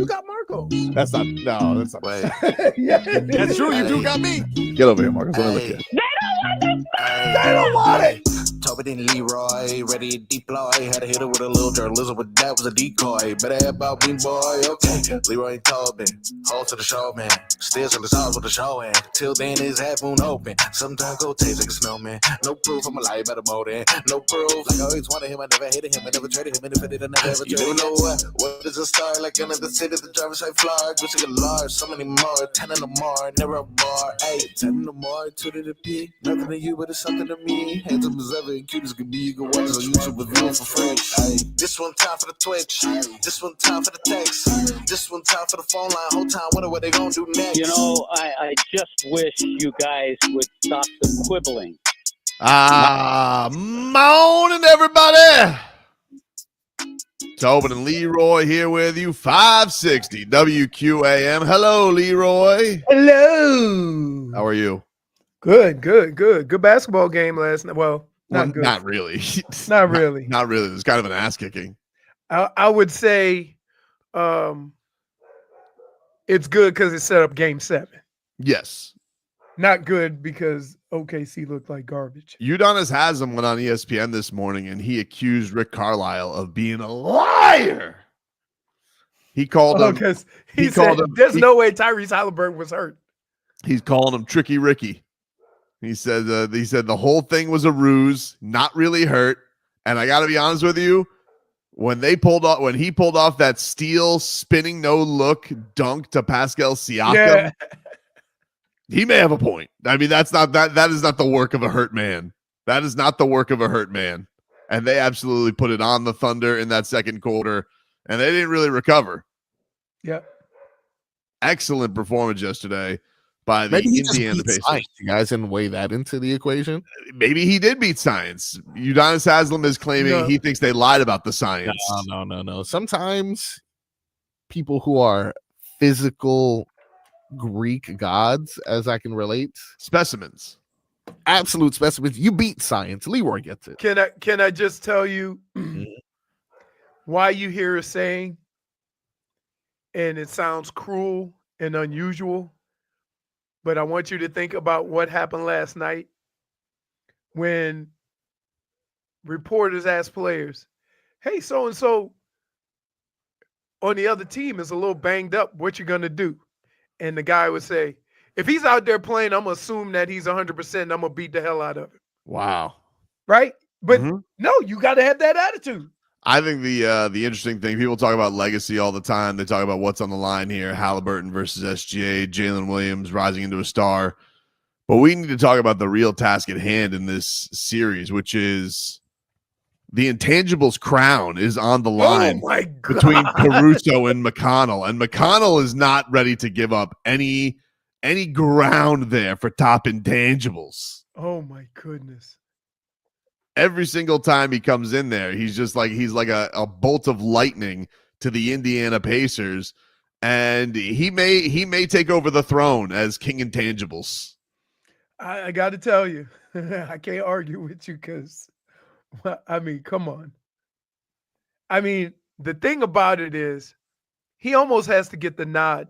You got Marco. That's not. No, that's not. Wait. Yeah, That's true. You do got me. Get over here, Marcos. Let me look at you. They don't want it. Tobin and Leroy, ready to deploy. Had to hit it with a little journalism, but that was a decoy. Better have about me, boy. Okay. Leroy and Tobin, hold to the show, man. Still in the stars with the show, and till then his half moon open. Sometimes go taste like a snowman. No proof, I'm a lie about a motor. No proof, like I always wanted him, I never hated him, I never traded him, and if I did, I never ever traded him. You know what is a star? Like another city, the driver's side fly. Gucci Galore, so many more. 10 in the more, never a bar. 8, 10 in the more, 2 to the P. Nothing to you, but it's something to me. Handsome as ever, and cute as could be. You can watch us on YouTube with viewing for free. Ay. This one time for the Twitch. This one time for the text. This one time for the phone line. Whole time wonder what they gonna do next. You know, I just wish you guys would stop the quibbling. Morning, everybody. Tobin and Leroy here with you. 560 WQAM. Hello, Leroy. Hello. How are you? Good. Good basketball game last night. Well, not good. Not really. Not really. Not really. It was kind of an ass kicking. I would say it's good because it set up game 7. Yes. Not good because OKC looked like garbage. Udonis Haslem went on ESPN this morning and he accused Rick Carlisle of being a liar. He called him because he said there's no way Tyrese Haliburton was hurt. He's calling him Tricky Ricky. He said the whole thing was a ruse, not really hurt. And I got to be honest with you, when he pulled off that steel spinning no look dunk to Pascal Siakam, he may have a point. I mean, that is not the work of a hurt man. That is not the work of a hurt man. And they absolutely put it on the Thunder in that second quarter, and they didn't really recover. Yep. Excellent performance yesterday by the Indiana Pacers. You guys didn't weigh that into the equation. Maybe he did beat science. Udonis Haslem is claiming he thinks they lied about the science. No. Sometimes people who are physical Greek gods, as I can relate, specimens, absolute specimens. You beat science. Leroy gets it. Can I just tell you why you hear a saying, and it sounds cruel and unusual, but I want you to think about what happened last night when reporters asked players, "Hey, so and so on the other team is a little banged up. What you gonna do?" And the guy would say, if he's out there playing, I'm going to assume that he's 100%. I'm going to beat the hell out of him. Wow. Right? But no, you got to have that attitude. I think the interesting thing, people talk about legacy all the time. They talk about what's on the line here, Haliburton versus SGA, Jalen Williams rising into a star. But we need to talk about the real task at hand in this series, which is the intangibles crown is on the line between Caruso and McConnell. And McConnell is not ready to give up any ground there for top intangibles. Oh, my goodness. Every single time he comes in there, he's like a bolt of lightning to the Indiana Pacers. And he may take over the throne as King Intangibles. I got to tell you, I can't argue with you because I mean, come on. I mean, the thing about it is he almost has to get the nod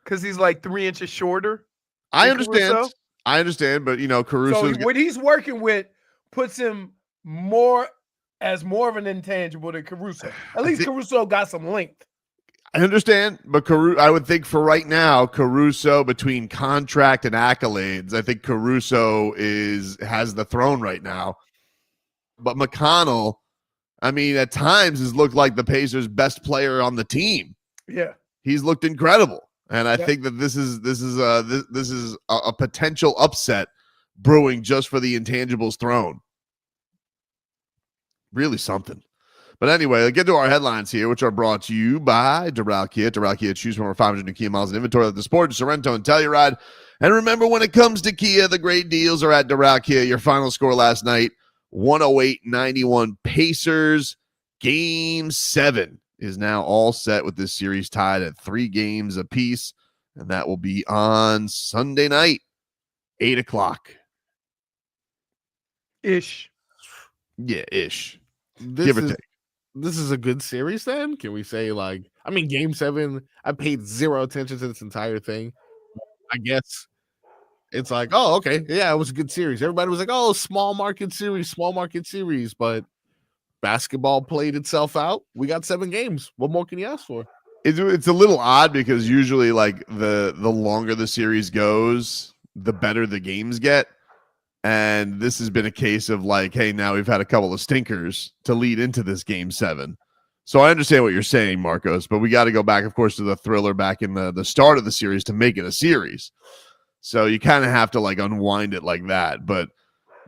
because he's like 3 inches shorter. I understand, but Caruso. So what he's working with puts him more of an intangible than Caruso. At least Caruso got some length. I understand, but I would think for right now, Caruso, between contract and accolades, I think Caruso has the throne right now. But McConnell, I mean, at times has looked like the Pacers' best player on the team. Yeah, he's looked incredible, and I think that this is a potential upset brewing just for the intangibles throne. Really something. But anyway, let's get to our headlines here, which are brought to you by Doral Kia. Doral Kia, choose from over 500 new Kia miles in inventory of the Sport, Sorrento, and Telluride. And remember, when it comes to Kia, the great deals are at Doral Kia. Your final score last night, 108-91 Pacers. Game 7 is now all set with this series tied at 3 games apiece. And that will be on Sunday night, 8 o'clock. Ish. Yeah, ish. Give or take. This is a good series then? Can we say, like, I mean, Game 7, I paid zero attention to this entire thing. I guess it's like, oh, okay, yeah, it was a good series. Everybody was like, oh, small market series, but basketball played itself out. We got 7 games. What more can you ask for? It's a little odd because usually like the longer the series goes, the better the games get. And this has been a case of like, hey, now we've had a couple of stinkers to lead into this Game 7. So I understand what you're saying, Marcos, but we got to go back, of course, to the thriller back in the start of the series to make it a series. So you kind of have to like unwind it like that. But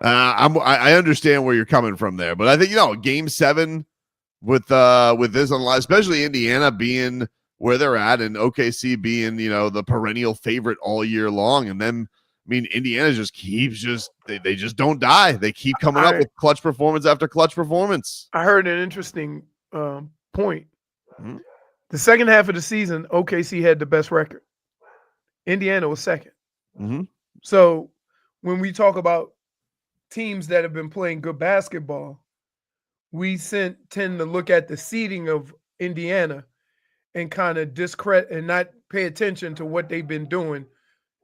I understand where you're coming from there. But I think, Game 7 with this on the line, especially Indiana being where they're at and OKC being, the perennial favorite all year long. And then, Indiana just keeps they just don't die. They keep coming up with clutch performance after clutch performance. I heard an interesting point. Mm-hmm. The second half of the season, OKC had the best record. Indiana was second. Mm-hmm. So when we talk about teams that have been playing good basketball, we tend to look at the seeding of Indiana and kind of discredit and not pay attention to what they've been doing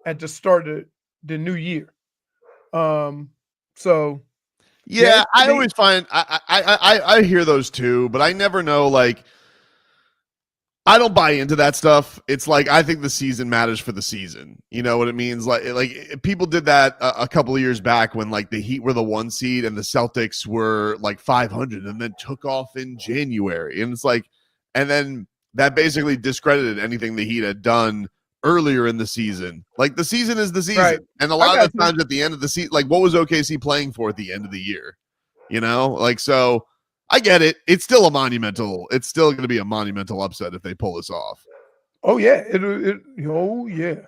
at the start of the new year. So yeah, I always find I hear those too, but I never know. Like, I don't buy into that stuff. It's like I think the season matters for the season. You know what it means? Like people did that a couple of years back when like the Heat were the 1 seed and the Celtics were like 500 and then took off in January. And it's like, and then that basically discredited anything the Heat had done earlier in the season. Like the season is the season. Right. And a lot of the times at the end of the season, like what was OKC playing for at the end of the year? So I get it. It's still it's still going to be a monumental upset if they pull this off. Oh yeah. Oh yeah.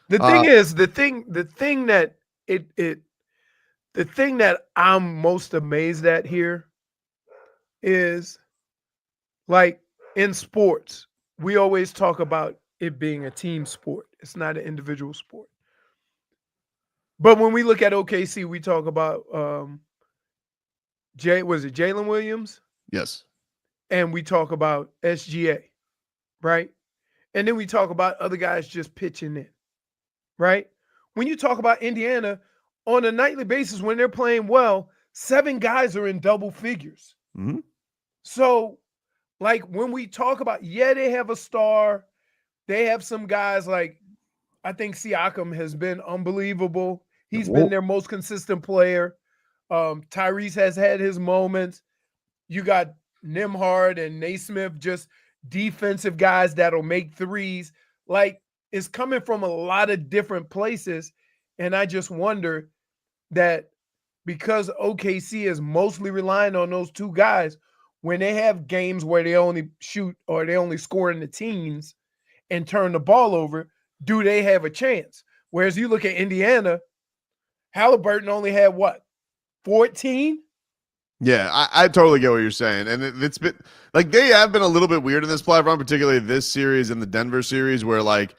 The thing is, the thing that I'm most amazed at here is like in sports, we always talk about it being a team sport. It's not an individual sport. But when we look at OKC, we talk about was it Jalen Williams? Yes. And we talk about SGA, right? And then we talk about other guys just pitching in, right? When you talk about Indiana, on a nightly basis, when they're playing well, 7 guys are in double figures. Mm-hmm. So, like when we talk about, they have a star. They have some guys like, I think Siakam has been unbelievable. He's been their most consistent player. Tyrese has had his moments. You got Nembhard and Naismith, just defensive guys that'll make threes. Like, it's coming from a lot of different places. And I just wonder that because OKC is mostly relying on those 2 guys, when they have games where they only shoot or they only score in the teens and turn the ball over, do they have a chance? Whereas you look at Indiana, Haliburton only had 14? Yeah, I totally get what you're saying. And it's been like they have been a little bit weird in this platform, particularly this series and the Denver series, where like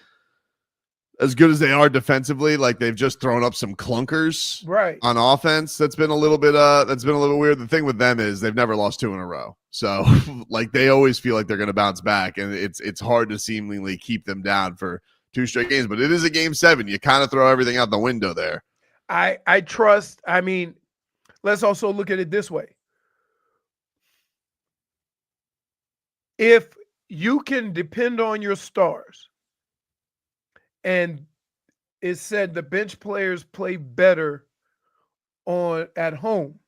as good as they are defensively, like they've just thrown up some clunkers on offense. That's been a little bit weird. The thing with them is they've never lost 2 in a row. So like they always feel like they're going to bounce back, and it's hard to seemingly keep them down for 2 straight games. But it is a Game 7. You kind of throw everything out the window there. I trust. I mean, let's also look at it this way. If you can depend on your stars, and it said the bench players play better at home,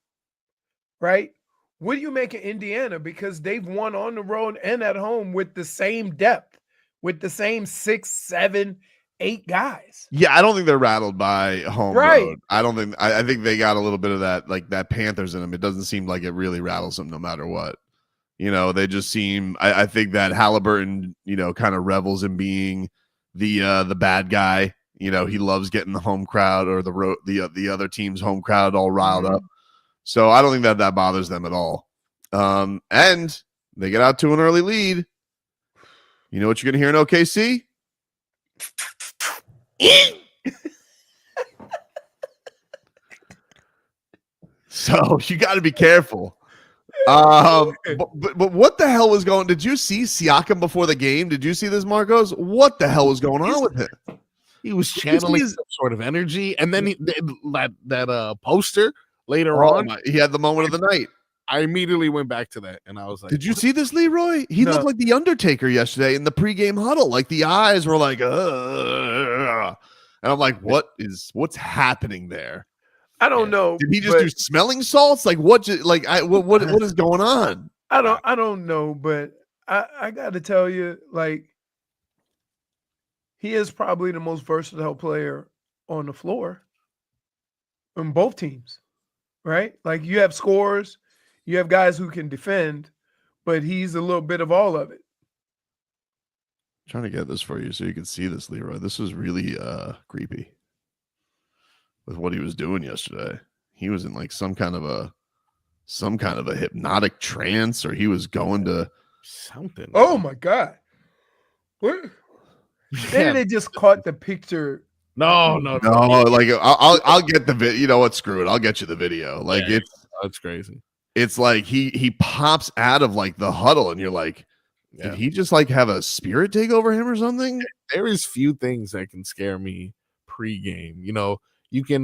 right? What do you make of Indiana? Because they've won on the road and at home with the same depth, with the same 6, 7, 8 guys. Yeah, I don't think they're rattled by home road. I don't think. I think they got a little bit of that, like that Panthers in them. It doesn't seem like it really rattles them, no matter what. They just seem. I think that Haliburton, kind of revels in being the bad guy. He loves getting the home crowd or the other team's home crowd all riled up. So I don't think that bothers them at all. And they get out to an early lead. You know what you're going to hear in OKC? So you got to be careful. But what the hell was going? Did you see Siakam before the game? Did you see this, Marcos? What the hell was going on with him? He was channeling some sort of energy, and then that poster later on, he had the moment of the night. I immediately went back to that, and I was like, "Did you see this, Leroy? He looked like the Undertaker yesterday in the pregame huddle. Like the eyes were like, and I'm like, what's happening there? I don't know. Did he just do smelling salts? Like what? What is going on? I don't know, but I got to tell you, like, he is probably the most versatile player on the floor on both teams, right? Like you have scorers, you have guys who can defend, but he's a little bit of all of it. I'm trying to get this for you so you can see this, Leroy. This was really creepy with what he was doing yesterday. He was in like some kind of a hypnotic trance, or he was going to something. Oh my God. What? Maybe they just caught the picture. No. Like I'll get the video. You know what? Screw it. I'll get you the video. Like that's crazy. It's like he pops out of like the huddle, and you're like, did he just like have a spirit take over him or something? There is few things that can scare me pregame. You know, you can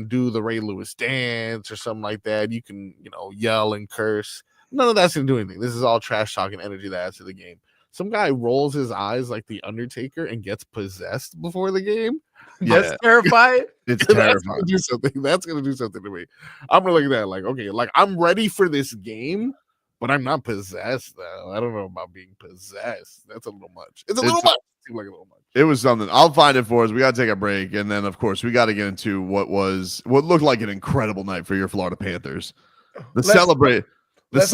do the Ray Lewis dance or something like that. You can yell and curse. None of that's gonna do anything. This is all trash talk and energy that adds to the game. Some guy rolls his eyes like the Undertaker and gets possessed before the game. That's terrifying. It's terrifying. That's gonna do something to me. I'm gonna look at that like, okay, like I'm ready for this game, but I'm not possessed though. I don't know about being possessed. That's a little much. It's a little much. It seemed like a little much. It was something. I'll find it for us. We got to take a break, and then of course we got to get into what looked like an incredible night for your Florida Panthers. Let's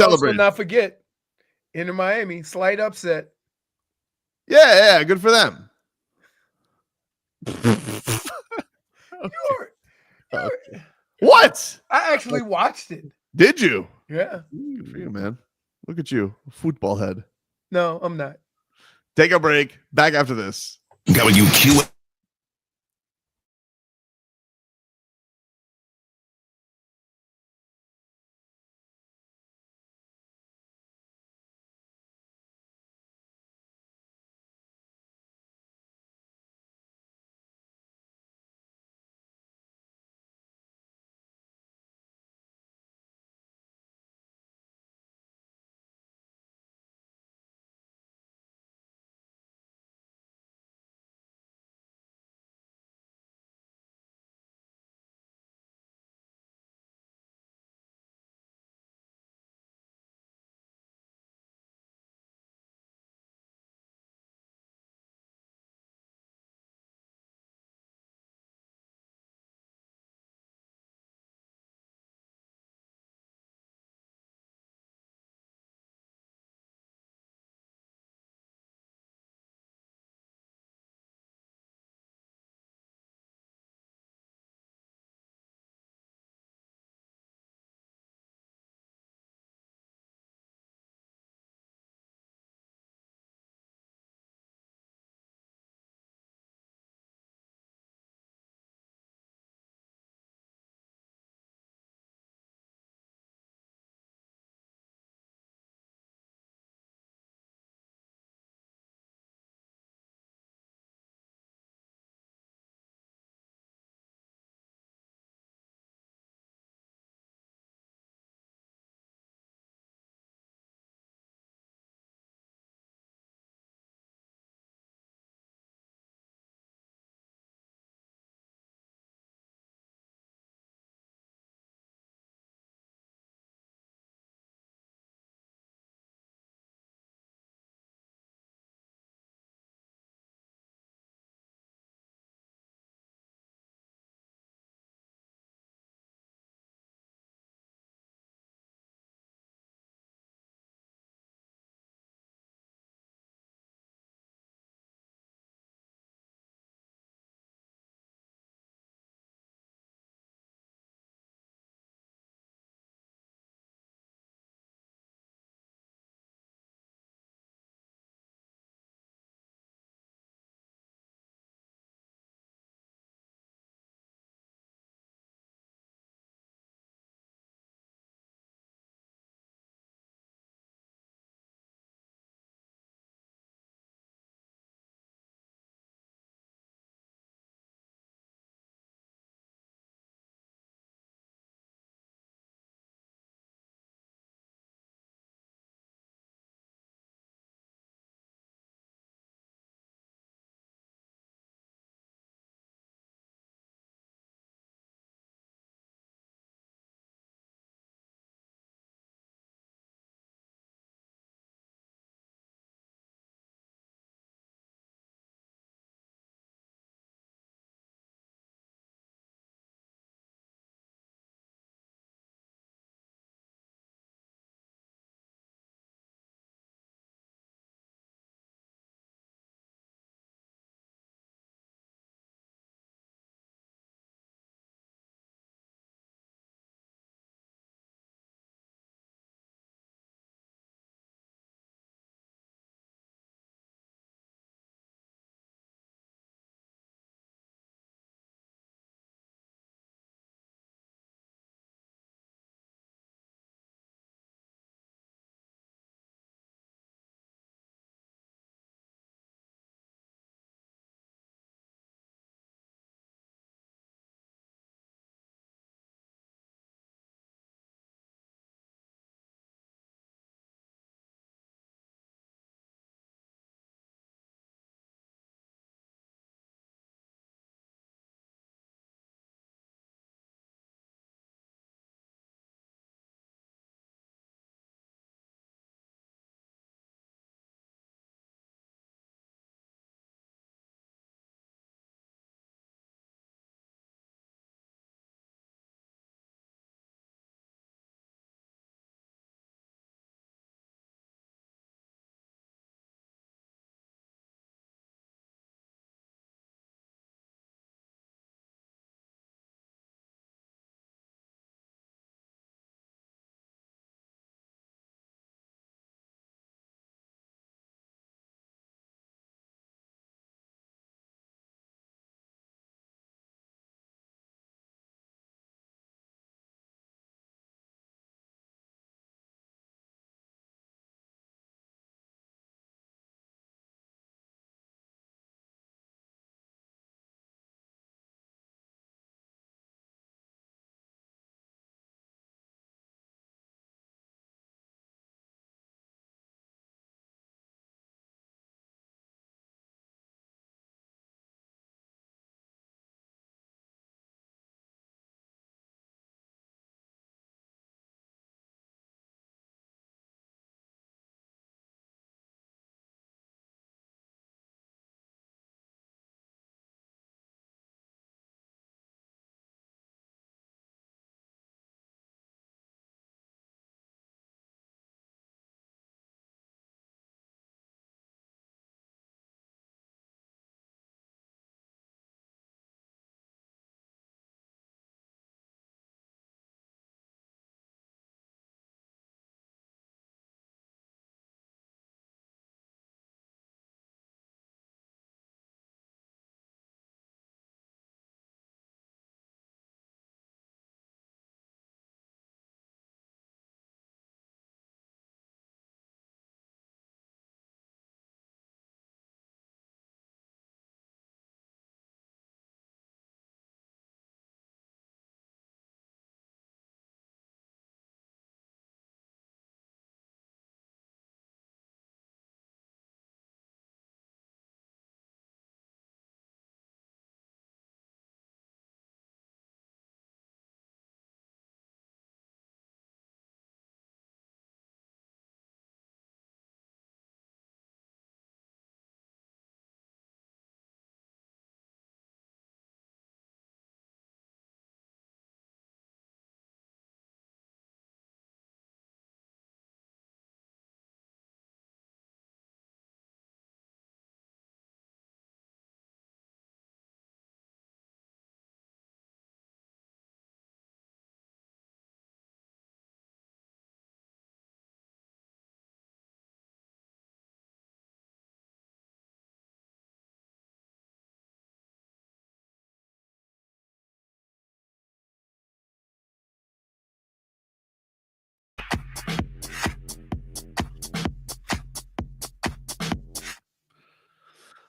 also not forget Inter Miami slight upset. Yeah, good for them. What? I actually watched it. Did you? Yeah. Good for you, man. Look at you, football head. No, I'm not. Take a break. Back after this. WQ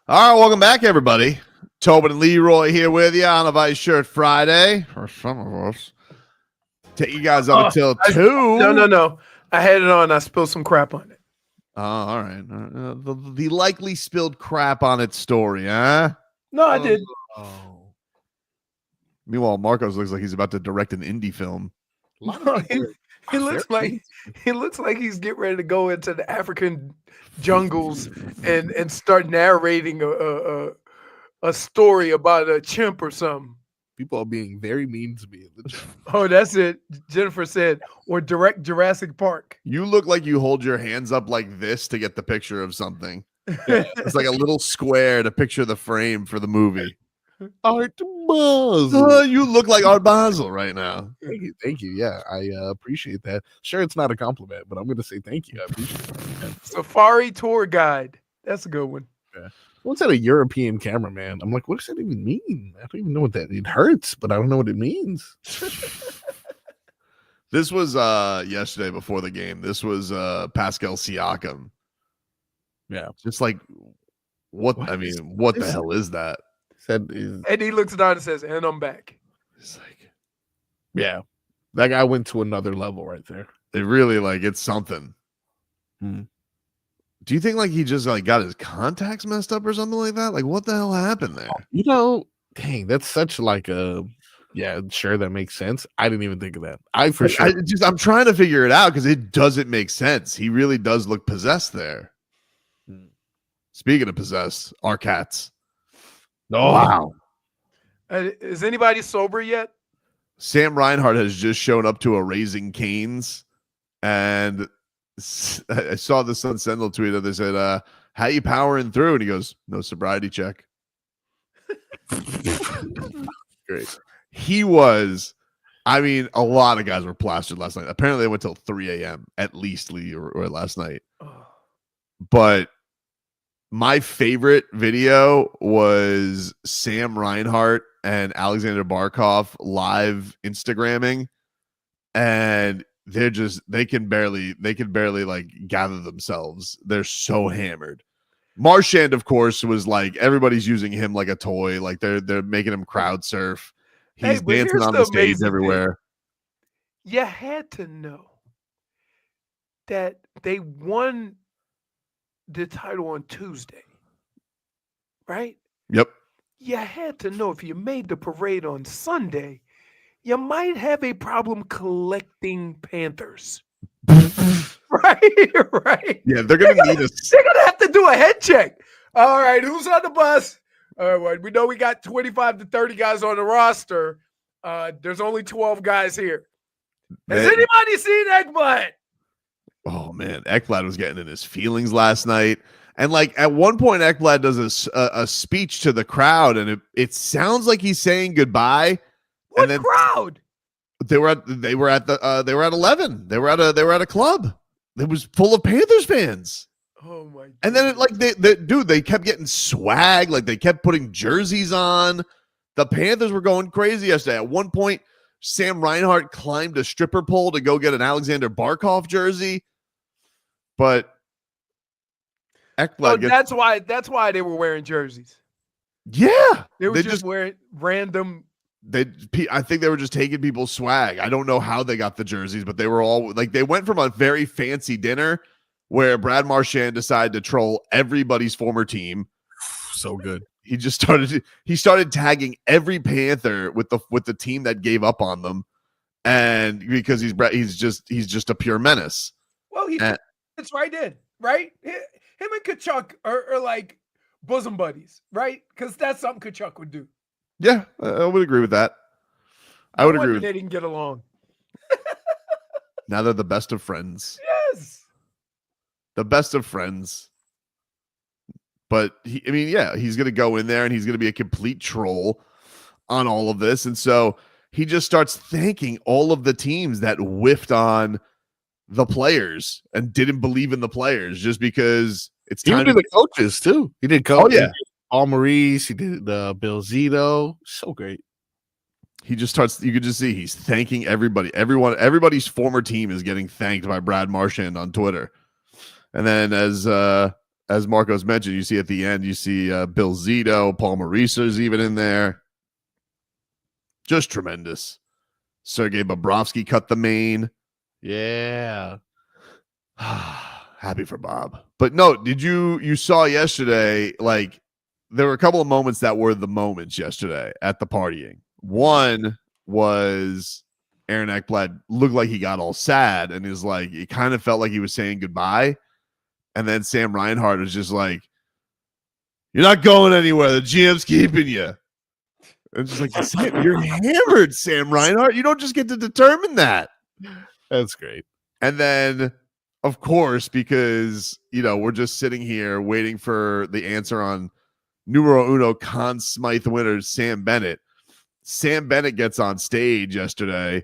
All right, welcome back, everybody. Tobin and Leroy here with you on a Vice Shirt Friday. For some of us. Take you guys up until 2. No. I had it on. I spilled some crap on it. Oh, all right. The likely spilled crap on its story, huh? No, I did. Oh. Meanwhile, Marcos looks like he's about to direct an indie film. No, he looks like he's getting ready to go into the African jungles and start narrating a story about a chimp or something. People are being very mean to me in the chat. Oh, that's it. Jennifer said, or direct Jurassic Park. You look like you hold your hands up like this to get the picture of something. It's like a little square to picture the frame for the movie. Art Basel. You look like Art Basel right now. Thank you. Yeah, I appreciate that. Sure, it's not a compliment, but I'm going to say thank you. I appreciate it. Safari tour guide. That's a good one. Yeah. What's that? A European cameraman? I'm like, what does that even mean? I don't even know what that. It hurts, but I don't know what it means. This was yesterday before the game. This was Pascal Siakam. Yeah, just like what the hell is that? And he looks down and says, "And I'm back." It's like, yeah, that guy went to another level right there. It really it's something. Do you think he just got his contacts messed up or something like that? Like, what the hell happened there? Dang, that's such yeah, sure, that makes sense. I didn't even think of that. I'm trying to figure it out because it doesn't make sense. He really does look possessed there. Speaking of possessed, our cats. Oh wow! Is anybody sober yet? Sam Reinhart has just shown up to a Raising Cane's, and I saw the Sun Sentinel tweet that they said, "How you powering through?" And he goes, "No sobriety check." Great. He was. I mean, a lot of guys were plastered last night. Apparently, they went till 3 a.m. at least or last night. But my favorite video was Sam Reinhart and Aleksander Barkov live Instagramming, and they can barely gather themselves. They're so hammered. Marchand, of course, was everybody's using him like a toy. They're making him crowd surf. He's dancing on the stage everywhere. You had to know that they won the title on Tuesday, right? Yep. You had to know if you made the parade on Sunday, you might have a problem collecting Panthers. Right. Yeah, they're gonna need us. They're gonna have to do a head check. All right, who's on the bus? All right, well, we know we got 25 to 30 guys on the roster. There's only 12 guys here. Has anybody seen Ekblad? Oh man, Ekblad was getting in his feelings last night, and at one point, Ekblad does a speech to the crowd, and it sounds like he's saying goodbye. What and then crowd? They were at 11. They were at a club. It was full of Panthers fans. Oh my God. And then they kept getting swag. They kept putting jerseys on. The Panthers were going crazy yesterday. At one point, Sam Reinhart climbed a stripper pole to go get an Aleksander Barkov jersey. But Ekblad that's why they were wearing jerseys. Yeah. They were just wearing random. I think they were just taking people's swag. I don't know how they got the jerseys, but they were all they went from a very fancy dinner where Brad Marchand decided to troll everybody's former team. So good. He just started tagging every Panther with the team that gave up on them, and because he's just a pure menace. Well, it's right in, right? Him and Kachuk are like bosom buddies, right? Because that's something Kachuk would do. Yeah, I would agree with that. I would agree. They didn't get along. Now they're the best of friends. Yes, the best of friends. But he's going to go in there and he's going to be a complete troll on all of this. And so he just starts thanking all of the teams that whiffed on the players and didn't believe in the players just because it's time. He did the coaches too. He did coach. Oh yeah. Paul Maurice. He did Bill Zito. So great. He just starts. You could just see he's thanking everybody. Everybody's former team is getting thanked by Brad Marchand on Twitter. And then as as Marcos mentioned, you see at the end, you see Bill Zito, Paul Maurice's even in there. Just tremendous. Sergei Bobrovsky cut the main. Yeah. Happy for Bob. But no, you saw yesterday, like there were a couple of moments that were the moments yesterday at the partying. One was Aaron Ekblad looked like he got all sad and is like, it kind of felt like he was saying goodbye. And then Sam Reinhart was just like, you're not going anywhere. The GM's keeping you. And just like, you're hammered, Sam Reinhart. You don't just get to determine that. That's great. And then, of course, because, we're just sitting here waiting for the answer on numero uno Conn Smythe winner, Sam Bennett. Sam Bennett gets on stage yesterday,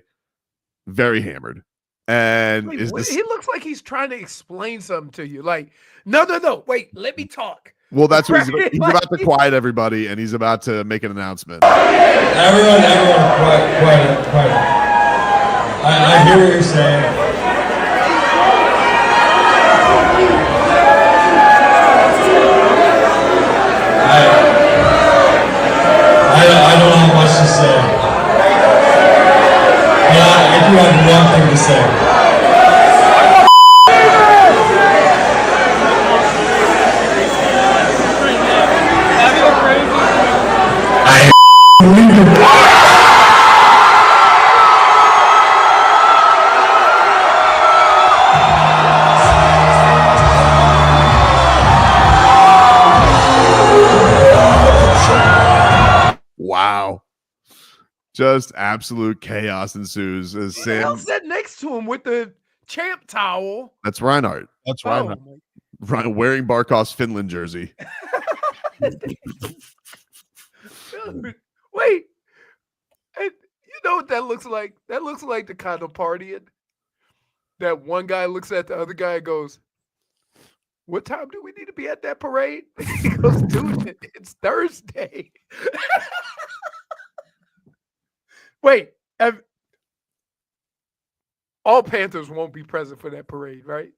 very hammered. And he looks like he's trying to explain something to you. Like, no. Wait, let me talk. Well, that's what he's about to quiet everybody, and he's about to make an announcement. Everyone, quiet. I hear what you're saying. I don't have much to say. But I do have one thing to say. Wow. Just absolute chaos ensues as Sam sat next to him with the champ towel. That's Reinhart. That's Reinhart. Wearing Barkov's Finland jersey. Wait. And you know what that looks like? That looks like the kind of partying that one guy looks at the other guy and goes, what time do we need to be at that parade? He goes, dude, it's Thursday. Wait, all Panthers won't be present for that parade, right?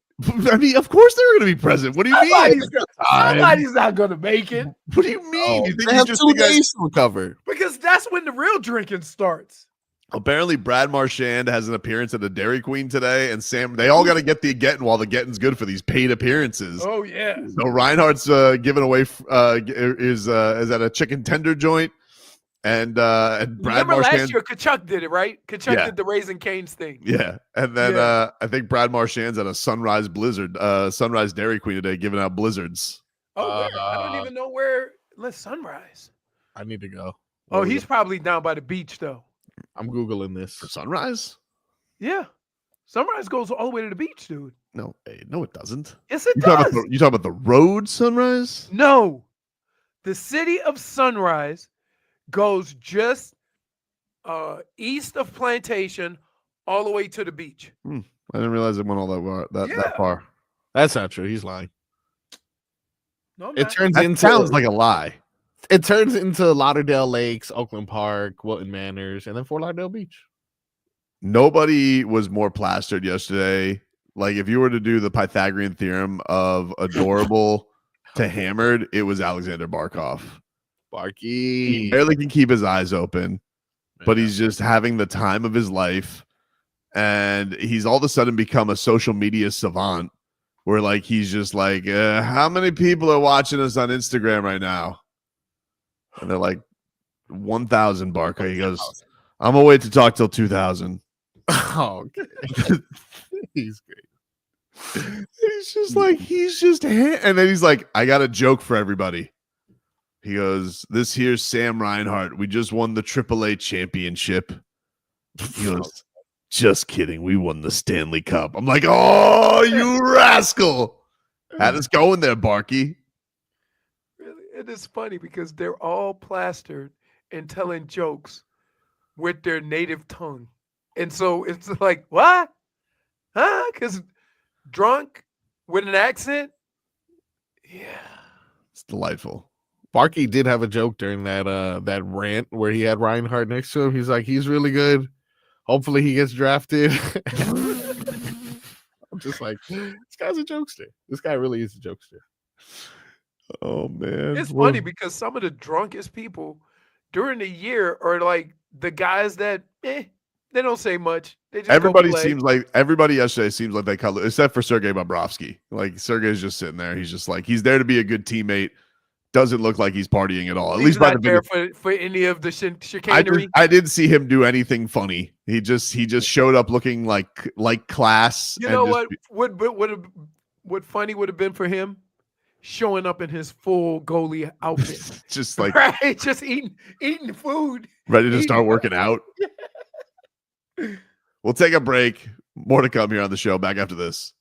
I mean, of course they're going to be present. What do you mean? Somebody's not going to make it. What do you mean? You think they have 2 days to recover? Because that's when the real drinking starts. Apparently, Brad Marchand has an appearance at the Dairy Queen today, and Sam. They all got to get the getting while the getting's good for these paid appearances. Oh yeah. So Reinhardt's giving away is at a chicken tender joint, and Brad Remember Marchand. last year, Kachuk did it, right? Kachuk did the Raising Cane's thing. Yeah, and then I think Brad Marchand's at a Sunrise Dairy Queen today, giving out blizzards. Oh, where? I don't even know where. Let's Sunrise. I need to go. Oh, he's probably down by the beach though. I'm Googling this. For Sunrise? Yeah. Sunrise goes all the way to the beach, dude. No, it doesn't. Yes, it You does. talking about the road Sunrise? No. The city of Sunrise goes just east of Plantation all the way to the beach. I didn't realize it went all that far. That's not true. He's lying. No, I'm It not. turns That into sounds like a lie. It turns into Lauderdale Lakes, Oakland Park, Wilton Manors, and then Fort Lauderdale Beach. Nobody was more plastered yesterday. Like if you were to do the Pythagorean theorem of adorable to hammered, it was Aleksander Barkov. He Barky. barely can keep his eyes open, but he's just having the time of his life. And he's all of a sudden become a social media savant where like he's just like, how many people are watching us on Instagram right now? And they're like 1,000, Barker. He goes, I'm gonna wait to talk till 2,000. Oh, okay. He's great. He's just and then he's like, I got a joke for everybody. He goes, this here's Sam Reinhart. We just won the AAA championship. He goes, just kidding. We won the Stanley Cup. I'm like, oh, you rascal. Had us going there, Barky. It is funny because they're all plastered and telling jokes with their native tongue. And so it's like, what? Huh? Because drunk with an accent? Yeah. It's delightful. Barky did have a joke during that rant where he had Reinhart next to him. He's like, he's really good. Hopefully he gets drafted. I'm just like, this guy's a jokester. This guy really is a jokester. Oh man, It's funny because some of the drunkest people during the year are like the guys that they don't say much. They just go everybody play. yesterday seems like they cut except for Sergei Bobrovsky. Like Sergei's just sitting there. He's just like he's there to be a good teammate. Doesn't look like he's partying at all. At He's least by not the there video. for any of the chicanery. I didn't see him do anything funny. He just showed up looking like class. You and know just, what funny would have been for him? Showing up in his full goalie outfit. just like right? Just eating food. ready to Eating start working out. We'll take a break. More to come here on the show. Back after this.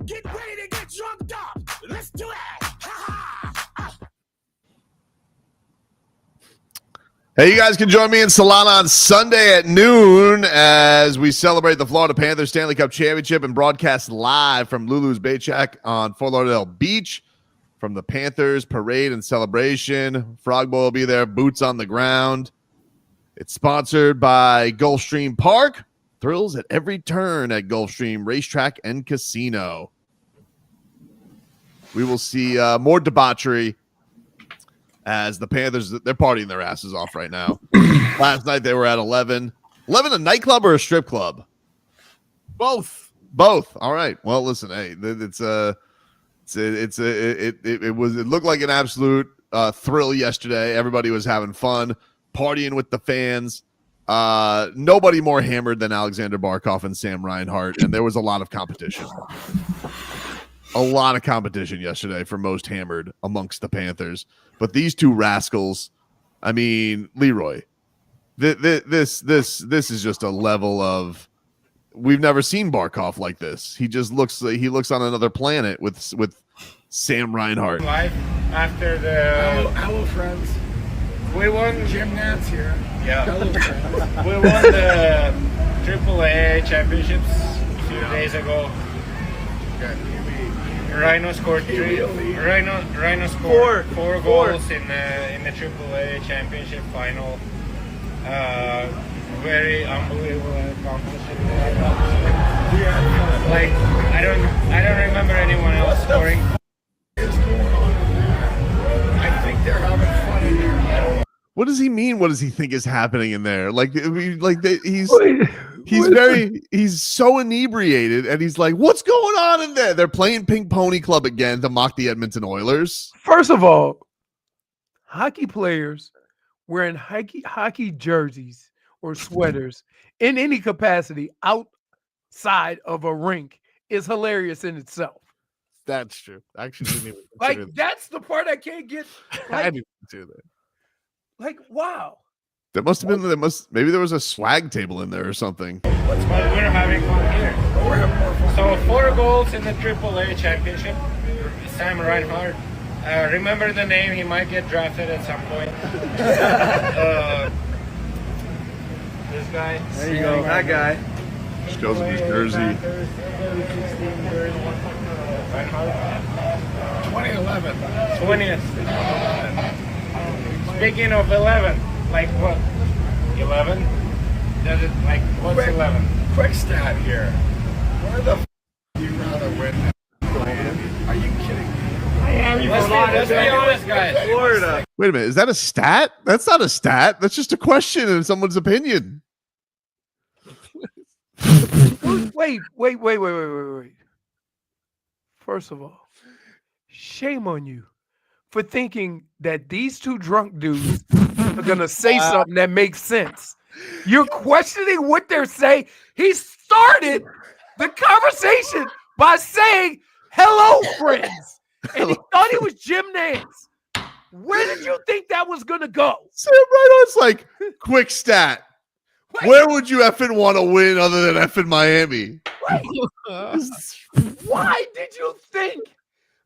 Get ready to get drunk up. Let's do it. Hey, you guys can join me in Solana on Sunday at noon as we celebrate the Florida Panthers Stanley Cup Championship and broadcast live from Lulu's Bait Shack on Fort Lauderdale Beach from the Panthers parade and celebration. Frog Boy will be there, boots on the ground. It's sponsored by Gulfstream Park. Thrills at every turn at Gulfstream Racetrack and Casino. We will see more debauchery as the Panthers, they're partying their asses off right now. Last night they were at 11. 11 a nightclub or a strip club? Both. All right. Well, listen, hey, it looked like an absolute thrill yesterday. Everybody was having fun, partying with the fans. Nobody more hammered than Aleksander Barkov and Sam Reinhart, and there was a lot of competition. A lot of competition yesterday for most hammered amongst the Panthers. But these two rascals, I mean, Leroy, this is just a level of, we've never seen Barkov like this. He just looks like he looks on another planet with Sam Reinhart. Live after the Hello, friends. we won. Jim Nance here. Yeah, Hello, friends. we won the AAA championships a few days ago. Rhino scored Rhino scored four goals in the AAA championship final. Very unbelievable accomplishment. Like I don't remember anyone else scoring. I think they're having fun in there. What does he mean? What does he think is happening in there? He's so inebriated, and he's like, "What's going on in there?" They're playing Pink Pony Club again to mock the Edmonton Oilers. First of all, hockey players wearing hockey jerseys or sweaters in any capacity outside of a rink is hilarious in itself. That's true. I actually didn't even Like, consider that's the part I can't get. that. I Like, didn't consider that. wow. There must have been maybe there was a swag table in there or something. But we're having fun here. So 4 goals in the AAA championship. Sam Reinhart. Remember the name. He might get drafted at some point. This guy. There you go. That guy. Just goes in his jersey. 2011. 20th. Speaking of 11, like what? 11? Does it like what's Quick. 11? Quick stat here. Where the do you rather win? Are you kidding me? Let's be honest, guys. Florida. Wait a minute, is that a stat? That's not a stat. That's just a question in someone's opinion. Wait. First of all, shame on you for thinking that these two drunk dudes are going to say something that makes sense. You're questioning what they're saying. He started the conversation by saying, "Hello, friends." And he thought he was Jim Nance. Where did you think that was going to go? Sam Reinhart's like, quick stat. Wait, Where would you effing want to win other than effing Miami? why did you think?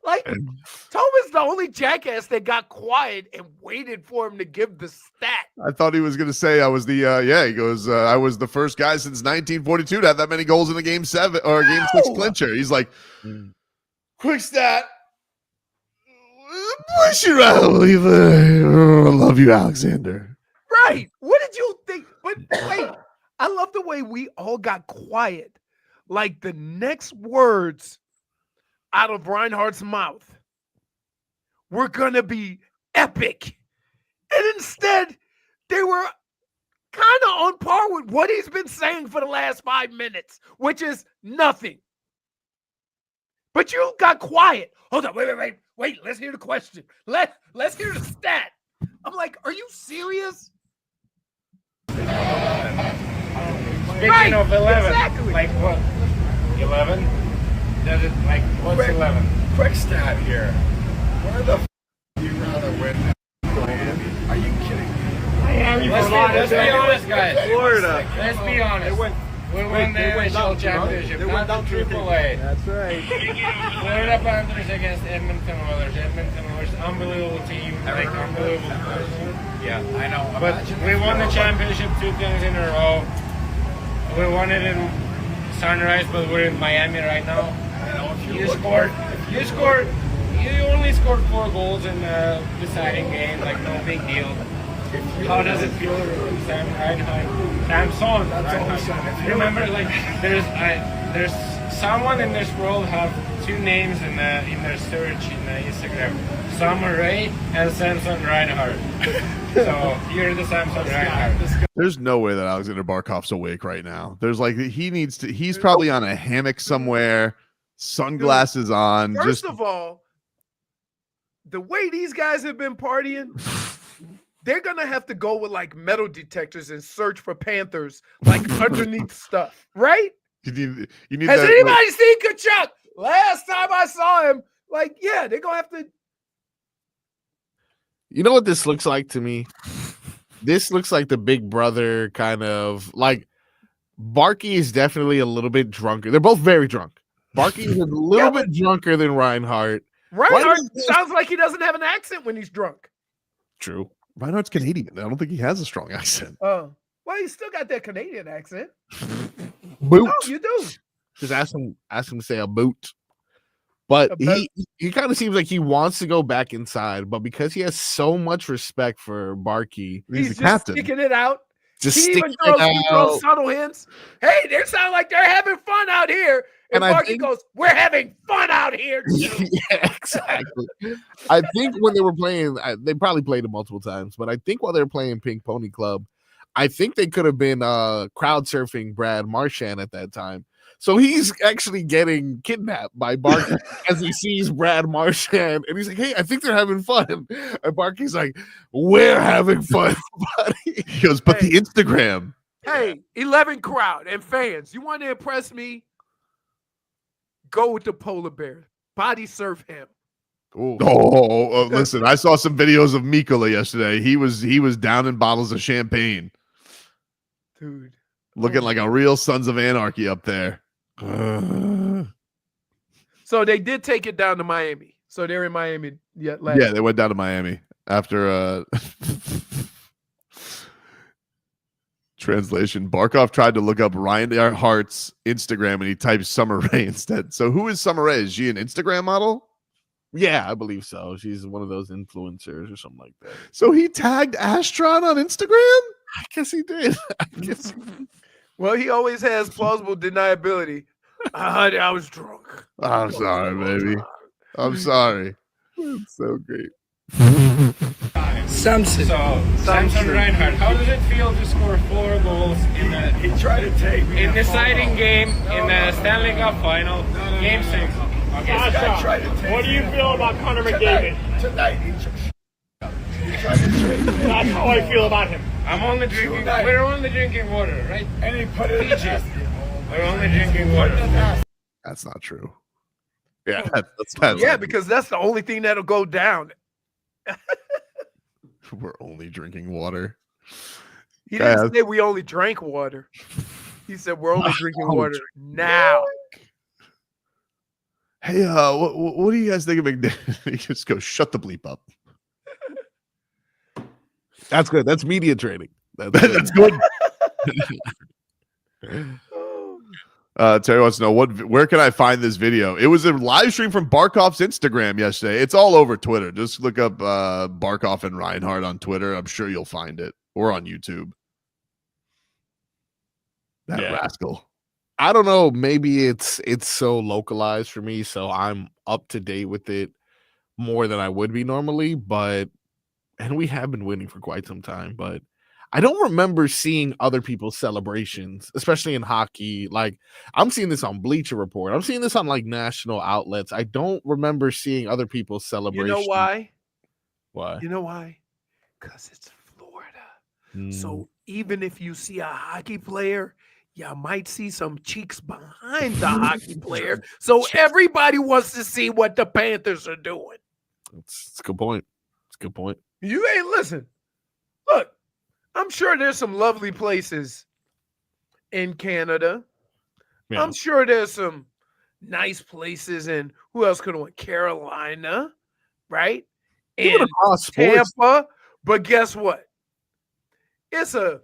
Like, Tobin's the only jackass that got quiet and waited for him to give the stat. I thought he was going to say I was the he goes I was the first guy since 1942 to have that many goals in a game 7 or a game 6 clincher. He's like, quick stat. I should rather believe I love you, Alexander. Right. What did you think? But wait, I love the way we all got quiet. Like the next words out of Reinhardt's mouth were going to be epic. And instead, they were kind of on par with what he's been saying for the last 5 minutes, which is nothing. But you got quiet. Hold on, wait. Let's hear the question. Let's hear the stat. I'm like, are you serious? Speaking of 11, exactly. like what? 11? Does it like what's Quick. 11? Quick stat here. Where the do you rather win? Miami? Are you kidding me? Let's be honest, guys. Florida. Let's be honest. We won the NHL championship, not the AAA. That's right. Florida Panthers against Edmonton Oilers. Edmonton Oilers, unbelievable team, like unbelievable. Yeah, I know. But we won the championship 2 times in a row. We won it in Sunrise, but we're in Miami right now. You only scored 4 goals in the deciding game, like no big deal. How does it feel to Sam Reinhart? Samson. Remember, like there's someone in this world have 2 names in their search in Instagram: Summer Ray and Samson Reinhart. So you're the Samson Reinhart. There's no way that Alexander Barkov's awake right now. There's like he's probably on a hammock somewhere, sunglasses on. First of all, the way these guys have been partying, they're gonna have to go with like metal detectors and search for Panthers like underneath stuff, right? You need Has that, anybody seen Kachuk? Last time I saw him, like, yeah, they're gonna have to. You know what this looks like to me? This looks like the big brother kind of like Barkey is definitely a little bit drunker. They're both very drunk. Barkey is a little bit drunker than Reinhart. Reinhart sounds like he doesn't have an accent when he's drunk. True. Reinhardt's Canadian. I don't think he has a strong accent. Well, he's still got that Canadian accent. Boot. No, you do. Just ask him to say a boot. But he kind of seems like he wants to go back inside, but because he has so much respect for Barkey, he's the just captain. sticking it out. Just he sticking even it throws out. subtle hints. Hey, they sound like they're having fun out here. And Barkey goes, "We're having fun out here too." Yeah, exactly. I think when they were playing, they probably played it multiple times, but I think while they were playing Pink Pony Club, I think they could have been crowd surfing Brad Marchand at that time. So he's actually getting kidnapped by Barkey as he sees Brad Marchand, and he's like, "Hey, I think they're having fun." And Barkey's like, "We're having fun, buddy." He goes, "But the Instagram." Hey, 11 crowd and fans, you want to impress me? Go with the polar bear. Body surf him. Listen, I saw some videos of Mikola yesterday. He was down in bottles of champagne. Dude. Looking like a real Sons of Anarchy up there. So they did take it down to Miami. So they're in Miami yet last. Yeah, they went down to Miami after translation. Barkov tried to look up Reinhardt's Instagram and he typed Summer Rae instead. So who is Summer Rae? Is she an Instagram model? Yeah, I believe so. She's one of those influencers or something like that. So he tagged Astron on Instagram? I guess he did. Well, he always has plausible deniability. I was drunk. I'm sorry, baby. I'm sorry. That's so great. Samson. Samson Reinhart, how does it feel to score 4 goals in the deciding game in the Stanley Cup final, Game 6? What do you feel about Connor McDavid? That's how I feel about him. We're only drinking water, right? And he put it in peaches. We're only drinking water. That's not true. Yeah, that's because that's the only thing that'll go down. We're only drinking water. He didn't say we only drank water. He said we're only drinking water now. Hey, what do you guys think of McDavid? He just goes, "Shut the bleep up." That's good. That's media training. That's good. Terry wants to know where can I find this video? It was a live stream from Barkov's Instagram yesterday. It's all over Twitter. Just look up Barkov and Reinhart on Twitter. I'm sure you'll find it, or on YouTube. That rascal. I don't know. Maybe it's so localized for me, so I'm up to date with it more than I would be normally. And we have been winning for quite some time, but I don't remember seeing other people's celebrations, especially in hockey. Like, I'm seeing this on Bleacher Report. I'm seeing this on like national outlets. I don't remember seeing other people's celebrations. You know why? Why? You know why? Because it's Florida. So even if you see a hockey player, you might see some cheeks behind the hockey player. So everybody wants to see what the Panthers are doing. It's a good point. It's a good point. You ain't listen. Look, I'm sure there's some lovely places in Canada. Yeah. I'm sure there's some nice places in who else could have went? Carolina, right? Even And across sports. Tampa. But guess what? It's a,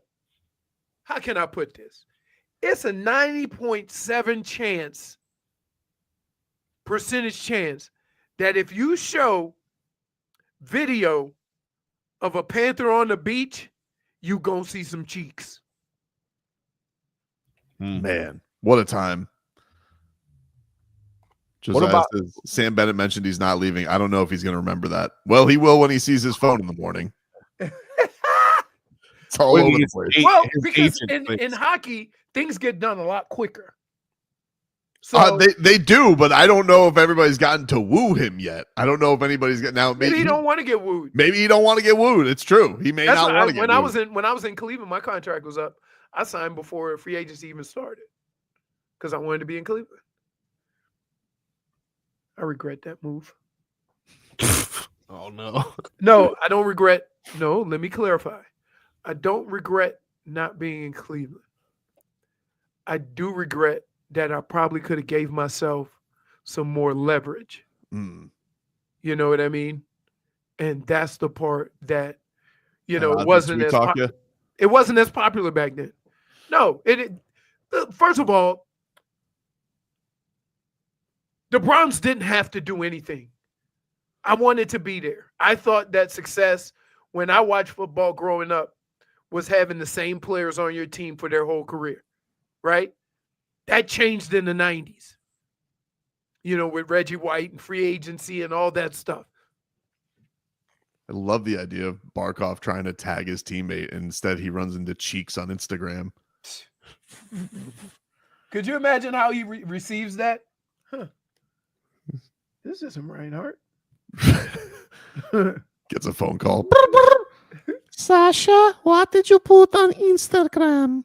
how can I put this? It's a 90.7 percentage chance that if you show video of a panther on the beach, you gonna see some cheeks. Man, what a time. What about Sam Bennett mentioned he's not leaving. I don't know if he's going to remember that. Well, he will when he sees his phone in the morning. It's all over the place. Well, because in hockey, things get done a lot quicker. So they do, but I don't know if everybody's gotten to woo him yet. I don't know if anybody's got now. Maybe he don't want to get wooed. Maybe he don't want to get wooed. It's true. He may not want to get wooed. When I was in Cleveland, my contract was up. I signed before free agency even started because I wanted to be in Cleveland. I regret that move. Oh no. No, I don't regret. No, let me clarify. I don't regret not being in Cleveland. I do regret that I probably could have gave myself some more leverage. You know what I mean? And that's the part that, it wasn't as it wasn't as popular back then. No, first of all, the Browns didn't have to do anything. I wanted to be there. I thought that success when I watched football growing up was having the same players on your team for their whole career, right? That changed in the 90s, with Reggie White and free agency and all that stuff. I love the idea of Barkov trying to tag his teammate, and instead he runs into cheeks on Instagram. Could you imagine how he receives that? Huh. This isn't Reinhart. Gets a phone call. Sasha, what did you put on Instagram?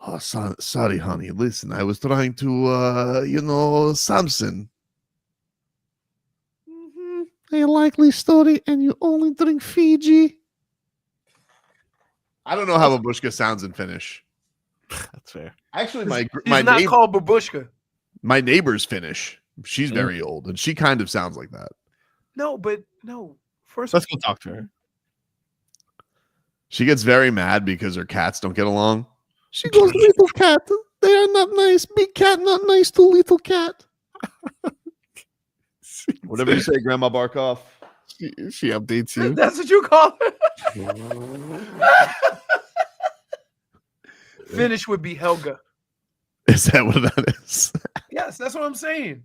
Oh, sorry, honey. Listen, I was trying to, Samson. A likely story, and you only drink Fiji. I don't know how Babushka sounds in Finnish. That's fair. Actually, he's not called Babushka. My neighbor's Finnish. She's very old, and she kind of sounds like that. No. First, let's go talk to her. She gets very mad because her cats don't get along. She goes, little cat. They are not nice. Big cat, not nice to little cat. Whatever you say, Grandma Barkov. She updates you. That's what you call her. Finnish would be Helga. Is that what that is? Yes, that's what I'm saying.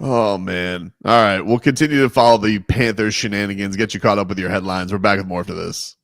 Oh, man. All right. We'll continue to follow the Panthers shenanigans, get you caught up with your headlines. We're back with more after this.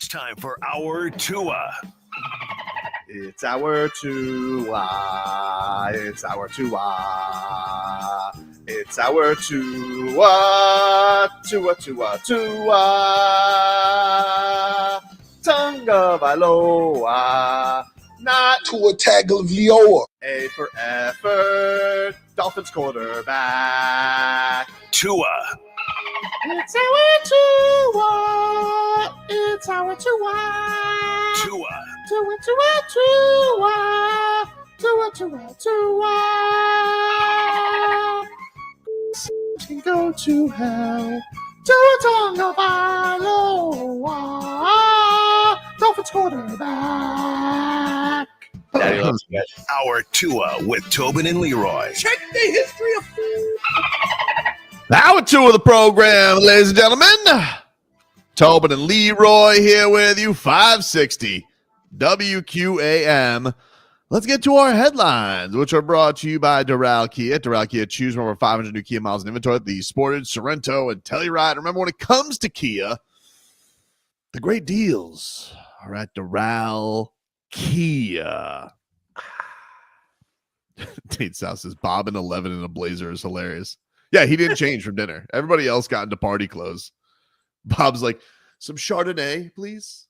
It's time for our Tua. It's our Tua. It's our Tua. It's our Tua. Tua, Tua, Tua. Tonga Vailoa. Not Tua Tagovailoa. A for effort. Dolphins quarterback. Tua. It's our Tua. It's our Tua. Tua. Tua, Tua, Tua. Tua, Tua, Tua. Can go to hell. Tua Tagovailoa. Dolphins quarterback. Daddy loves you guys. Our Tua with Tobin and Leroy. Check the history of food. Hour 2 of the program, ladies and gentlemen. Tobin and Leroy here with you, 560 WQAM. Let's get to our headlines, which are brought to you by Doral Kia. Doral Kia, choose from over 500 new Kia models in inventory. The Sportage, Sorento, and Telluride. Remember, when it comes to Kia, the great deals are at Doral Kia. Tate South says Bob in 11 in a blazer is hilarious. Yeah, he didn't change from dinner. Everybody else got into party clothes. Bob's like, some Chardonnay, please.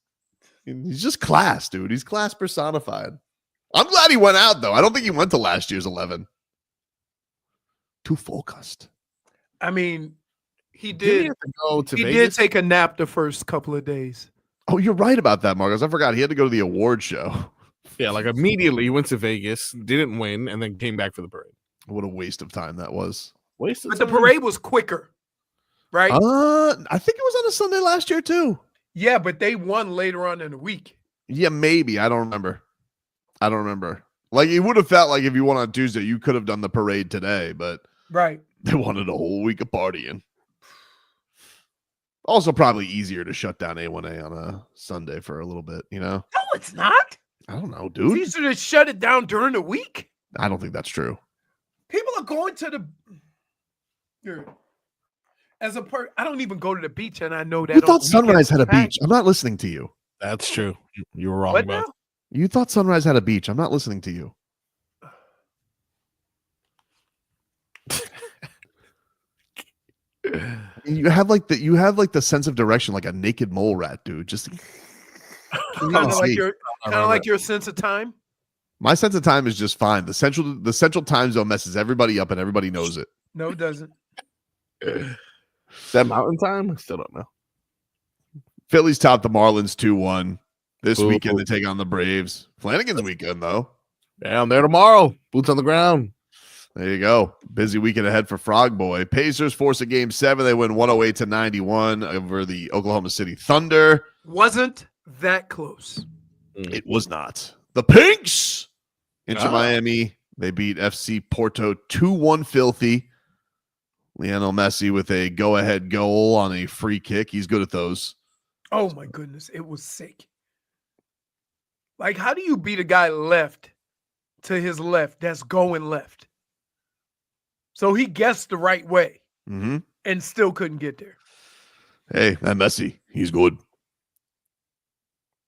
And he's just class, dude. He's class personified. I'm glad he went out, though. I don't think he went to last year's 11. Too focused. I mean, he He did. have to go to He did Vegas. take a nap the first couple of days. Oh, you're right about that, Marcos. I forgot he had to go to the award show. Yeah, like immediately he went to Vegas, didn't win, and then came back for the parade. What a waste of time that was. Wasted But the time. parade was quicker, right? I think it was on a Sunday last year, too. Yeah, but they won later on in the week. Yeah, maybe. I don't remember. Like, it would have felt like if you won on Tuesday, you could have done the parade today, but Right. they wanted a whole week of partying. Also, probably easier to shut down A1A on a Sunday for a little bit, you know? No, it's not. I don't know, It's dude. easier to shut it down during the week. I don't think that's true. People are going to the. Here. As a I don't even go to the beach, and I know that. You on thought Sunrise weekends had a it's packed. beach. I'm not listening to you. That's true. You were wrong What about now? You thought Sunrise had a beach. I'm not listening to you. You have like the sense of direction like a naked mole rat, dude. Just Kind of like your sense of time. my sense of time is just fine. The central time zone messes everybody up and everybody knows it. No, it doesn't. that mountain time. I still don't know. Phillies top the Marlins 2-1. This Ooh. weekend they take on the Braves. Flanigan's weekend though. Yeah, I'm there tomorrow. Boots on the ground. There you go. Busy weekend ahead for Frog Boy. Pacers force a game 7. They win 108-91 over the Oklahoma City Thunder. Wasn't that close? It was not. The Pinks into Miami. They beat FC Porto 2-1 filthy. Lionel Messi with a go-ahead goal on a free kick. He's good at those. Oh my goodness, it was sick. Like, how do you beat a guy left to his left that's going left? So he guessed the right way Mm-hmm. and still couldn't get there. Hey, that Messi, he's good.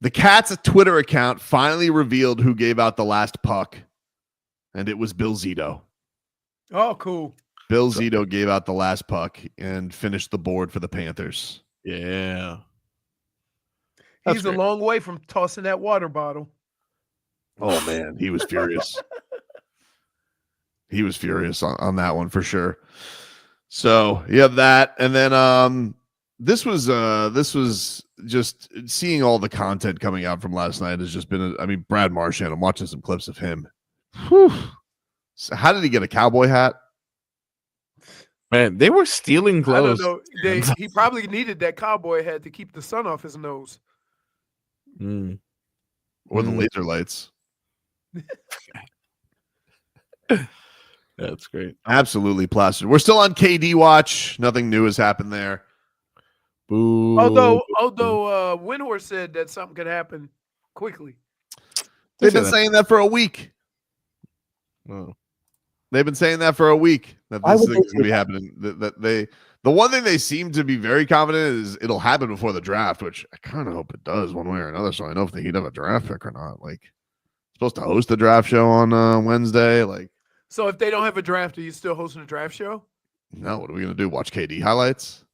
The Cats' Twitter account finally revealed who gave out the last puck, and it was Bill Zito. Oh, cool. Bill Zito gave out the last puck and finished the board for the Panthers. Yeah. He's a long way from tossing that water bottle. Oh, man, he was furious. He was furious on that one for sure. So you have that. And then this was just seeing all the content coming out from last night has just been, Brad Marchand, I'm watching some clips of him. Whew. So how did he get a cowboy hat? Man, they were stealing clothes. I don't know. He probably needed that cowboy hat to keep the sun off his nose. Or the laser lights. That's great. Absolutely plastered. We're still on KD watch. Nothing new has happened there. Boo. Although Windhorst said that something could happen quickly. They've been saying that for a week. Oh. They've been saying that for a week. That Why this would thing's they going to be say happening. That The one thing they seem to be very confident is it'll happen before the draft, which I kind of hope it does one way or another. So I know if the Heat have a draft pick or not. Like, supposed to host the draft show on Wednesday. Like, So if they don't have a draft, are you still hosting a draft show? no, what are we gonna do? Watch KD highlights?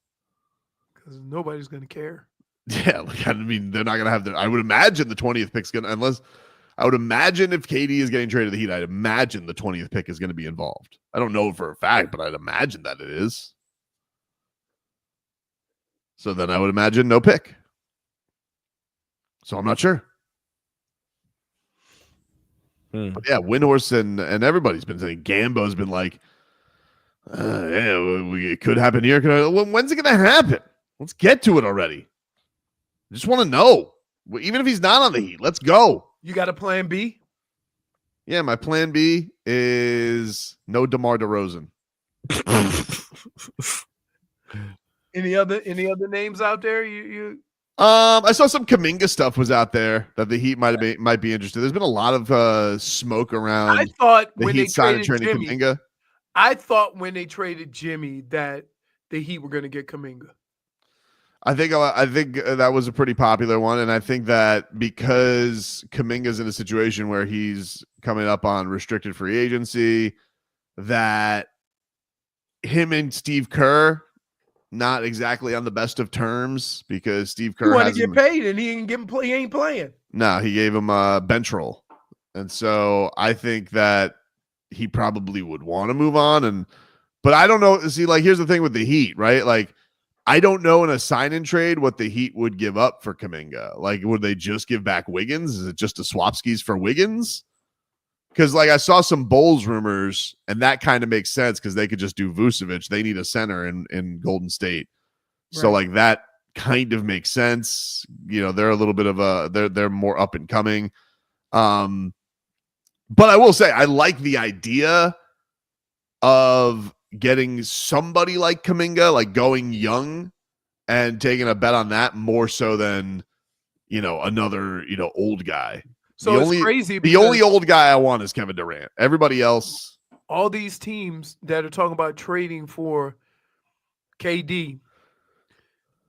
Because nobody's going to care. Yeah, like I mean, they're not gonna have the. I would imagine the 20th pick's gonna, unless I would imagine if KD is getting traded to the Heat, I'd imagine the 20th pick is going to be involved. I don't know for a fact, but I'd imagine that it is. So then I would imagine no pick. So I'm not sure. But yeah, Windhorse and everybody's been saying, Gambo's been like, it could happen here. When's it going to happen? Let's get to it already. I just want to know. Even if he's not on the Heat, let's go. You got a plan B? Yeah, my plan B is no DeMar DeRozan. Any other names out there? You I saw some Kuminga stuff was out there that the Heat might be interested. There's been a lot of smoke around. I thought the when Heat they signed traded and trading Jimmy, Kuminga. I thought when they traded Jimmy that the Heat were going to get Kuminga. I think that was a pretty popular one, and I think that because Kuminga's in a situation where he's coming up on restricted free agency, that him and Steve Kerr not exactly on the best of terms because Steve Kerr want to get paid and he ain't playing. No, he gave him a bench roll, and so I think that he probably would want to move on. But I don't know. See, like here's the thing with the Heat, right? Like, I don't know in a sign-in trade what the Heat would give up for Kuminga. Like, would they just give back Wiggins? Is it just a swapskis for Wiggins? Because, like, I saw some Bulls rumors, and that kind of makes sense because they could just do Vucevic. They need a center in Golden State. Right. So, like, that kind of makes sense. You know, they're a little bit of they're more up and coming. But I will say, I like the idea of getting somebody like Kuminga, like going young and taking a bet on that more so than, another, old guy. So it's crazy. The only old guy I want is Kevin Durant. Everybody else. All these teams that are talking about trading for KD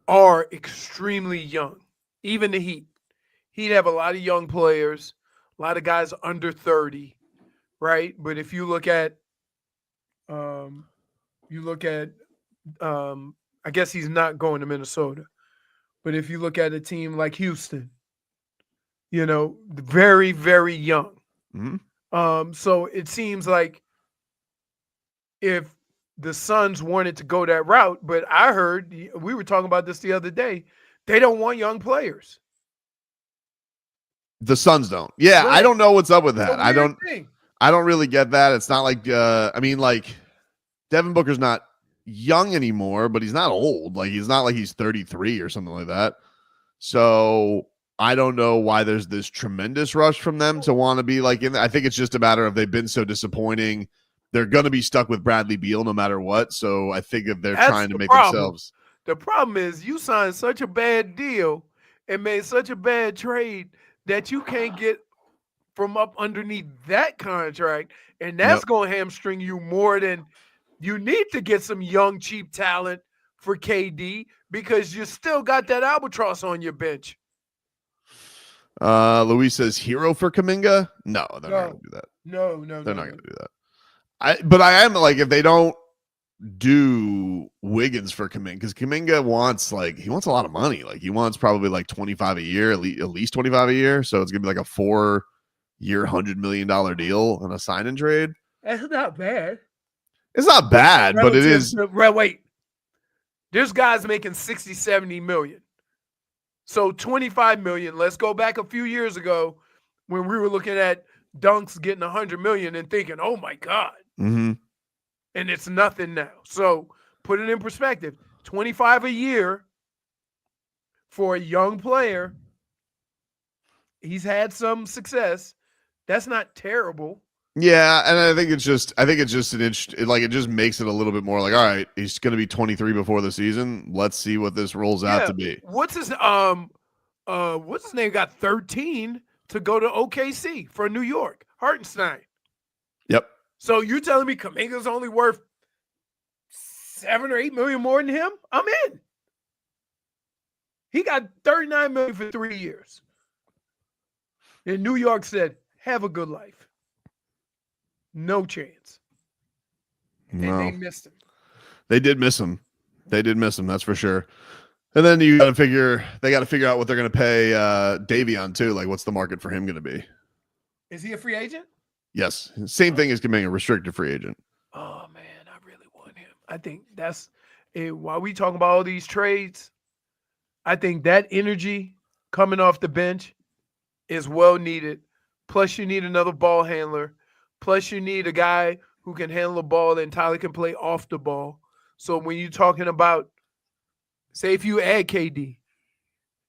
are extremely young. Even the Heat. He'd have a lot of young players, a lot of guys under 30, right? But if you look at I guess he's not going to Minnesota. But if you look at a team like Houston, very, very young. Mm-hmm. So it seems like if the Suns wanted to go that route, but I heard, we were talking about this the other day, they don't want young players. The Suns don't. Yeah, right. I don't know what's up with that. I don't really get that. It's not like Devin Booker's not young anymore, but he's not old. Like, he's not like he's 33 or something like that. So I don't know why there's this tremendous rush from them to want to be like in. I think it's just a matter of they've been so disappointing. They're going to be stuck with Bradley Beal no matter what. So I think that they're trying to make themselves. The problem is you signed such a bad deal and made such a bad trade that you can't get from up underneath that contract. And that's going to hamstring you more than you need to get some young, cheap talent for KD because you still got that albatross on your bench. Luis says hero for Kuminga. No, they're not going to do that. No, they're not going to do that. But I am like, if they don't do Wiggins for Kuminga, because Kuminga wants a lot of money. Like, he wants probably like 25 a year, at least 25 a year. So it's gonna be like a 4-year, $100 million deal on a sign and trade. That's not bad. It's not bad, but it is. Wait, there's guys making 60, 70 million. So 25 million. Let's go back a few years ago when we were looking at dunks getting 100 million and thinking, oh my God. Mm-hmm. And it's nothing now. So put it in perspective. 25 a year for a young player. He's had some success. That's not terrible. Yeah, and I think it's just an inch. It just makes it a little bit more like, all right, he's going to be 23 before the season. Let's see what this rolls out to be. What's his name? Got 13 to go to OKC for New York. Hartenstein. Yep. So you're telling me Kuminga's only worth 7 or 8 million more than him, I'm in. He got 39 million for 3 years. And New York said, have a good life. No chance. No. And they missed him. They did miss him. That's for sure. And then they got to figure out what they're going to pay Davion too. Like, what's the market for him going to be? Is he a free agent? Yes. Same thing as being a restricted free agent. Oh, man, I really want him. I think that's while we talking about all these trades, I think that energy coming off the bench is well needed. Plus, you need another ball handler. Plus, you need a guy who can handle the ball and Tyler can play off the ball. So when you're talking about, say if you add KD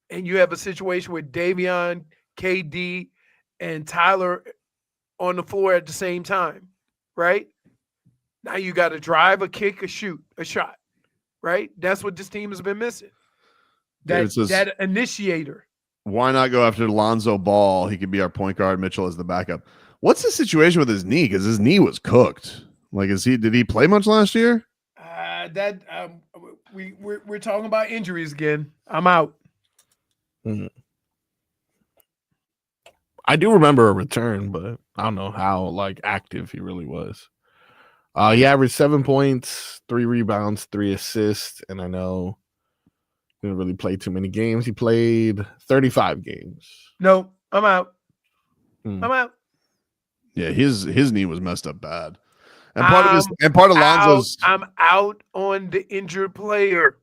and you have a situation with Davion, KD, and Tyler on the floor at the same time, right? Now you got to drive, a kick, a shoot, a shot, right? That's what this team has been missing. That initiator. Why not go after Lonzo Ball? He could be our point guard. Mitchell as the backup. What's the situation with his knee? Because his knee was cooked. Like, did he play much last year? We're talking about injuries again. I'm out. Mm-hmm. I do remember a return, but I don't know how like active he really was. He averaged 7 points, 3 rebounds, 3 assists, and I know he didn't really play too many games. He played 35 games. No, I'm out. I'm out. Yeah, his knee was messed up bad. And part of Lonzo's I'm out on the injured player.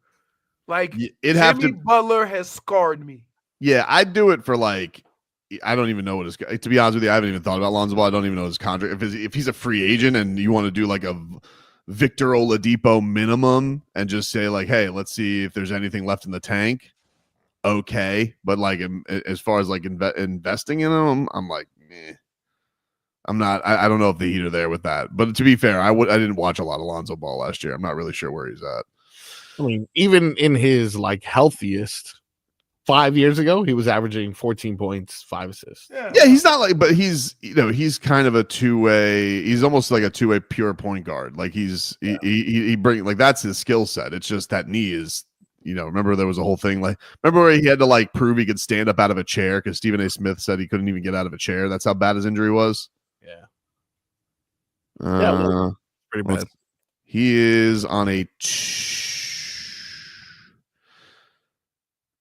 Like Jimmy Butler has scarred me. Yeah, I'd do it for like, I don't even know what his, to be honest with you, I haven't even thought about Lonzo Ball. I don't even know his contract. If he's a free agent and you want to do like a Victor Oladipo minimum and just say like, hey, let's see if there's anything left in the tank. Okay. But like, as far as like investing in him, I'm like, meh. I'm not. I don't know if the Heat are there with that. But to be fair, I didn't watch a lot of Lonzo Ball last year. I'm not really sure where he's at. I mean, even in his like healthiest 5 years ago, he was averaging 14 points, 5 assists. Yeah, he's not like, but he's kind of a two-way. He's almost like a two-way pure point guard. Like he bring like that's his skill set. It's just that knee is. Remember there was a whole thing like remember where he had to like prove he could stand up out of a chair because Stephen A. Smith said he couldn't even get out of a chair. That's how bad his injury was. Yeah, pretty bad. He is on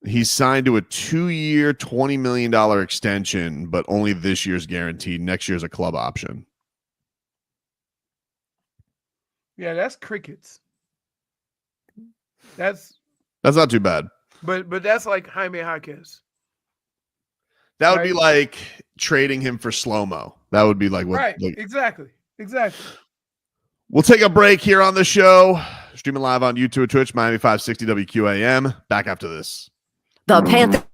he's signed to a 2-year, $20 million extension, but only this year's guaranteed. Next year's a club option. Yeah, that's crickets. That's not too bad. But that's like Jaime Jaquez. That would be like trading him for slow-mo. That would be like what. Right. Like, Exactly. We'll take a break here on the show. Streaming live on YouTube and Twitch, Miami 560 WQAM. Back after this. The Panther.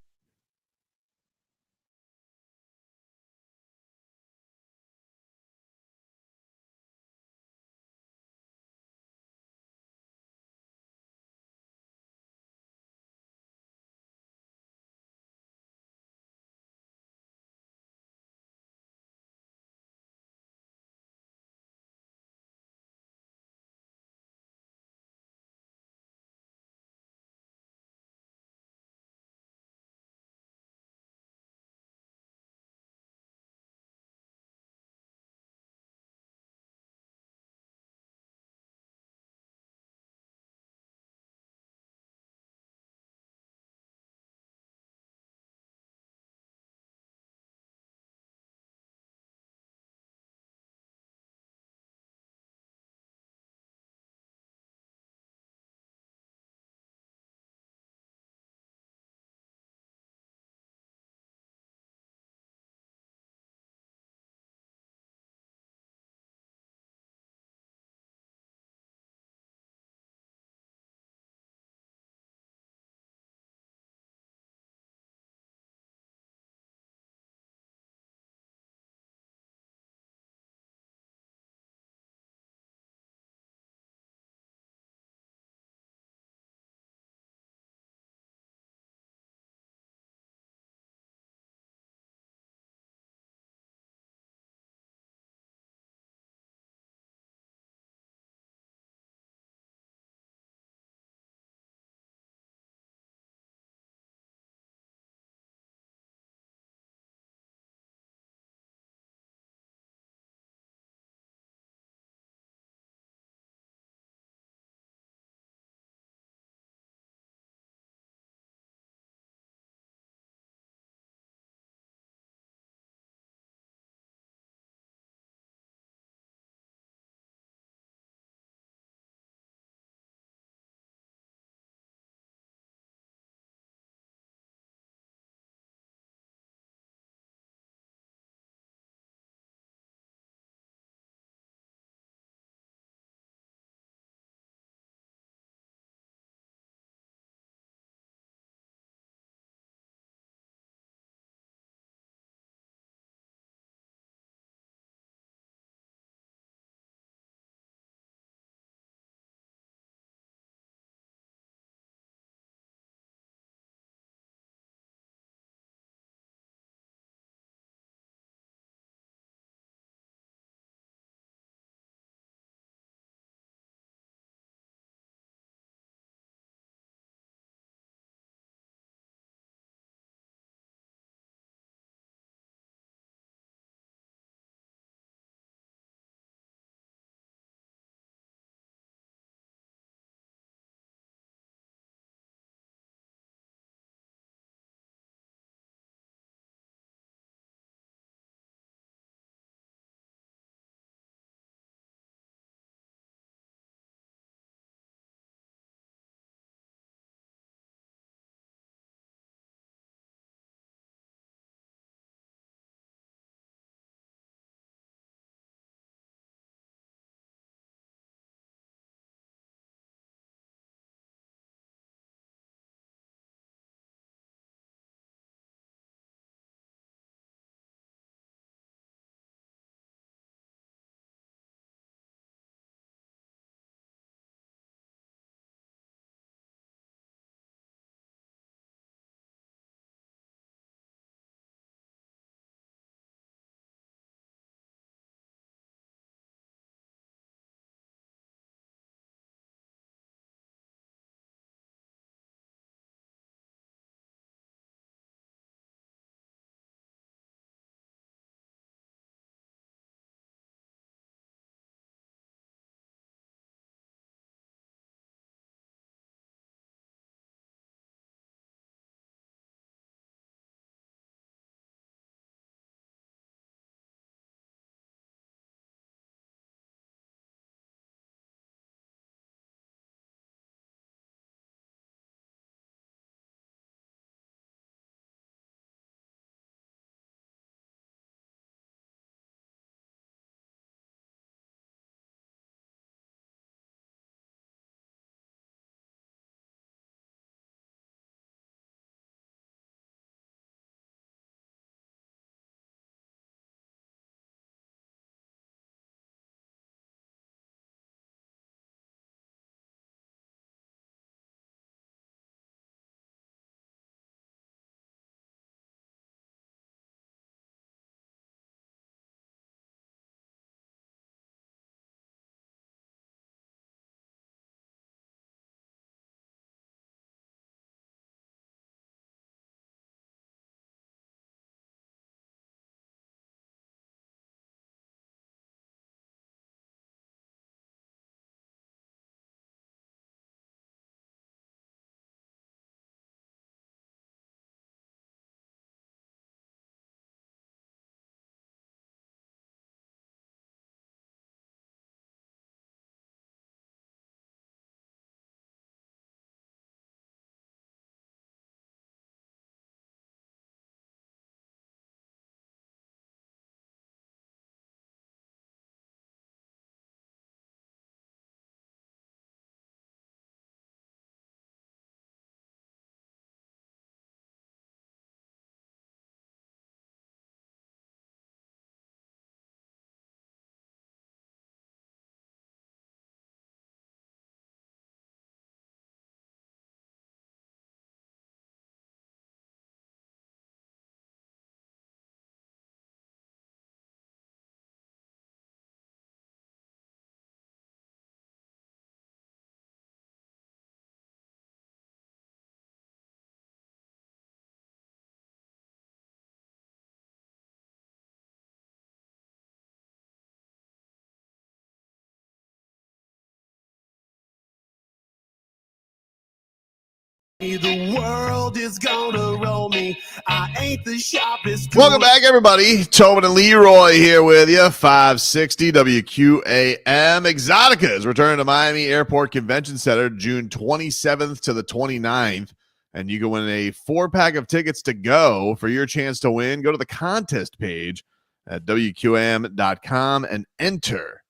The world is gonna roll me. I ain't the sharpest. Welcome back, everybody. Tobin and Leroy here with you. 560 WQAM. Exotica is returning to Miami Airport Convention Center June 27th to the 29th. And you can win a 4-pack of tickets to go. For your chance to win, go to the contest page at WQAM.com and enter.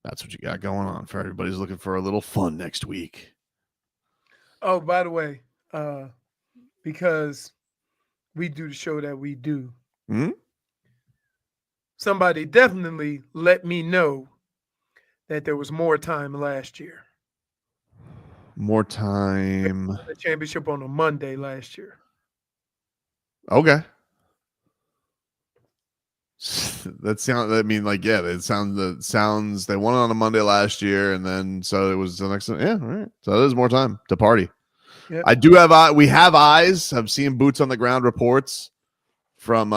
That's what you got going on for everybody who's looking for a little fun next week. Oh, by the way, because we do the show that we do, somebody definitely let me know that there was more time last year. More time. The championship on a Monday last year. Okay. That sounds. I mean, like, yeah, it sounds. They won on a Monday last year, and then so it was the next. Yeah, all right. So there's more time to party. Yep. I do have. We have eyes. I've seen boots on the ground reports from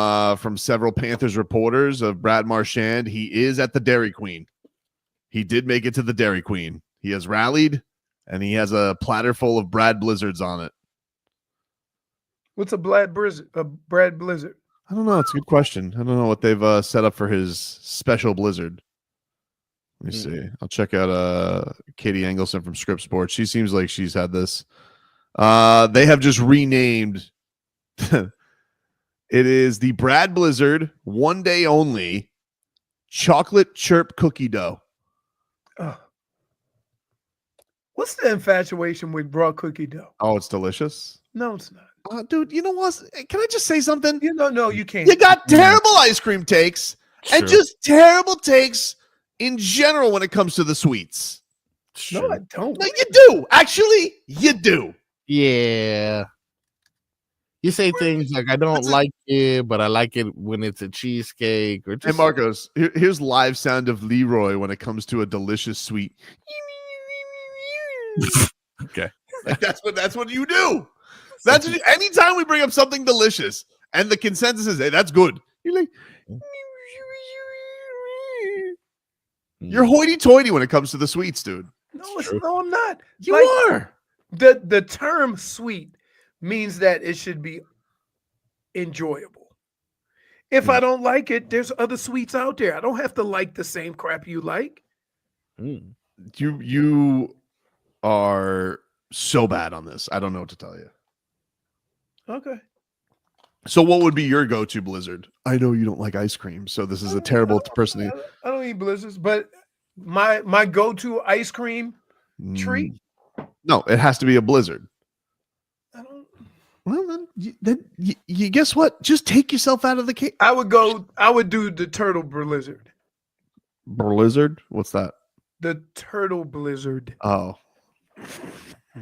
several Panthers reporters of Brad Marchand. He is at the Dairy Queen. He did make it to the Dairy Queen. He has rallied, and he has a platter full of Brad Blizzards on it. What's a Brad Blizzard? I don't know. It's a good question. I don't know what they've set up for his special blizzard. Let me see. I'll check out Katie Engelson from Script Sports. She seems like she's had this. They have just renamed. It is the Brad Blizzard 1 day only chocolate chirp cookie dough. What's the infatuation with raw cookie dough? Oh, it's delicious. No, it's not. Dude, you know what? Can I just say something? No, you can't. You got terrible ice cream takes and just terrible takes in general when it comes to the sweets. No, I don't. No, you do. Actually, you do. Yeah. You say things like, I don't like it, but I like it when it's a cheesecake. Or just... Hey, Marcos, here's live sound of Leroy when it comes to a delicious sweet. Okay. Like that's what you do. That's what anytime we bring up something delicious and the consensus is, hey, that's good. You're like, you're hoity-toity when it comes to the sweets, dude. No, I'm not. You are. The term sweet means that it should be enjoyable. If I don't like it, there's other sweets out there. I don't have to like the same crap you like. You are so bad on this. I don't know what to tell you. Okay. So what would be your go-to blizzard? I know you don't like ice cream, so this is a terrible person. I don't eat blizzards, but my go-to ice cream treat. No, it has to be a blizzard. I don't. Well, then you guess what? Just take yourself out of the cake. I would do the turtle blizzard. Blizzard? What's that? The turtle blizzard. Oh.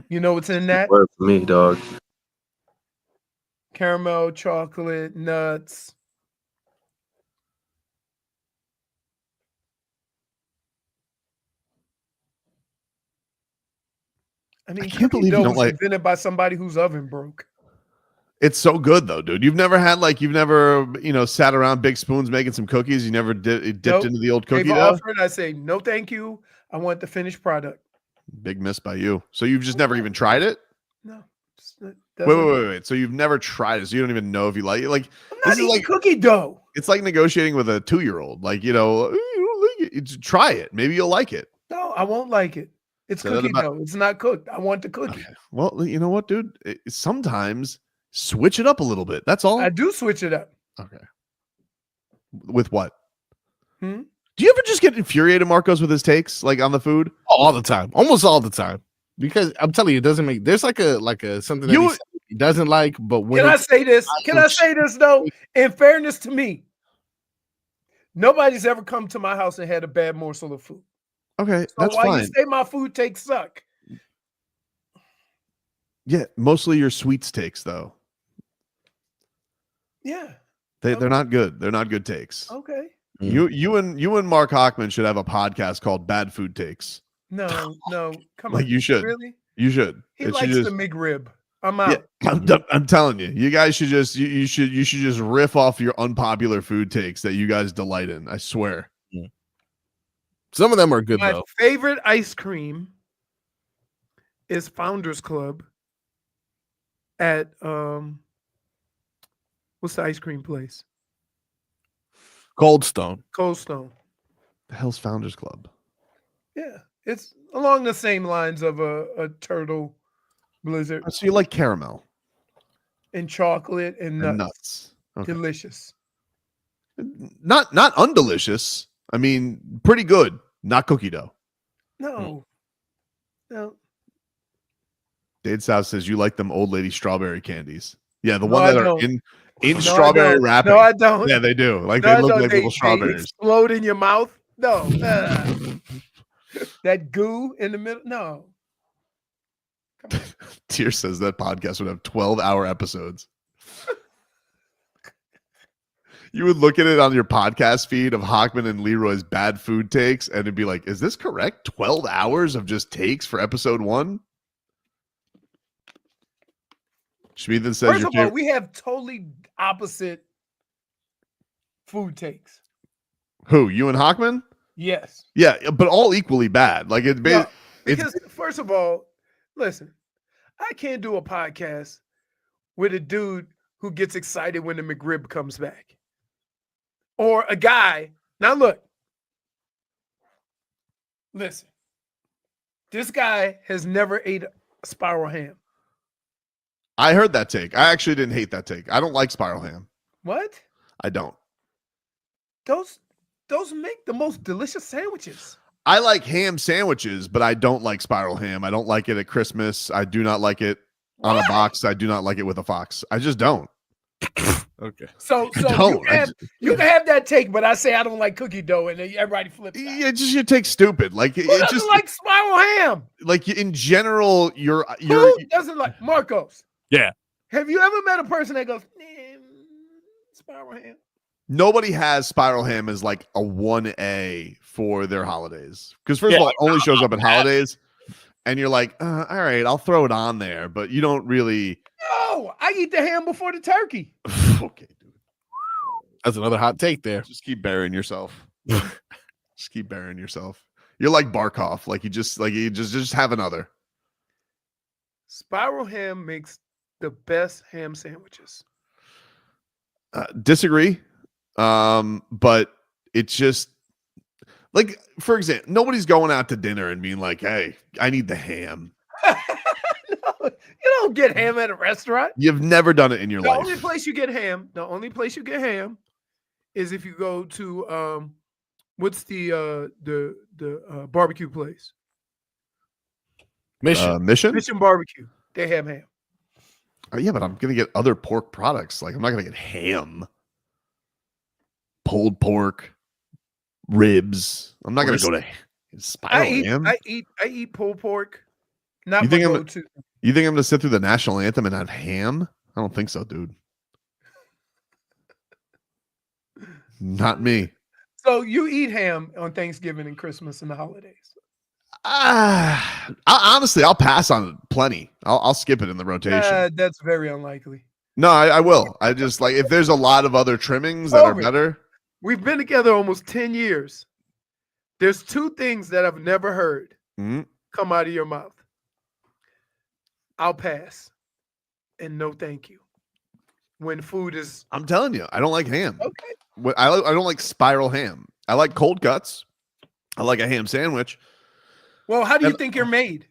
You know what's in that? Work for me, dog. Caramel, chocolate, nuts. I mean, I can't believe you don't like invented by somebody whose oven broke. It's so good though, dude. You've never sat around Big Spoons making some cookies. You never dipped into the old cookie dough. Offered, I say no, thank you. I want the finished product. Big miss by you. So you've just never even tried it? No. Wait. So you've never tried it. So you don't even know if you like it. Like this is like cookie dough. It's like negotiating with a 2-year-old. Like, you don't like it. Try it. Maybe you'll like it. No, I won't like it. It's cookie dough. It's not cooked. I want the cookie. Okay. Well, you know what, dude? Sometimes switch it up a little bit. That's all. I do switch it up. Okay. With what? Do you ever just get infuriated, Marcos, with his takes, like on the food? All the time, almost all the time. Because I'm telling you, it doesn't make. There's like a something that he doesn't like. But when I say this? Can I say this though? In fairness to me, nobody's ever come to my house and had a bad morsel of food. Okay, so that's why fine. You say my food takes suck? Yeah, mostly your sweets takes though. Yeah, they're not good. They're not good takes. Okay. You and Mark Hochman should have a podcast called Bad Food Takes. No, come like on. You should. Really? You should. He likes the McRib. I'm out. Yeah, I'm telling you, you guys should just you should just riff off your unpopular food takes that you guys delight in. I swear. Some of them are good My though. favorite ice cream is Founders Club at what's the ice cream place? Cold Stone. Cold Stone. The hell's Founders Club? Yeah, it's along the same lines of a turtle blizzard So you like caramel and chocolate and nuts. and nuts? Okay. Delicious. Not undelicious. I mean, pretty good. Not cookie dough. No. Dade South says you like them old lady strawberry candies. Yeah, the No, one I that are don't. in No, I strawberry don't. wrapping. No, I don't. Yeah, they do. Like No, they I look don't. like They little strawberries. explode in your mouth. No. That goo in the middle. No. Tier says that podcast would have 12-hour episodes. You would look at it on your podcast feed of Hockman and Leroy's bad food takes, and it'd be like, is this correct? 12 hours of just takes for episode 1? Schmieden says First of all, we have totally opposite food takes. Who? You and Hockman? Yes. Yeah, but all equally bad. Like it's No, it's because first of all, listen, I can't do a podcast with a dude who gets excited when the McRib comes back. Or a guy. Now look. Listen. This guy has never ate a spiral ham. I heard that take. I actually didn't hate that take. I don't like spiral ham. What? I don't. Those make the most delicious sandwiches. I like ham sandwiches, but I don't like spiral ham. I don't like it at Christmas. I do not like it on a box. I do not like it with a fox. I just don't. Okay. So don't. you can have that take, but I say I don't like cookie dough, and then everybody flips out. Yeah, just your take stupid. Like Who it doesn't just like spiral ham? like in general, you're Who doesn't like Marcos? Yeah. Have you ever met a person that goes, spiral ham? nobody has spiral ham as like a 1A for their holidays. Because first of all, it only shows up at holidays. And you're like, all right, I'll throw it on there. But you don't really. No, I eat the ham before the turkey. Okay, dude. That's another hot take there. Just keep burying yourself. Just keep burying yourself. You're like Barkov. Like you just have another. Spiral ham makes the best ham sandwiches. Disagree. But it's just like, for example, nobody's going out to dinner and being like, hey, I need the ham. No, you don't get ham at a restaurant. You've never done it in your The life. only place you get ham is if you go to what's the barbecue place? Mission. Mission Barbecue. They have ham. Oh, yeah, but I'm gonna get other pork products. Like I'm not gonna get ham, pulled pork, ribs. I'm not gonna go to spiral ham. I eat pulled pork. Not You think my I'm- go-to. You think I'm gonna sit through the national anthem and have ham? I don't think so, dude. Not me. So you eat ham on Thanksgiving and Christmas and the holidays. Honestly, I'll pass on it plenty. I'll skip it in the rotation. That's very unlikely. No, I will. I just like if there's a lot of other trimmings that are Tobin, better. We've been together almost 10 years. There's two things that I've never heard come out of your mouth. I'll pass. And no thank you. When food is... I'm telling you, I don't like ham. Okay. I don't like spiral ham. I like cold cuts. I like a ham sandwich. Well, how do you think you're made?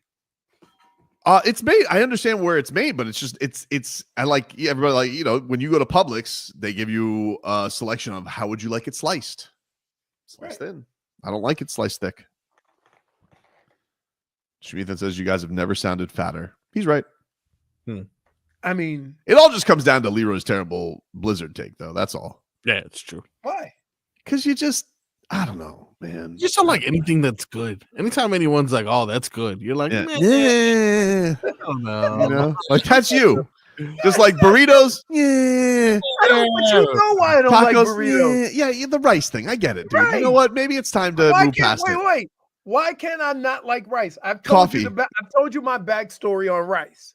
It's made. I understand where it's made, but it's just it's. I like everybody like when you go to Publix, they give you a selection of how would you like it sliced. Sliced thin. I don't like it sliced thick. Shmithan says you guys have never sounded fatter. He's right. I mean, it all just comes down to Leroy's terrible Blizzard take, though. That's all. Yeah, it's true. Why? Because I don't know, man. You just don't like anything that's good. Anytime anyone's like, "Oh, that's good," you're like, Yeah. "Yeah, I don't know." Like that's you. Just like burritos. Yeah. I don't. But you know why I don't like burritos. Yeah, the rice thing. I get it, dude. You know what? Maybe it's time to move past it. Wait. Why can't I not like rice? I've told Coffee. I've told you my backstory on rice.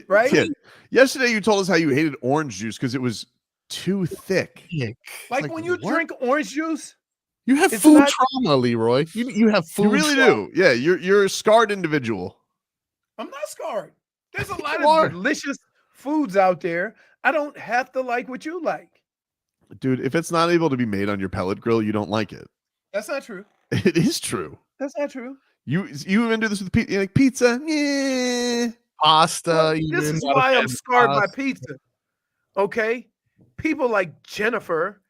Right? Kid, yesterday you told us how you hated orange juice because it was too thick. Like when you drink orange juice, you have it's food not- trauma, Leroy. You have food. You really trauma. do. Yeah, you're a scarred individual. I'm not scarred. There's a lot You are. of delicious foods out there. I don't have to like what you like. Dude, if it's not able to be made on your pellet grill, you don't like it. That's not true. It is true. That's not true. You even do this with pizza? Like pizza? Yeah. Pasta. Well, this is not a why fan I'm of scarred by pasta. pizza. Okay? People like Jennifer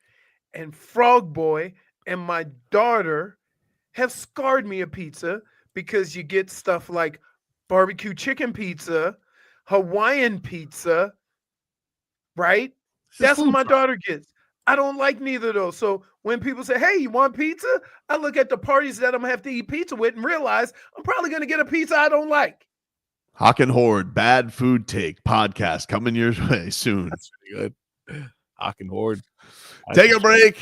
and Frog Boy and my daughter have scarred me of pizza because you get stuff like barbecue chicken pizza, Hawaiian pizza, right? That's what my daughter gets. I don't like neither of those. So when people say, hey, you want pizza? I look at the parties that I'm going to have to eat pizza with and realize I'm probably going to get a pizza I don't like. Hawk and Horde, Bad Food Take podcast coming your way soon. That's pretty good. Hawk and Horde. Take a break.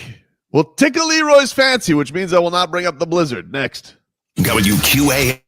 We'll tickle Leroy's fancy, which means I will not bring up the blizzard. Next. WQA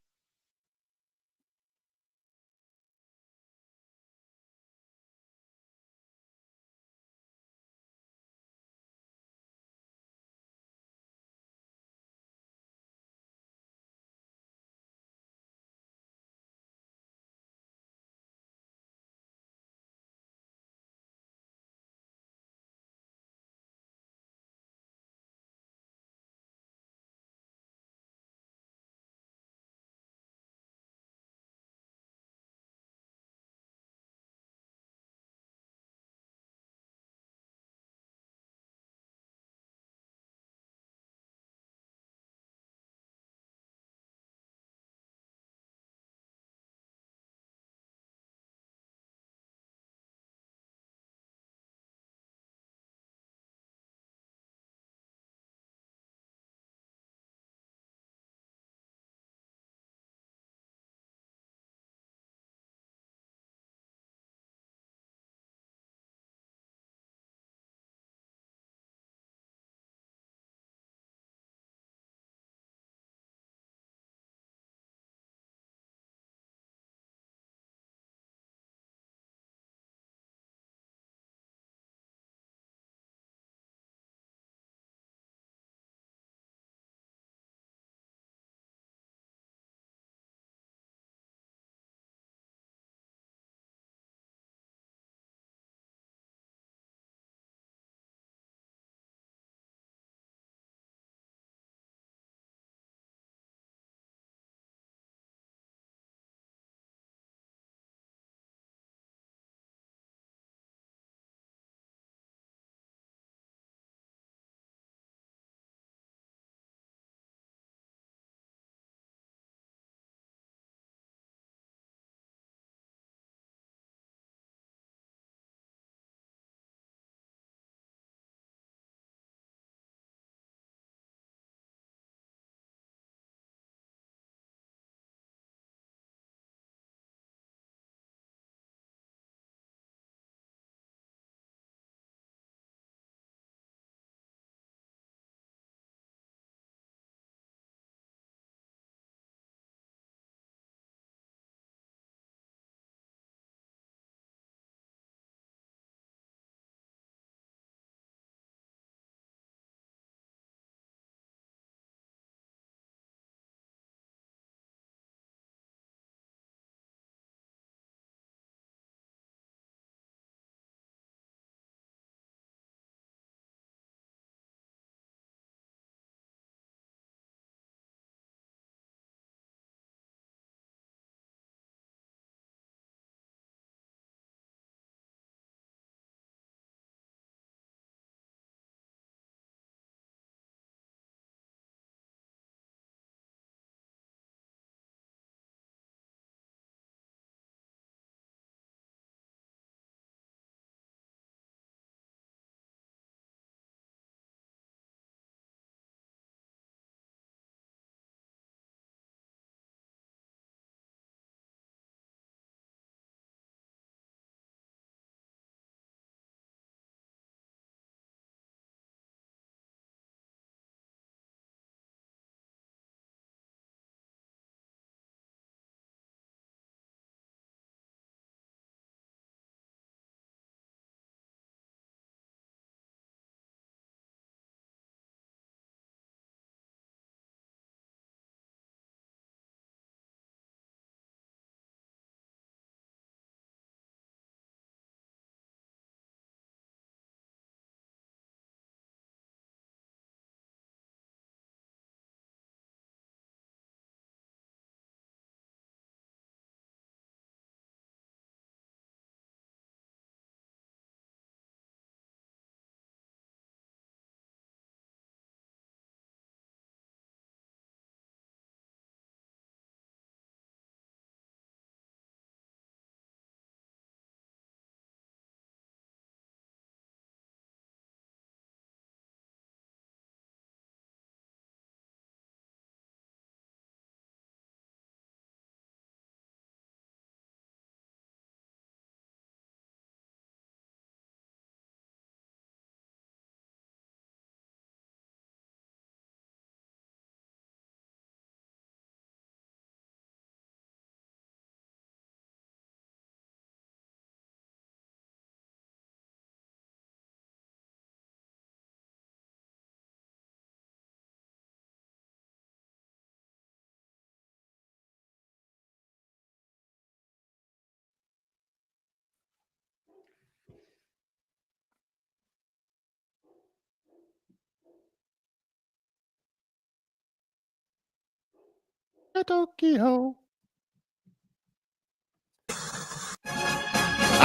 Tokyo.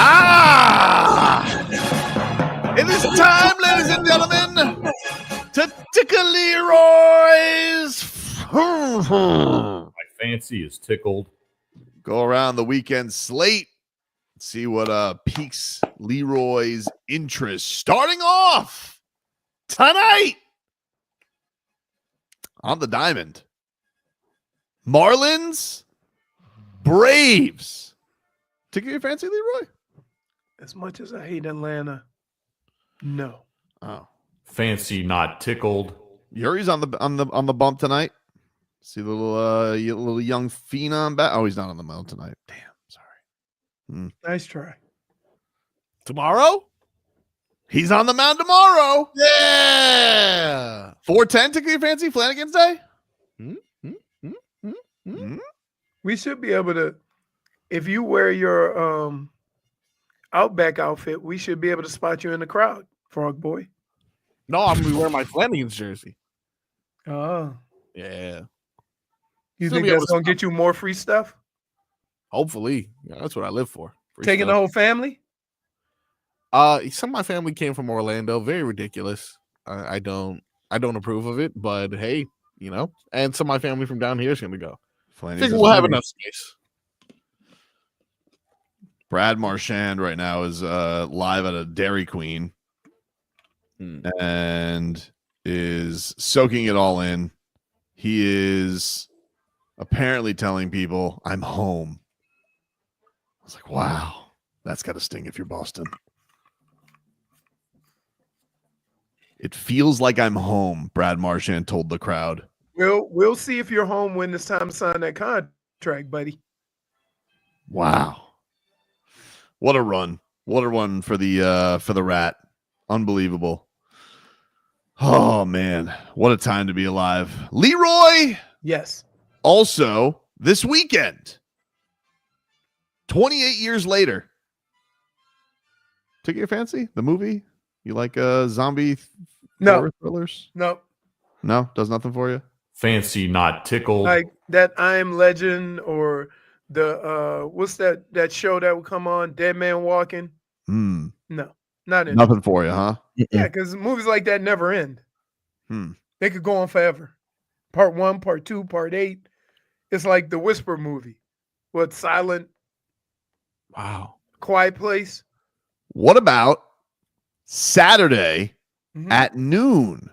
Ah! It is time, ladies and gentlemen, to Tickle Leroy's. My fancy is tickled. Go around the weekend slate. See what piques Leroy's interest. Starting off tonight on the diamond. Marlins, Braves. Tickle your fancy, Leroy? As much as I hate Atlanta, no. Oh, Fancy, not tickled. Yuri's on the bump tonight. See the little young phenom back. Oh, he's not on the mound tonight. Damn, sorry. Nice try. Tomorrow? He's on the mound tomorrow. Yeah. 4:10. Tickle your fancy, Flanigan's Day. We should be able to, if you wear your Outback outfit, we should be able to spot you in the crowd, Frog Boy. No, I'm gonna be wearing my Flanigan's jersey. Oh. Yeah. You Still think be able that's to going to get you more free stuff? Hopefully. Yeah, that's what I live for. Free Taking the stuff. whole family? Some of my family came from Orlando. Very ridiculous. I don't approve of it, but hey, and some of my family from down here is gonna go. I think we'll have enough space. Brad Marchand right now is live at a Dairy Queen and is soaking it all in. He is apparently telling people, I'm home. I was like, wow, that's got to sting if you're Boston. It feels like I'm home, Brad Marchand told the crowd. We'll see if you're home when it's time to sign that contract, buddy. Wow. What a run. What a run for the Rat. Unbelievable. Oh man, what a time to be alive. Leroy. Yes. Also, this weekend, 28 years later. Tickle your fancy? The movie? You like zombie horror thrillers? No. No, does nothing for you? Fancy, not tickled. Like that I Am Legend or the what's that show that would come on, Dead Man Walking? No, not in nothing for you, huh? Yeah, because movies like that never end. They could go on forever. Part 1, part 2, part 8. It's like the Whisper movie. What, Silent? Wow. Quiet Place? What about Saturday at noon?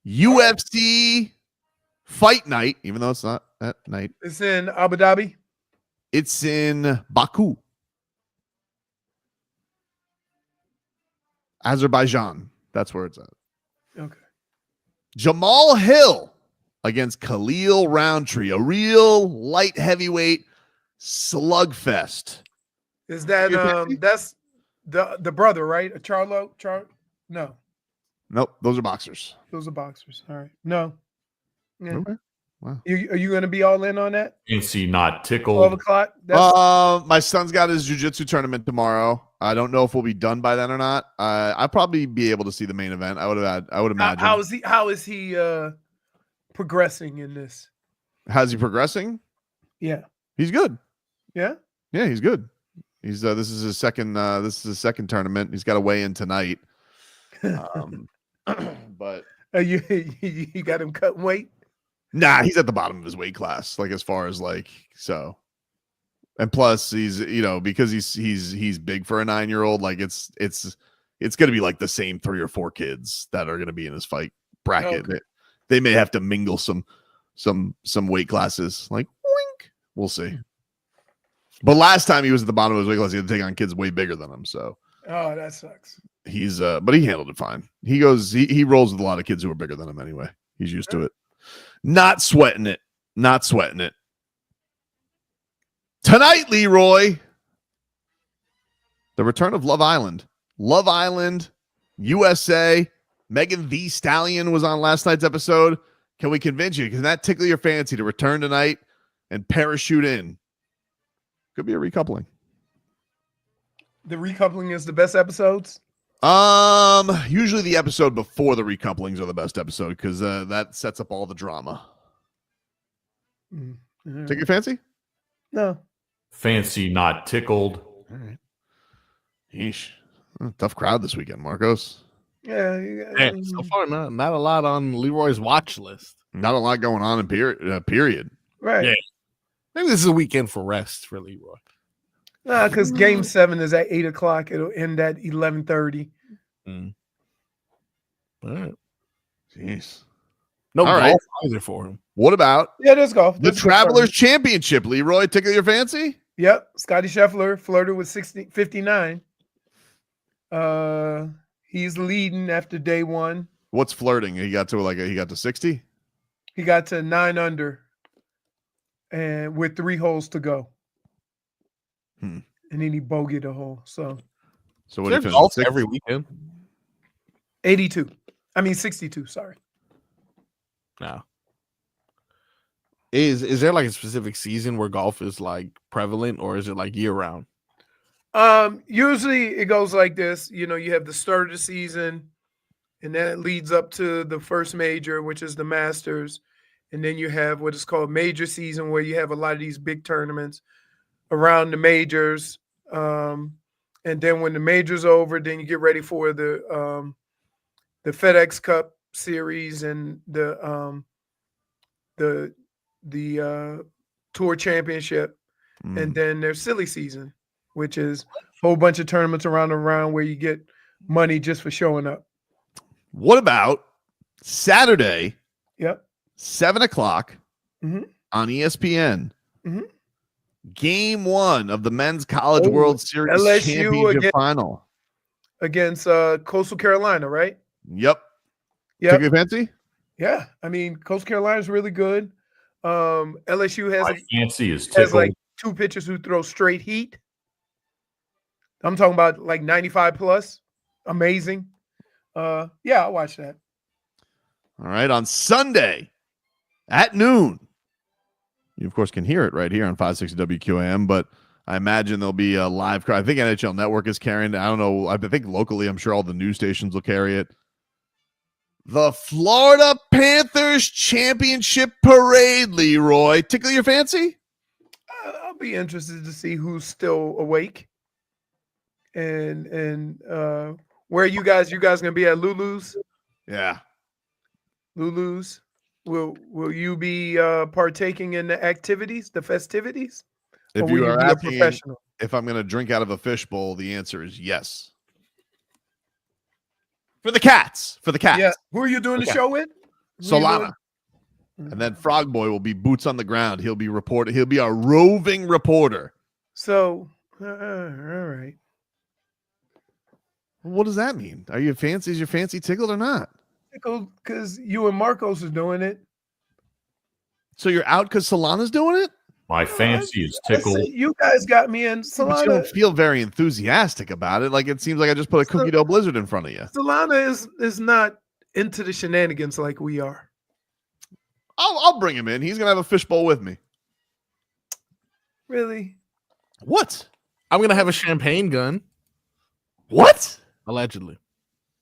UFC Fight Night, even though it's not at night. It's in Abu Dhabi? It's in Baku, Azerbaijan. That's where it's at. Okay. Jamal Hill against Khalil Roundtree, a real light heavyweight slugfest. Is that that's the brother, right? A Charlo? No. Nope, those are boxers. Those are boxers. All right. No. Yeah. Okay. Wow. Are you going to be all in on that? Fancy, not tickled. 12 o'clock? My son's got his jiu-jitsu tournament tomorrow. I don't know if we'll be done by then or not. I'll probably be able to see the main event. I would imagine. How is he progressing in this? How's he progressing? Yeah. He's good. Yeah? Yeah, he's good. He's this is his second tournament. He's got a weigh in tonight. But you got him cutting weight? Nah, he's at the bottom of his weight class, like as far as like so. And plus, he's because he's big for a 9-year-old. Like it's gonna be like the same 3 or 4 kids that are gonna be in his fight bracket. Okay. They may have to mingle some weight classes. Like wink, we'll see. But last time he was at the bottom of his weight class, he had to take on kids way bigger than him. So Oh, that sucks. he's but he handled it fine. He rolls with a lot of kids who are bigger than him anyway. He's used to it. Not sweating it. Not sweating it. Tonight, Leroy, the return of Love Island. Love Island, USA. Megan Thee Stallion was on last night's episode. Can we convince you? Can that tickle your fancy to return tonight and parachute in? Could be a recoupling. The recoupling is the best episodes? Usually the episode before the recouplings are the best episode because that sets up all the drama. Take your fancy? No. Fancy not tickled. All right. Yeesh. Tough crowd this weekend, Marcos. Yeah. Hey, so far, not a lot on Leroy's watch list. Not a lot going on in period. Right. Yeah. Maybe this is a weekend for rest for Leroy. Nah, because Game 7 is at 8 o'clock. It'll end at 11:30. All right. Jeez. No All golf right. either for him. What about Yeah, there's golf. the There's Travelers Championship? Leroy, tickle your fancy? Yep. Scotty Scheffler flirted with 59. He's leading after day one. What's flirting? He got to 60? He got to 9 under and with 3 holes to go. And then he bogeyed a hole. So what do you golf think? every weekend? 62, sorry. No. Is there like a specific season where golf is like prevalent, or is it like year round? Usually it goes like this. You have the start of the season, and then it leads up to the first major, which is the Masters. And then you have what is called major season, where you have a lot of these big tournaments around the majors. And then when the major's over, then you get ready for the FedEx Cup series and the Tour Championship. And then there's silly season, which is a whole bunch of tournaments around where you get money just for showing up. What about Saturday? Yep. 7 o'clock on ESPN. Game 1 of the Men's College World Series LSU Championship final. Against Coastal Carolina, right? Yep. Yep. Take your fancy? Yeah. Coastal Carolina's really good. LSU has Fancy is has tickled. like 2 pitchers who throw straight heat. I'm talking about like 95 plus. Amazing. Yeah, I'll watch that. All right. On Sunday at noon. You, of course, can hear it right here on 560 WQAM, but I imagine there'll be a live crowd. I think NHL Network is carrying it. I don't know. I think locally, I'm sure all the news stations will carry it. The Florida Panthers Championship Parade, Leroy. Tickle your fancy? I'll be interested to see who's still awake. And where are you guys? You guys gonna be at Lulu's? Yeah. Lulu's. Will you be partaking in the activities, the festivities? If or you will are be a asking professional? if I'm going to drink out of a fishbowl, the answer is yes. For the cats. Yeah. Who are you doing the show with? Solana. And then Frog Boy will be boots on the ground. He'll be reporting. He'll be a roving reporter. So, all right. What does that mean? Are you fancy? Is your fancy tickled or not? Tickled because you and Marcos are doing it. So you're out because Solana's doing it? My fancy is tickled. You guys got me in But you don't Solana. feel very enthusiastic about it. Like it seems like I just put a cookie dough blizzard in front of you. Solana is not into the shenanigans like we are. I'll bring him in. He's gonna have a fishbowl with me. Really? What? I'm gonna have a champagne gun. What? Allegedly.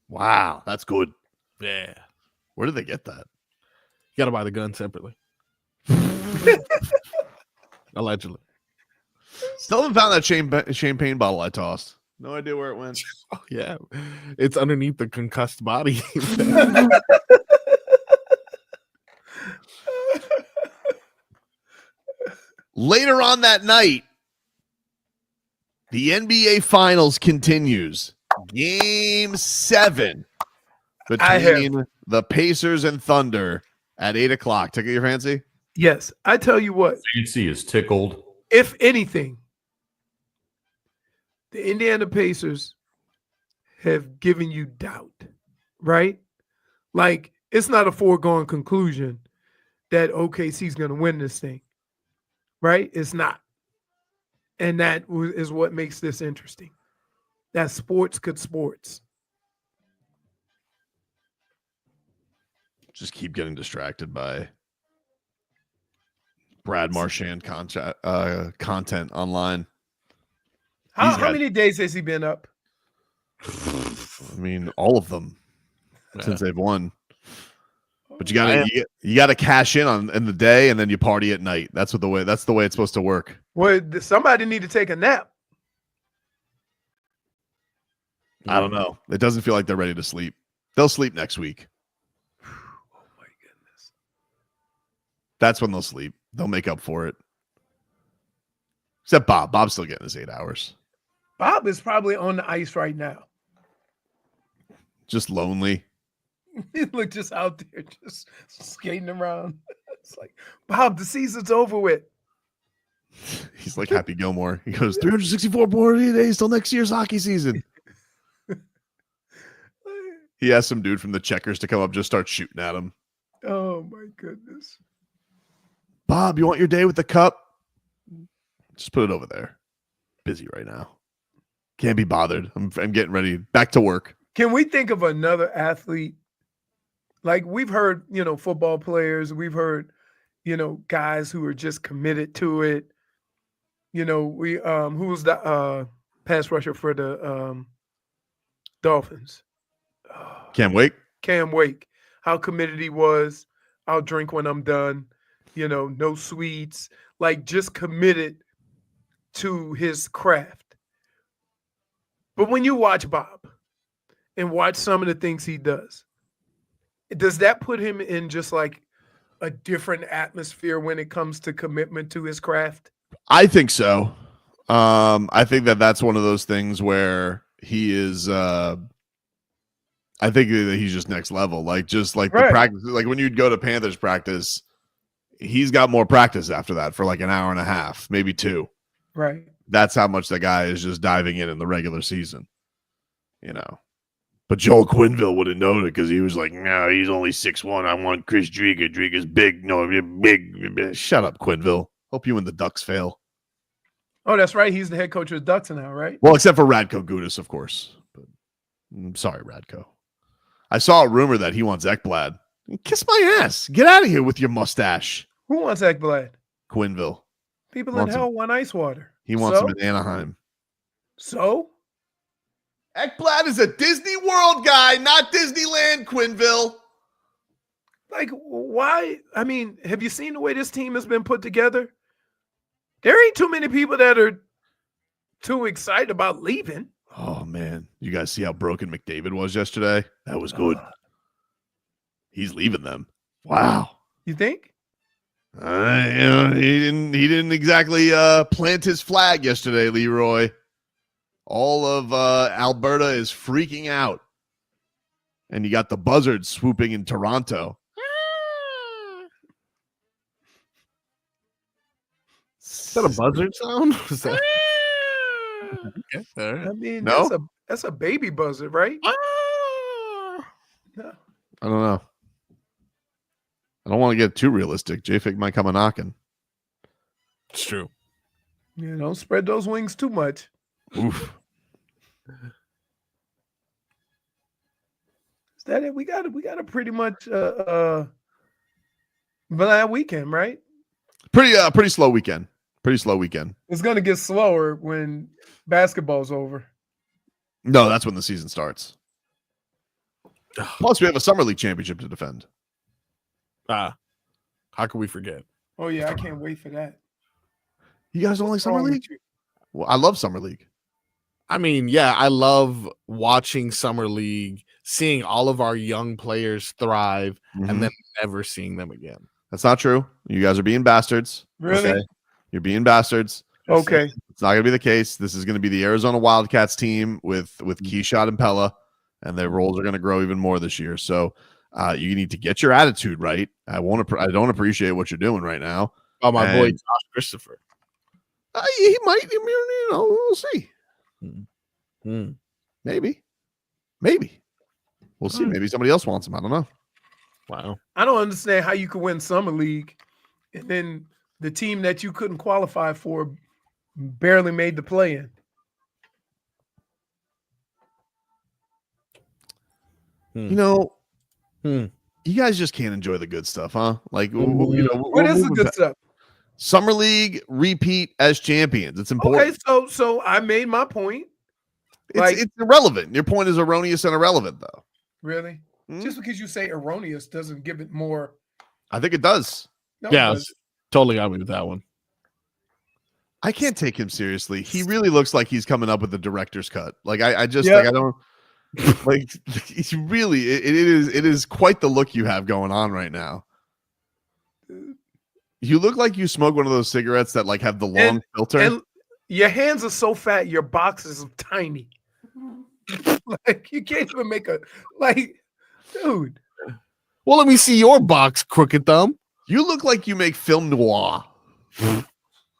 Wow, that's good. Yeah. Where did they get that? You gotta buy the gun separately. Allegedly. Still haven't found that champagne bottle I tossed. No idea where it went. Oh, yeah. It's underneath the concussed body. Later on that night, the NBA Finals continues. Game 7 between the Pacers and Thunder at 8 o'clock. Tickle your fancy? Yes. I tell you what, Fancy is tickled. if anything, the Indiana Pacers have given you doubt, right? Like, it's not a foregone conclusion that OKC's going to win this thing, right? It's not. And that is what makes this interesting. That sports could sports. Just keep getting distracted by Brad Marchand content online. How many days has he been up? I mean, all of them since they've won. But you gotta cash in the day and then you party at night. That's the way it's supposed to work. Well, somebody need to take a nap. I don't know. It doesn't feel like they're ready to sleep. They'll sleep next week. Oh my goodness. That's when they'll sleep. They'll make up for it. Except Bob. Bob's still getting his 8 hours. Bob is probably on the ice right now. Just lonely. He look just out there, just skating around. It's like, Bob, the season's over with. He's like Happy Gilmore. He goes, 364 more days till next year's hockey season. He asked some dude from the Checkers to come up, just start shooting at him. Oh my goodness. Bob, you want your day with the cup? Just put it over there. Busy right now. Can't be bothered. I'm getting ready. Back to work. Can we think of another athlete? Like we've heard, football players, we've heard, guys who are just committed to it. We who was the pass rusher for the Dolphins? Cam Wake. Cam Wake. How committed he was. I'll drink when I'm done. No sweets. Like just committed to his craft. But when you watch Bob and watch some of the things he does that put him in just like a different atmosphere when it comes to commitment to his craft? I think so. I think that's one of those things where he is I think that he's just next level. Like just like the practice, like when you'd go to Panthers practice, he's got more practice after that for like an hour and a half, maybe 2. Right. That's how much the guy is just diving in the regular season, But Joel Quenneville wouldn't know it because he was like, no, he's only 6'1". I want Chris Driga. Driga's big. No, big. Shut up, Quenneville. Hope you and the Ducks fail. Oh, that's right. He's the head coach of the Ducks now, right? Well, except for Radko Gudas, of course. But I'm sorry, Radko. I saw a rumor that he wants Ekblad. Kiss my ass. Get out of here with your mustache. Who wants Ekblad? Quenneville. People in hell want ice water. He wants him in Anaheim. So? Ekblad is a Disney World guy, not Disneyland, Quenneville. Like, why? I mean, have you seen the way this team has been put together? There ain't too many people that are too excited about leaving. Oh, man. You guys see how broken McDavid was yesterday? That was good. He's leaving them. Wow. You think? He didn't exactly plant his flag yesterday, Leroy. All of Alberta is freaking out. And you got the buzzards swooping in Toronto. Is that a buzzard sound? Okay. All right. I mean, No? that's a baby buzzard, right? I don't know. I don't want to get too realistic. JFig might come a knocking. It's true. Yeah, don't spread those wings too much. Oof. Is that it? We got a pretty much bad weekend, right? Pretty slow weekend. Pretty slow weekend. It's gonna get slower when basketball's over. No, that's when the season starts. Plus, we have a summer league championship to defend. How could we forget? Oh yeah, I can't wait for that. You guys don't like summer league? Well, I love summer league. I mean, yeah, I love watching summer league, seeing all of our young players thrive, and then never seeing them again. That's not true. You guys are being bastards. Really? Okay? You're being bastards. Okay. It's not going to be the case. This is going to be the Arizona Wildcats team with Keyshot and Pella, and their roles are going to grow even more this year. So you need to get your attitude right. I don't appreciate what you're doing right now. Oh, my boy Josh Christopher. He might. We'll see. Maybe. We'll see. Maybe somebody else wants him. I don't know. Wow. I don't understand how you could win summer league, and then the team that you couldn't qualify for barely made the play-in. You guys just can't enjoy the good stuff, huh? Like, what is the good stuff? Summer league repeat as champions. It's important. Okay, so I made my point. It's irrelevant. Your point is erroneous and irrelevant, though. Really? Just because you say erroneous doesn't give it more. I think it does. No, Yeah, it doesn't. totally got me with that one. I can't take him seriously. He really looks like he's coming up with the director's cut. Like I just like I don't like he's really it is quite the look you have going on right now. You look like you smoke one of those cigarettes that like have the long filter. And your hands are so fat, your boxes are tiny. Like you can't even make a dude. Well, let me see your box, crooked thumb. You look like you make film noir.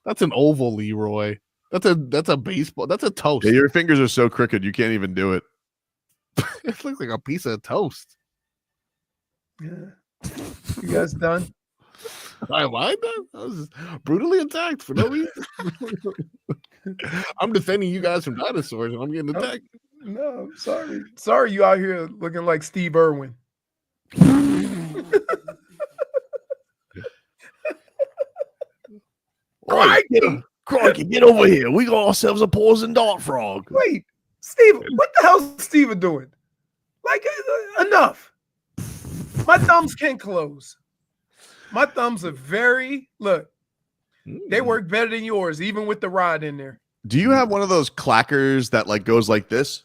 That's an oval, Leroy. That's a baseball. That's a toast. Yeah, your fingers are so crooked you can't even do it. It looks like a piece of toast. Yeah. You guys done? Am I done? I was brutally attacked for no reason. I'm defending you guys from dinosaurs, and I'm getting attacked. No, I'm sorry. Sorry, you out here looking like Steve Irwin. Crikey, get over here. We got ourselves a poison dart frog. Wait, Steve, what the hell's Steven doing? Like, enough. My thumbs can't close. My thumbs are look, they work better than yours, even with the rod in there. Do you have one of those clackers that like goes like this?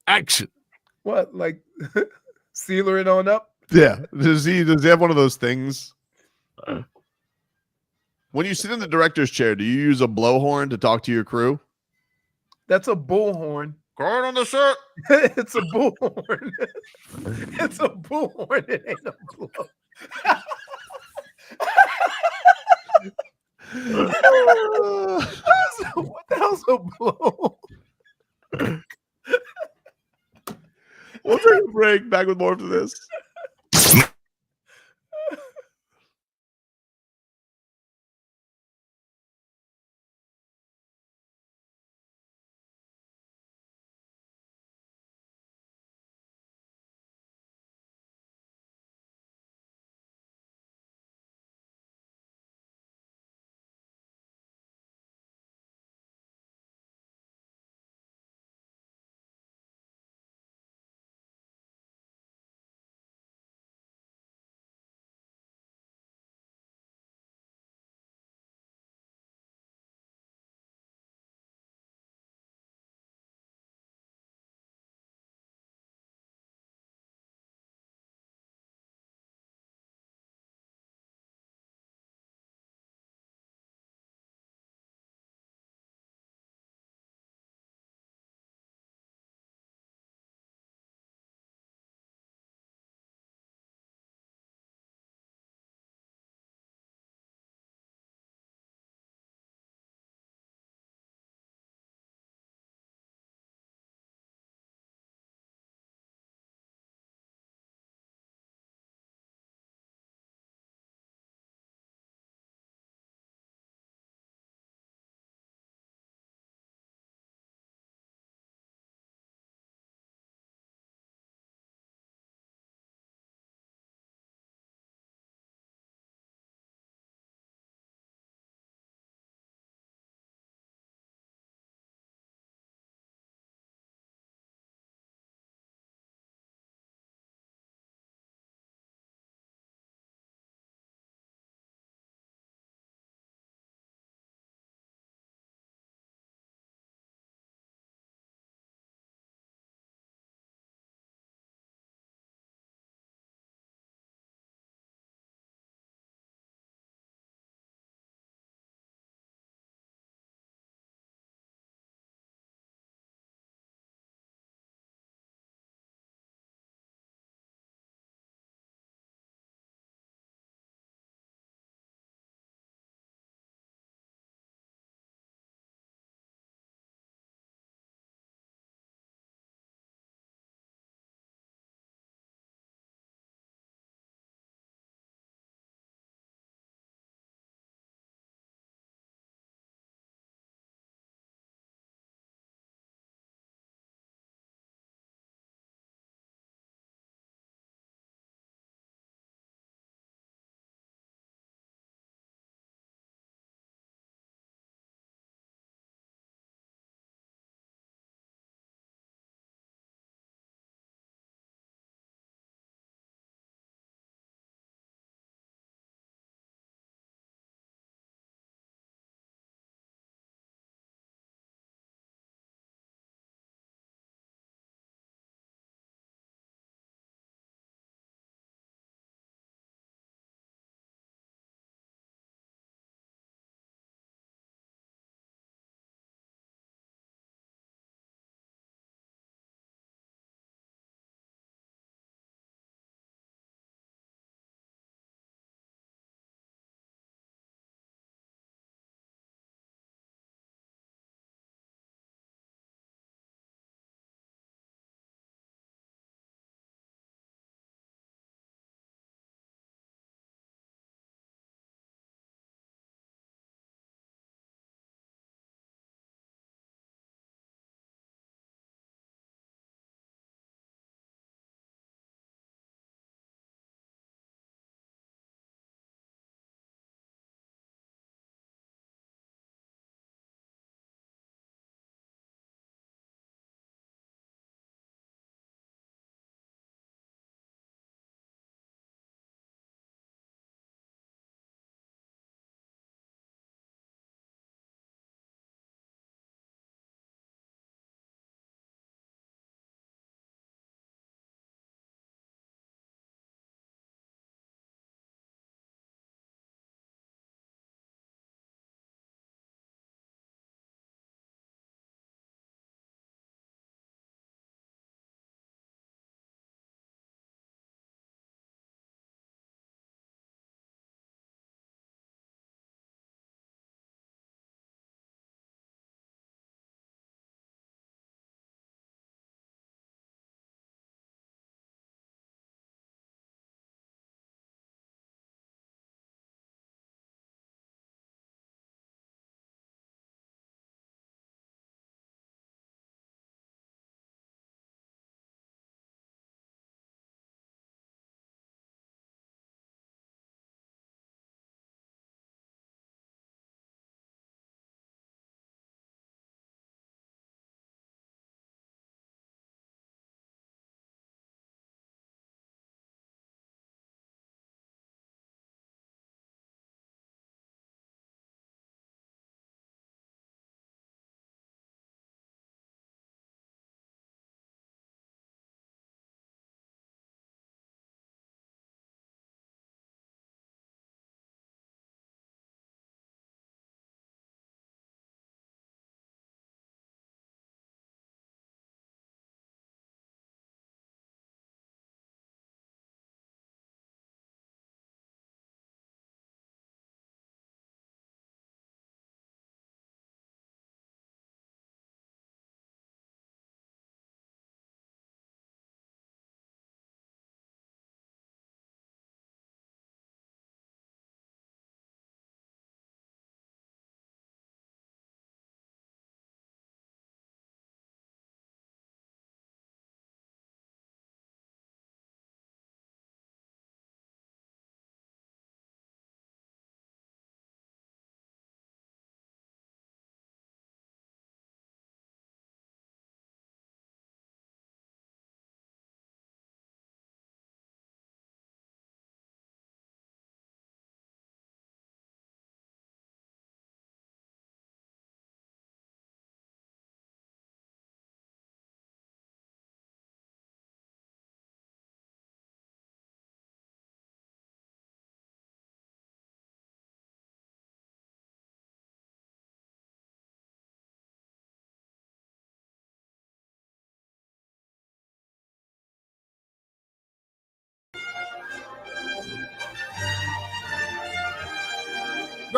Action. What, like sealer it on up? Yeah. Does he have one of those things? When you sit in the director's chair, do you use a blowhorn to talk to your crew? That's a bullhorn. Guard on the shirt. It's a bullhorn. It's a bullhorn. It ain't a blow. What the hell's a blow? We'll take a break. Back with more after this.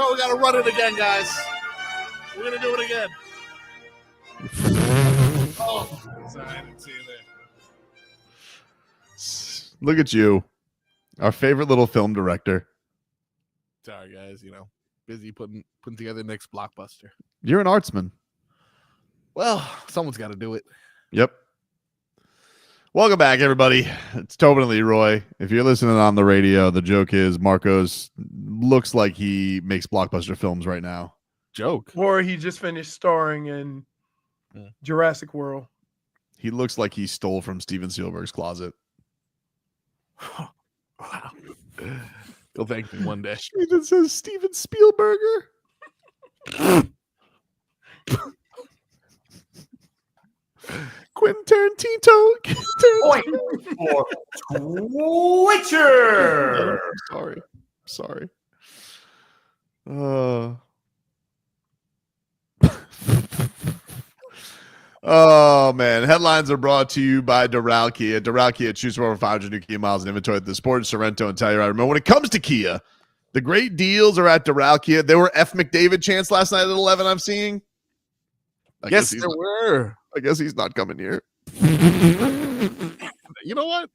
Bro, we got to run it again, guys. We're going to do it again. Oh, sorry, I didn't see you there. Look at you. Our favorite little film director. Sorry, guys. Busy putting together next blockbuster. You're an artsman. Well, someone's got to do it. Yep. Welcome back, everybody. It's Tobin and Leroy. If you're listening on the radio, the joke is Marcos looks like he makes blockbuster films right now. Joke. Or he just finished starring in Jurassic World. He looks like he stole from Steven Spielberg's closet. Wow. He'll thank me one day. It says Steven Spielberger. Quentin Tarantino. Point for Twitcher. Sorry. Oh, man. Headlines are brought to you by Doral Kia. Doral Kia, choose from over 500 new Kia miles and inventory at the Sport, Sorrento, and Telluride. Remember, when it comes to Kia, the great deals are at Doral Kia. There were F. McDavid chants last night at 11 I'm seeing. Yes, there were. I guess he's not coming here. You know what?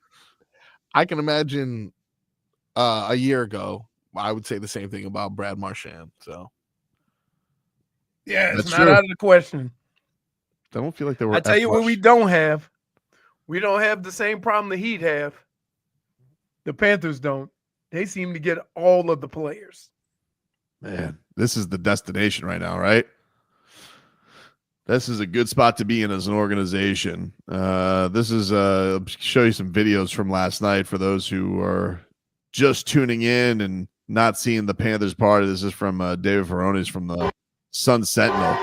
I can imagine a year ago, I would say the same thing about Brad Marchand. So, yeah, it's That's not true. out of the question. I don't feel like there were. I tell you what we don't have. We don't have the same problem the Heat have. The Panthers don't. They seem to get all of the players. Man, this is the destination right now, right? This is a good spot to be in as an organization. This is I'll show you some videos from last night for those who are just tuning in and not seeing the Panthers part. This is from David Ferronis from the Sun Sentinel.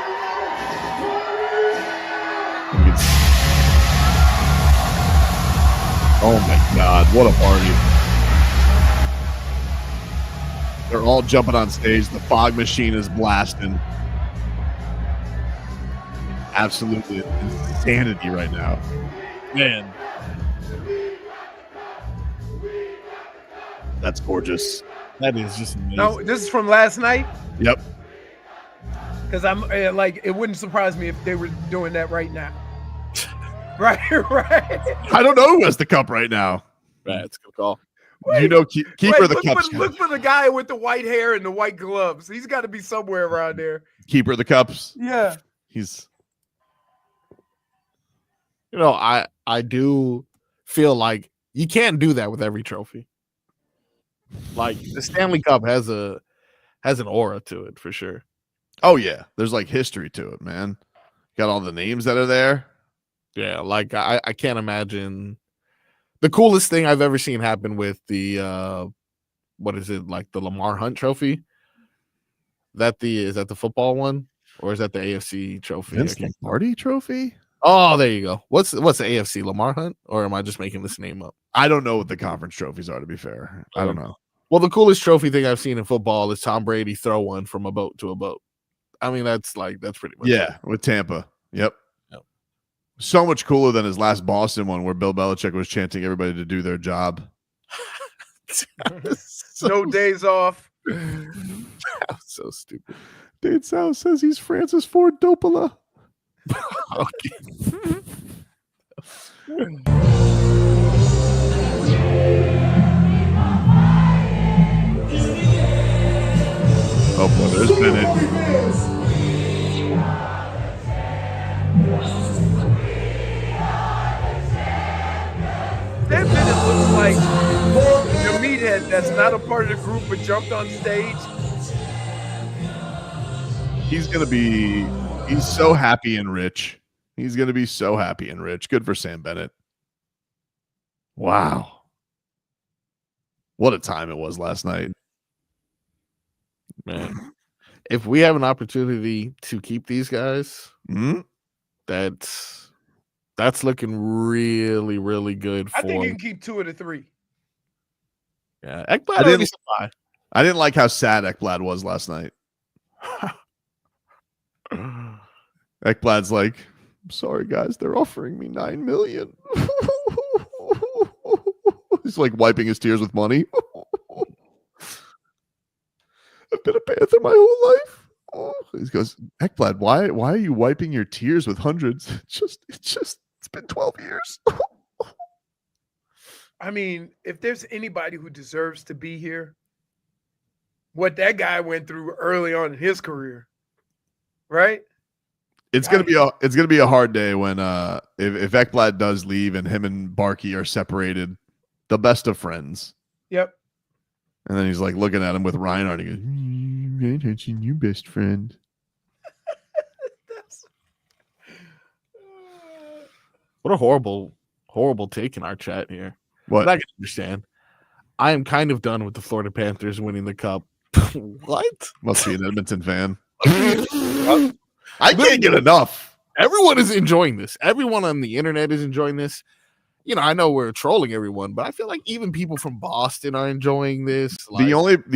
Oh my God, what a party. They're all jumping on stage. The fog machine is blasting. Absolutely insanity right now. man, That's gorgeous. that is just amazing. No, this is from last night. Yep. Because I'm like, it wouldn't surprise me if they were doing that right now. right. I don't know who has the cup right now. That's a good call. You know, keeper of the cups. Look for the guy with the white hair and the white gloves. He's got to be somewhere around there. Keeper of the cups. Yeah. He's. I do feel like you can't do that with every trophy. Like the Stanley Cup has an aura to it for sure. Oh yeah, there's like history to it, man. Got all the names that are there. Yeah, like I can't imagine the coolest thing I've ever seen happen with the what is it, like the Lamar Hunt trophy? Is that the football one, or is that the AFC trophy? Vince Lombardi trophy? Oh, there you go. What's the AFC, Lamar Hunt, or am I just making this name up? I don't know what the conference trophies are, to be fair. I don't know. Well, the coolest trophy thing I've seen in football is Tom Brady throw one from a boat to a boat. I mean, that's pretty much it. With Tampa. Yep. So much cooler than his last Boston one where Bill Belichick was chanting everybody to do their job. No days off. That was so stupid. Dade South says he's Francis Ford Coppola. Okay. Oh boy, there's Bennett. That Bennett looks like the meathead that's not a part of the group but jumped on stage. He's so happy and rich. He's going to be so happy and rich. Good for Sam Bennett. Wow. What a time it was last night. Man, if we have an opportunity to keep these guys, that's looking really, really good for. I think you can keep 2 of the 3. Yeah, Ekblad. I didn't like how sad Ekblad was last night. Ekblad's like, I'm sorry, guys, they're offering me $9 million. He's like wiping his tears with money. I've been a Panther my whole life. Oh, he goes, Ekblad, why are you wiping your tears with hundreds? It's been 12 years. I mean, if there's anybody who deserves to be here, what that guy went through early on in his career, right? It's gonna be a hard day when if Ekblad does leave and him and Barkey are separated, the best of friends. Yep. And then he's like looking at him with Reinhart. He goes, "Attention, you best friend." What a horrible take in our chat here. What? But I can understand. I am kind of done with the Florida Panthers winning the cup. What? Must be an Edmonton fan. I can't get enough. Everyone is enjoying this. Everyone on the internet is enjoying this. You know, I know we're trolling everyone, but I feel like even people from Boston are enjoying this. Like, The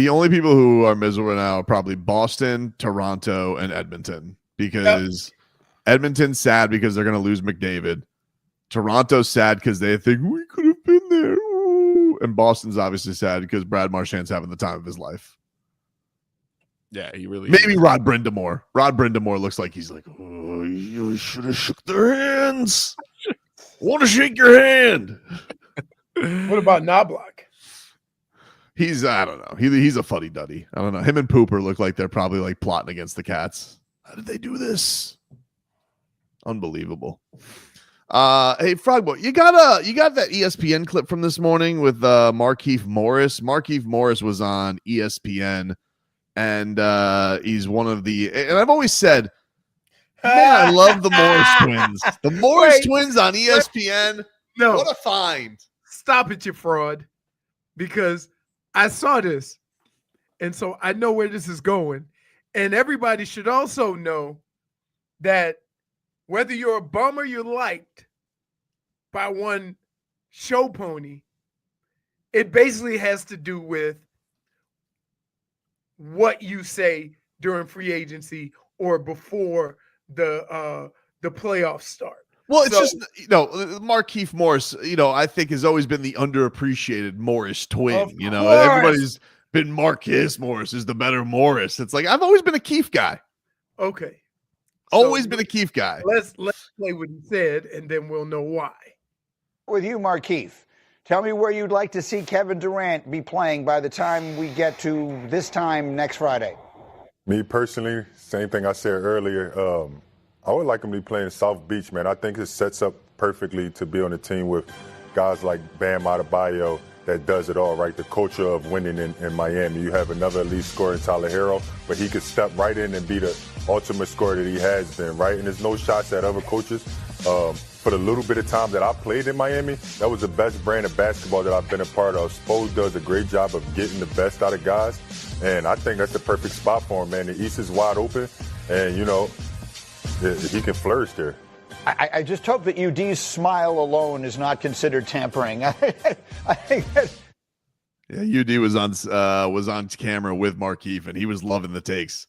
only people who are miserable now are probably Boston, Toronto, and Edmonton, because Edmonton's sad because they're going to lose McDavid. Toronto's sad because they think we could have been there. Ooh. And Boston's obviously sad because Brad Marchand's having the time of his life. yeah, he really Maybe is. Rod Brindamore. Rod Brindamore looks like he's like, oh, you should have shook their hands. Want to shake your hand. What about Knobloch? He's, I don't know. He's a fuddy-duddy. I don't know. Him and Pooper look like they're probably like plotting against the Cats. How did they do this? Unbelievable. Hey, Frogboy, you got that ESPN clip from this morning with Markieff Morris. Markieff Morris was on ESPN, and he's one of the. And I've always said, man, I love the Morris twins. The Morris twins on ESPN. No, what a find! Stop it, you fraud! Because I saw this, and so I know where this is going. And everybody should also know that whether you're a bum or you're liked by one show pony, it basically has to do with what you say during free agency or before the playoffs start. Well, it's just, Markieff Morris, I think has always been the underappreciated Morris twin. Everybody's been Marcus Morris is the better Morris. It's like, I've always been a Keefe guy. Okay. Always been a Keefe guy. Let's play what he said, and then we'll know why. With you, Markieff, tell me where you'd like to see Kevin Durant be playing by the time we get to this time next Friday. Me personally, same thing I said earlier. I would like him to be playing South Beach, man. I think it sets up perfectly to be on a team with guys like Bam Adebayo that does it all, right? The culture of winning in Miami. You have another elite scorer in Tyler Hero, but he could step right in and be the ultimate scorer that he has been, right? And there's no shots at other coaches. For the little bit of time that I played in Miami, that was the best brand of basketball that I've been a part of. Spo does a great job of getting the best out of guys, and I think that's the perfect spot for him, man. The East is wide open, and, he can flourish there. I just hope that UD's smile alone is not considered tampering. I think that. Yeah, UD was on camera with Markieff, and he was loving the takes.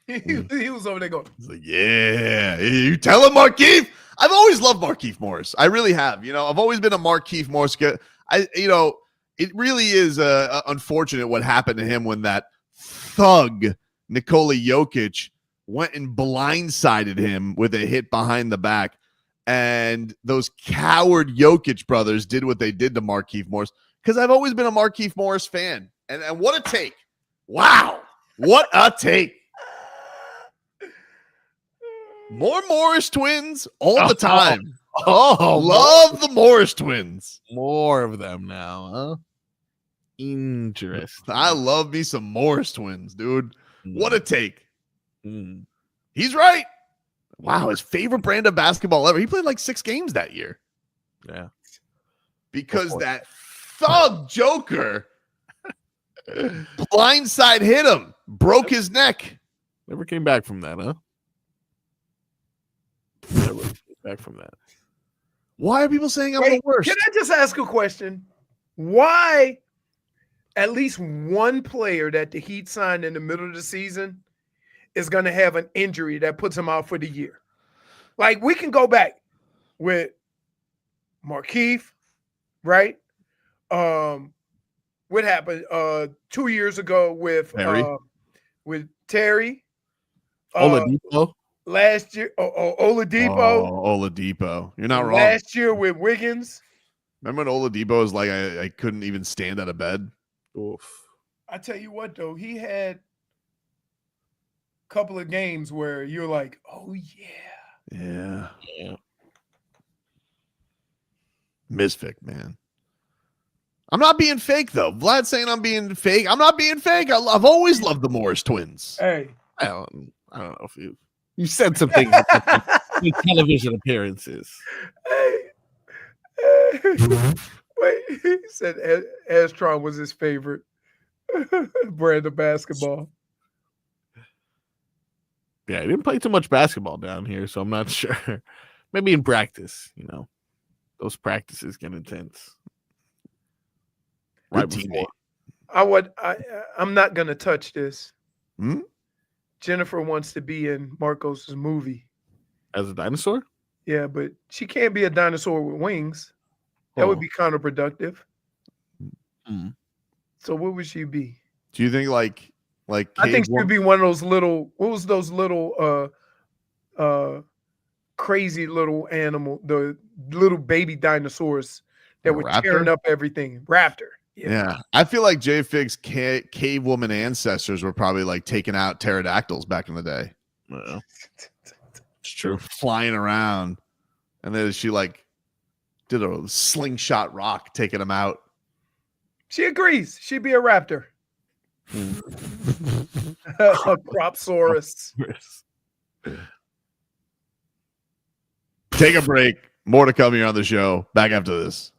He was over there going, he's like, yeah, you tell him, Markieff. I've always loved Markieff Morris. I really have. I've always been a Markieff Morris guy. It really is unfortunate what happened to him when that thug Nikola Jokic went and blindsided him with a hit behind the back. And those coward Jokic brothers did what they did to Markieff Morris, because I've always been a Markieff Morris fan. And what a take. Wow. What a take. More Morris twins all the time. Love the Morris twins. More of them now, huh? Interesting. I love me some Morris twins, dude. What a take. He's right. Wow, his favorite brand of basketball ever. He played like 6 games that year. Yeah. Because that thug Joker blindside hit him, broke his neck. Never came back from that, huh? Never came back from that. Why are people saying I'm the worst? Can I just ask a question? Why at least one player that the Heat signed in the middle of the season is going to have an injury that puts him out for the year? Like, we can go back with Markieff, right? What happened 2 years ago with Perry? with Terry. Oladipo. Last year, Oladipo. Oh, Oladipo. You're not wrong. Last year with Wiggins. Remember when Oladipo was like, I couldn't even stand out of bed? Oof. I tell you what, though, he had a couple of games where you're like, oh, yeah. Yeah. Misfit, man. I'm not being fake, though. Vlad's saying I'm being fake. I'm not being fake. I've always loved the Morris twins. Hey. I don't know if you said some things about the television appearances. Hey. Wait, he said Astron was his favorite brand of basketball. Yeah, he didn't play too much basketball down here, so I'm not sure. Maybe in practice, those practices get intense. Right before. I'm not gonna touch this. Hmm? Jennifer wants to be in Marcos' movie. As a dinosaur? Yeah, but she can't be a dinosaur with wings. That would be counterproductive. Mm. So what would she be? Do you think like I think she'd be one of those little, what was those little crazy little animal, the little baby dinosaurs that were tearing up everything. Raptor. Yeah. I feel like JFig's cave woman ancestors were probably like taking out pterodactyls back in the day. Yeah. It's true. Flying around. And then she like did a slingshot rock taking them out. She agrees. She'd be a raptor. A Cropsaurus. Take a break. More to come here on the show. Back after this.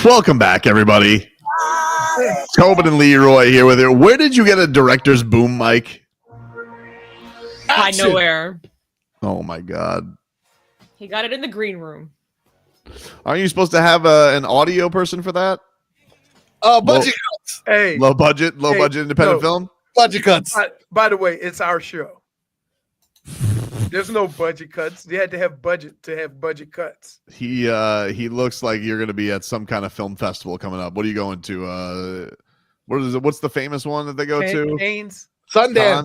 Welcome back, everybody. Tobin and Leroy here with you. Where did you get a director's boom mic? By nowhere. Oh my god. He got it in the green room. Aren't you supposed to have an audio person for that? Budget cuts. Hey, low budget independent film. Budget cuts. By the way, it's our show. There's no budget cuts. You had to have budget to have budget cuts. He looks like you're going to be at some kind of film festival coming up. What are you going to? What is it? What's the famous one that they go to? Canes. Sundance.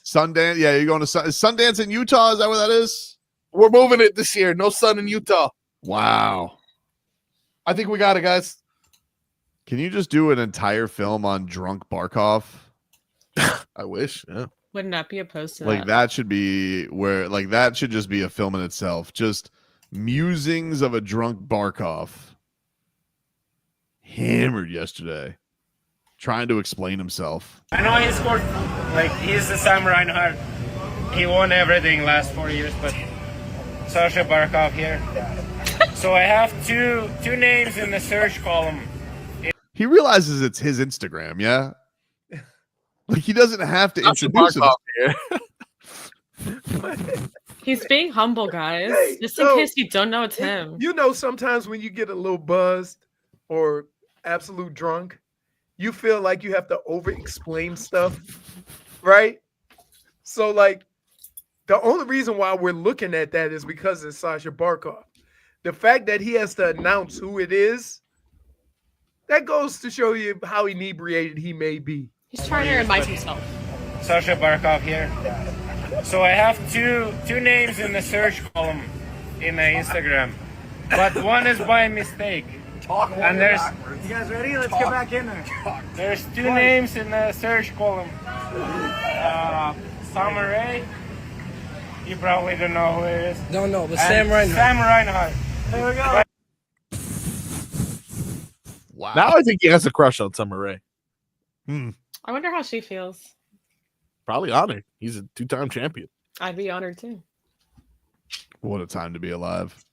Sundance. Yeah, you're going to is Sundance in Utah. Is that where that is? We're moving it this year. No sun in Utah. Wow. I think we got it, guys. Can you just do an entire film on drunk Barkov? I wish. Yeah. Would not be opposed to Like that. that should be where like that should just be a film in itself. Just musings of a drunk Barkov. Hammered yesterday. Trying to explain himself. I know he scored, like, he's the Sam Reinhart. He won everything last 4 years, but Sergei Barkov here. So I have two names in the search column. He realizes it's his Instagram, yeah? Like he doesn't have to introduce himself here. He's being humble, guys. Hey, Just in case you don't know it's him. You know, sometimes when you get a little buzzed or absolute drunk, you feel like you have to over-explain stuff, right? So, like, the only reason why we're looking at that is because it's Sasha Barkov. The fact that he has to announce who it is, that goes to show you how inebriated he may be. He's trying to remind himself. Sergei Barkov here. So I have two names in the search column in my Instagram, but one is by mistake. And there's You guys ready? Let's get back in there. there's two names in the search column. Summer Ray. You probably don't know who it is. Don't know, but And Sam Reinhart. Sam Reinhart. There we go. Wow. Now I think he has a crush on Summer Rae. I wonder how she feels. Probably honored. He's a 2-time champion. I'd be honored too. What a time to be alive.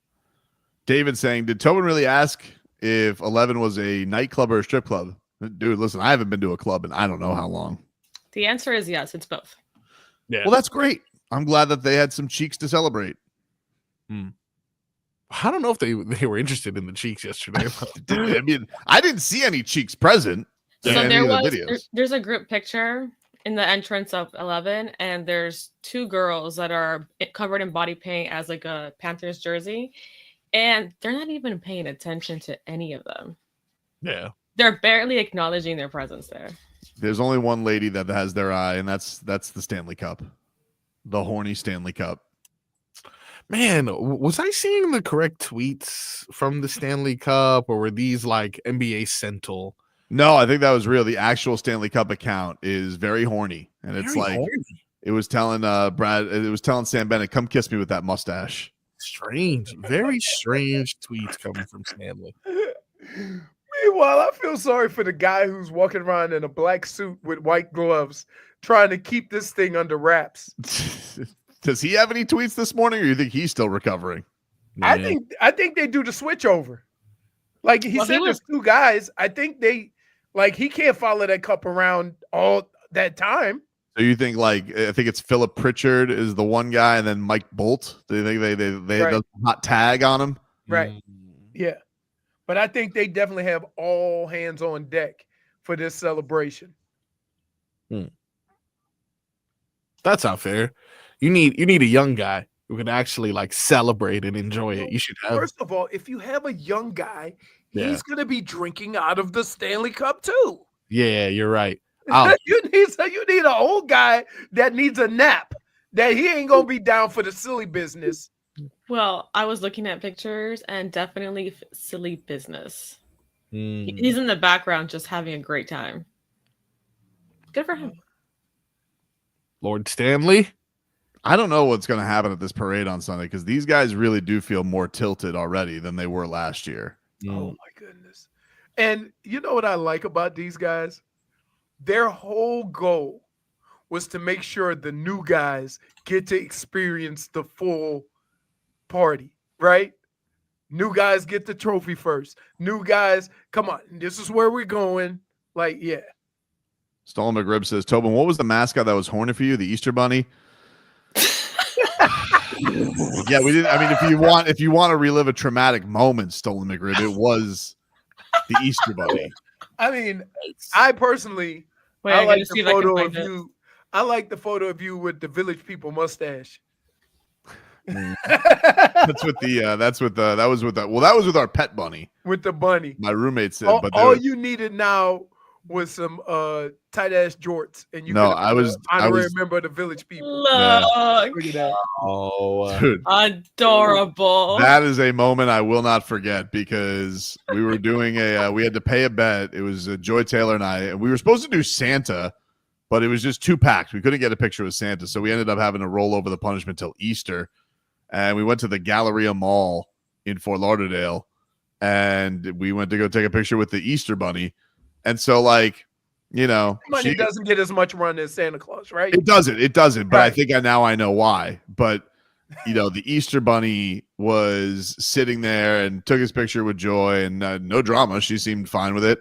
David saying, did Tobin really ask if 11 was a nightclub or a strip club? Dude, listen, I haven't been to a club in I don't know how long. The answer is yes, it's both. Yeah. Well, that's great. I'm glad that they had some cheeks to celebrate. I don't know if they were interested in the cheeks yesterday. I mean, I didn't see any cheeks present. So in any there of the was videos. there's a group picture in the entrance of 11, and there's two girls that are covered in body paint as like a Panthers jersey, and they're not even paying attention to any of them. Yeah. They're barely acknowledging their presence there. There's only one lady that has their eye, and that's the Stanley Cup. The horny Stanley Cup. Man, was I seeing the correct tweets from the Stanley Cup, or were these like NBA Central? No, I think that was real. The actual Stanley Cup account is very horny, and it's Very like horny. it was telling Brad, it was telling Sam Bennett, "Come kiss me with that mustache." Strange, very strange tweets coming from Stanley. Meanwhile, I feel sorry for the guy who's walking around in a black suit with white gloves, trying to keep this thing under wraps. Does he have any tweets this morning, or you think he's still recovering? I think they do the switch over. Like he said, there's two guys. I think they like he can't follow that cup around all that time. So you think I think it's Philip Pritchard is the one guy, and then Mike Bolt. Do you think they Right. does not tag on him? Right. Yeah. But I think they definitely have all hands on deck for this celebration. That's not fair. You need a young guy who can actually like celebrate and enjoy it. You should have. First of all, if you have a young guy, Yeah. he's going to be drinking out of the Stanley Cup too. Yeah, you're right. You need an old guy that needs a nap. That he ain't gonna be down for the silly business. Well, I was looking at pictures and definitely silly business. He's in the background just having a great time. Good for him. Lord Stanley. I don't know what's going to happen at this parade on Sunday because these guys really do feel more tilted already than they were last year. Oh my goodness. And you know what I like about these guys? Their whole goal was to make sure the new guys get to experience the full party, right? New guys get the trophy first. New guys, come on, this is where we're going. Like, yeah. Stolen McRib says, Tobin, what was the mascot that was horny for you? The Easter Bunny? Yeah, we didn't. I mean, if you want to relive a traumatic moment, Stolen McRib, it was the Easter Bunny. I mean, I personally, I like the photo of you. I like the photo of you with the Village People mustache. That was with our pet bunny. With the bunny. My roommate said, all you needed now was some tight ass jorts, and you I was member of the Village People. Look. Look at that. Oh, dude, adorable. That is a moment I will not forget because we were doing we had to pay a bet. It was Joy Taylor and I, and we were supposed to do Santa, but it was just too packed. We couldn't get a picture with Santa, so we ended up having to roll over the punishment till Easter. And we went to the Galleria Mall in Fort Lauderdale, and we went to go take a picture with the Easter Bunny. And so, like, you know, money doesn't get as much run as Santa Claus, right? It doesn't. But right. I think I know why. But you know, the Easter Bunny was sitting there and took his picture with Joy, and no drama. She seemed fine with it.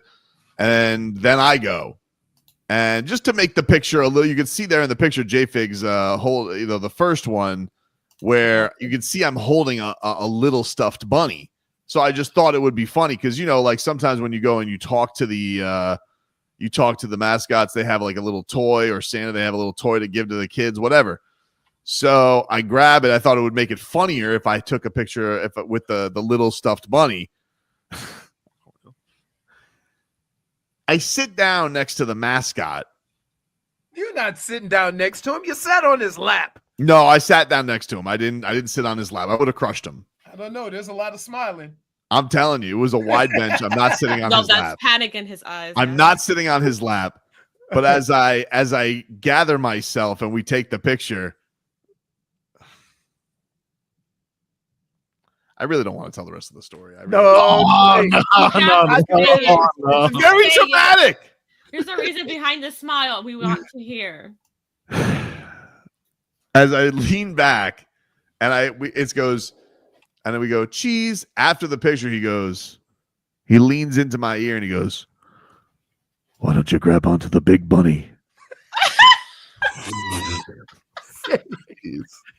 And then I go, and just to make the picture a little, you can see there in the picture, JFig's the first one where you can see I'm holding a little stuffed bunny. So I just thought it would be funny because, you know, like sometimes when you go and you talk to the mascots, they have like a little toy, or Santa, they have a little toy to give to the kids, whatever. So I grab it. I thought it would make it funnier if I took a picture with the little stuffed bunny. I sit down next to the mascot. You're not sitting down next to him. You sat on his lap. No, I sat down next to him. I didn't sit on his lap. I would have crushed him. I don't know. There's a lot of smiling. I'm telling you, it was a wide bench. I'm not sitting on his lap. No, that's panic in his eyes. I'm not sitting on his lap. But as I gather myself and we take the picture, I really don't want to tell the rest of the story. No. It's very traumatic. There's a reason behind the smile we want to hear. As I lean back, and it goes, and then we go, cheese. After the picture, he leans into my ear and he goes, why don't you grab onto the big bunny?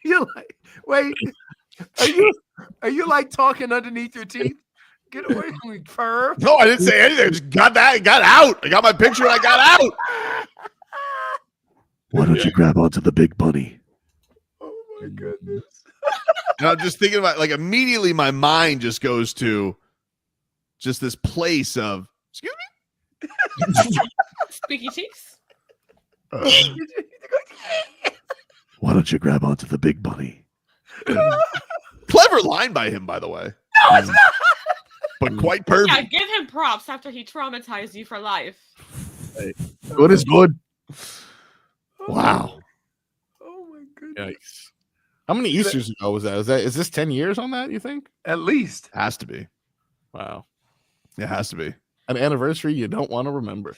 You're like, wait, are you like talking underneath your teeth? Get away from me, perv. No, I didn't say anything. I just got out. I got my picture and I got out. Why don't you grab onto the big bunny? Oh my goodness. And I'm just thinking about, like, immediately my mind just goes to just this place of, excuse me? Squeaky cheeks? Why don't you grab onto the big bunny? Clever line by him, by the way. No, it's not. But quite pervy. Yeah, give him props after he traumatized you for life. Hey, good is good. Wow. Oh my goodness. Yikes. How many Easters ago was that? Is this 10 years on that, you think? At least. Has to be. Wow. It has to be. An anniversary you don't want to remember.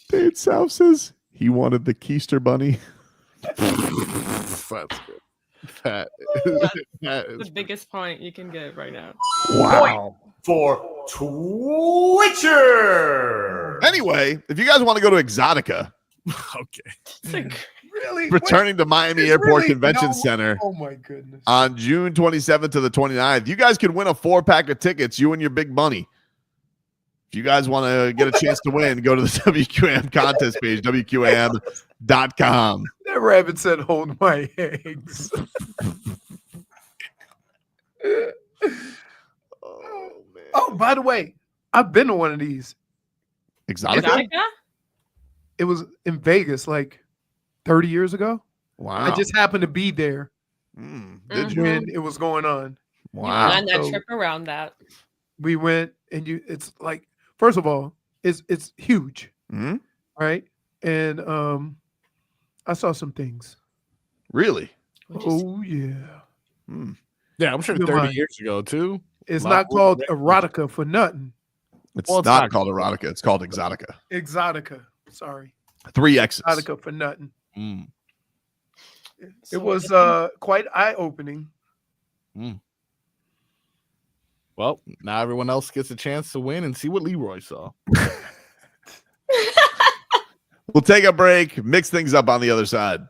Dave South says he wanted the Keister bunny. That's good. That's the biggest point you can get right now. Wow. For Twitcher. Anyway, if you guys want to go to Exotica, okay. Really? Returning to Miami Airport Convention Center. Oh my goodness. On June 27th to the 29th, you guys can win a 4-pack of tickets, you and your big bunny. If you guys want to get a chance to win, go to the WQAM contest page, WQAM.com. That rabbit said, hold my eggs. Oh, by the way, I've been to one of these. Exotica? It was in Vegas like 30 years ago. Wow. I just happened to be there. Did you? When it was going on. Wow. You planned that trip around that. We went, and it's like, first of all, it's huge, right? And I saw some things. Really? Oh yeah. Yeah, I'm sure 30 years ago too. It's not called erotica for nothing. It's not called erotica. It's called Exotica. Exotica. Sorry. 3 X's. Nautica for nothing. Mm. It was quite eye-opening. Mm. Well, now everyone else gets a chance to win and see what Leroy saw. We'll take a break, mix things up on the other side.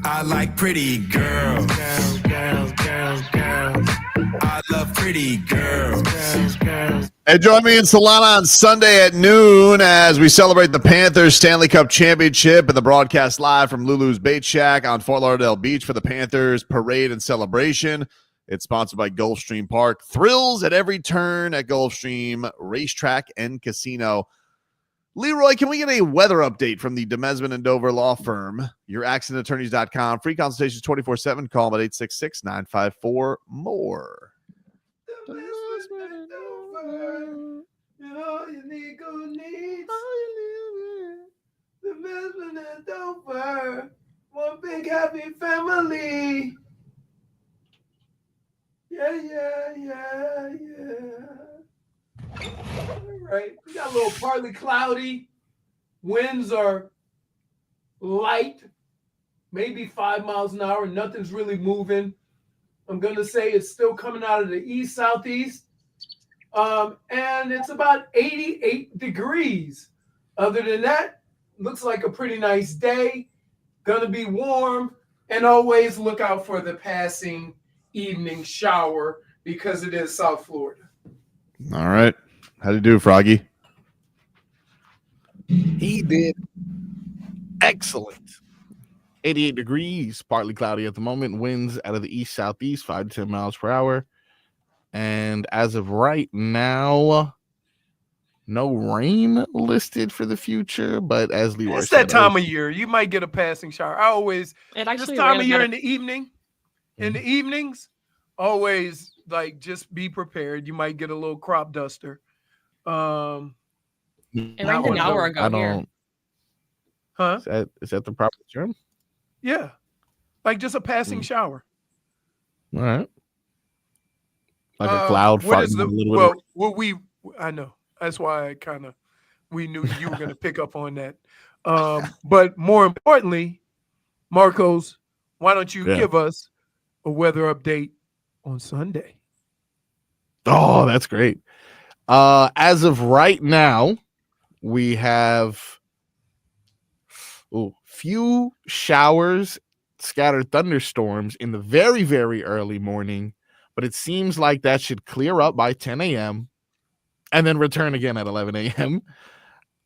I like pretty girls. Girls. I love pretty girls. Girls. And join me in Solana on Sunday at noon as we celebrate the Panthers Stanley Cup Championship and the broadcast live from Lulu's Bait Shack on Fort Lauderdale Beach for the Panthers parade and celebration. It's sponsored by Gulfstream Park. Thrills at every turn at Gulfstream Racetrack and Casino. Leroy, can we get a weather update from the Demesman and Dover law firm? YourAccidentAttorneys.com. Free consultations 24/7. Call them at 866-954-MORE. All your legal needs. The Demesman and Dover. One big happy family. Yeah. All right, we got a little partly cloudy. Winds are light, maybe 5 miles an hour. Nothing's really moving. I'm going to say it's still coming out of the east-southeast. And it's about 88 degrees. Other than that, looks like a pretty nice day. Going to be warm. And always look out for the passing evening shower because it is South Florida. All right. How do you do, Froggy? He did excellent. 88 degrees, partly cloudy at the moment. Winds out of the east-southeast, 5 to 10 miles per hour. And as of right now, no rain listed for the future. But as Leroy It's said, that time of year. You might get a passing shower. I always, this time of year in the evening, in the evenings, always like just be prepared. You might get a little crop duster. It rained an hour ago here. Huh? Is that the proper term? Yeah. Like just a passing shower. All right. Like a cloud farting a little bit. I know. That's why we knew you were going to pick up on that. But more importantly, Marcos, why don't you give us a weather update on Sunday? Oh, that's great. As of right now, we have few showers, scattered thunderstorms in the very, very early morning, but it seems like that should clear up by 10 a.m. and then return again at 11 a.m.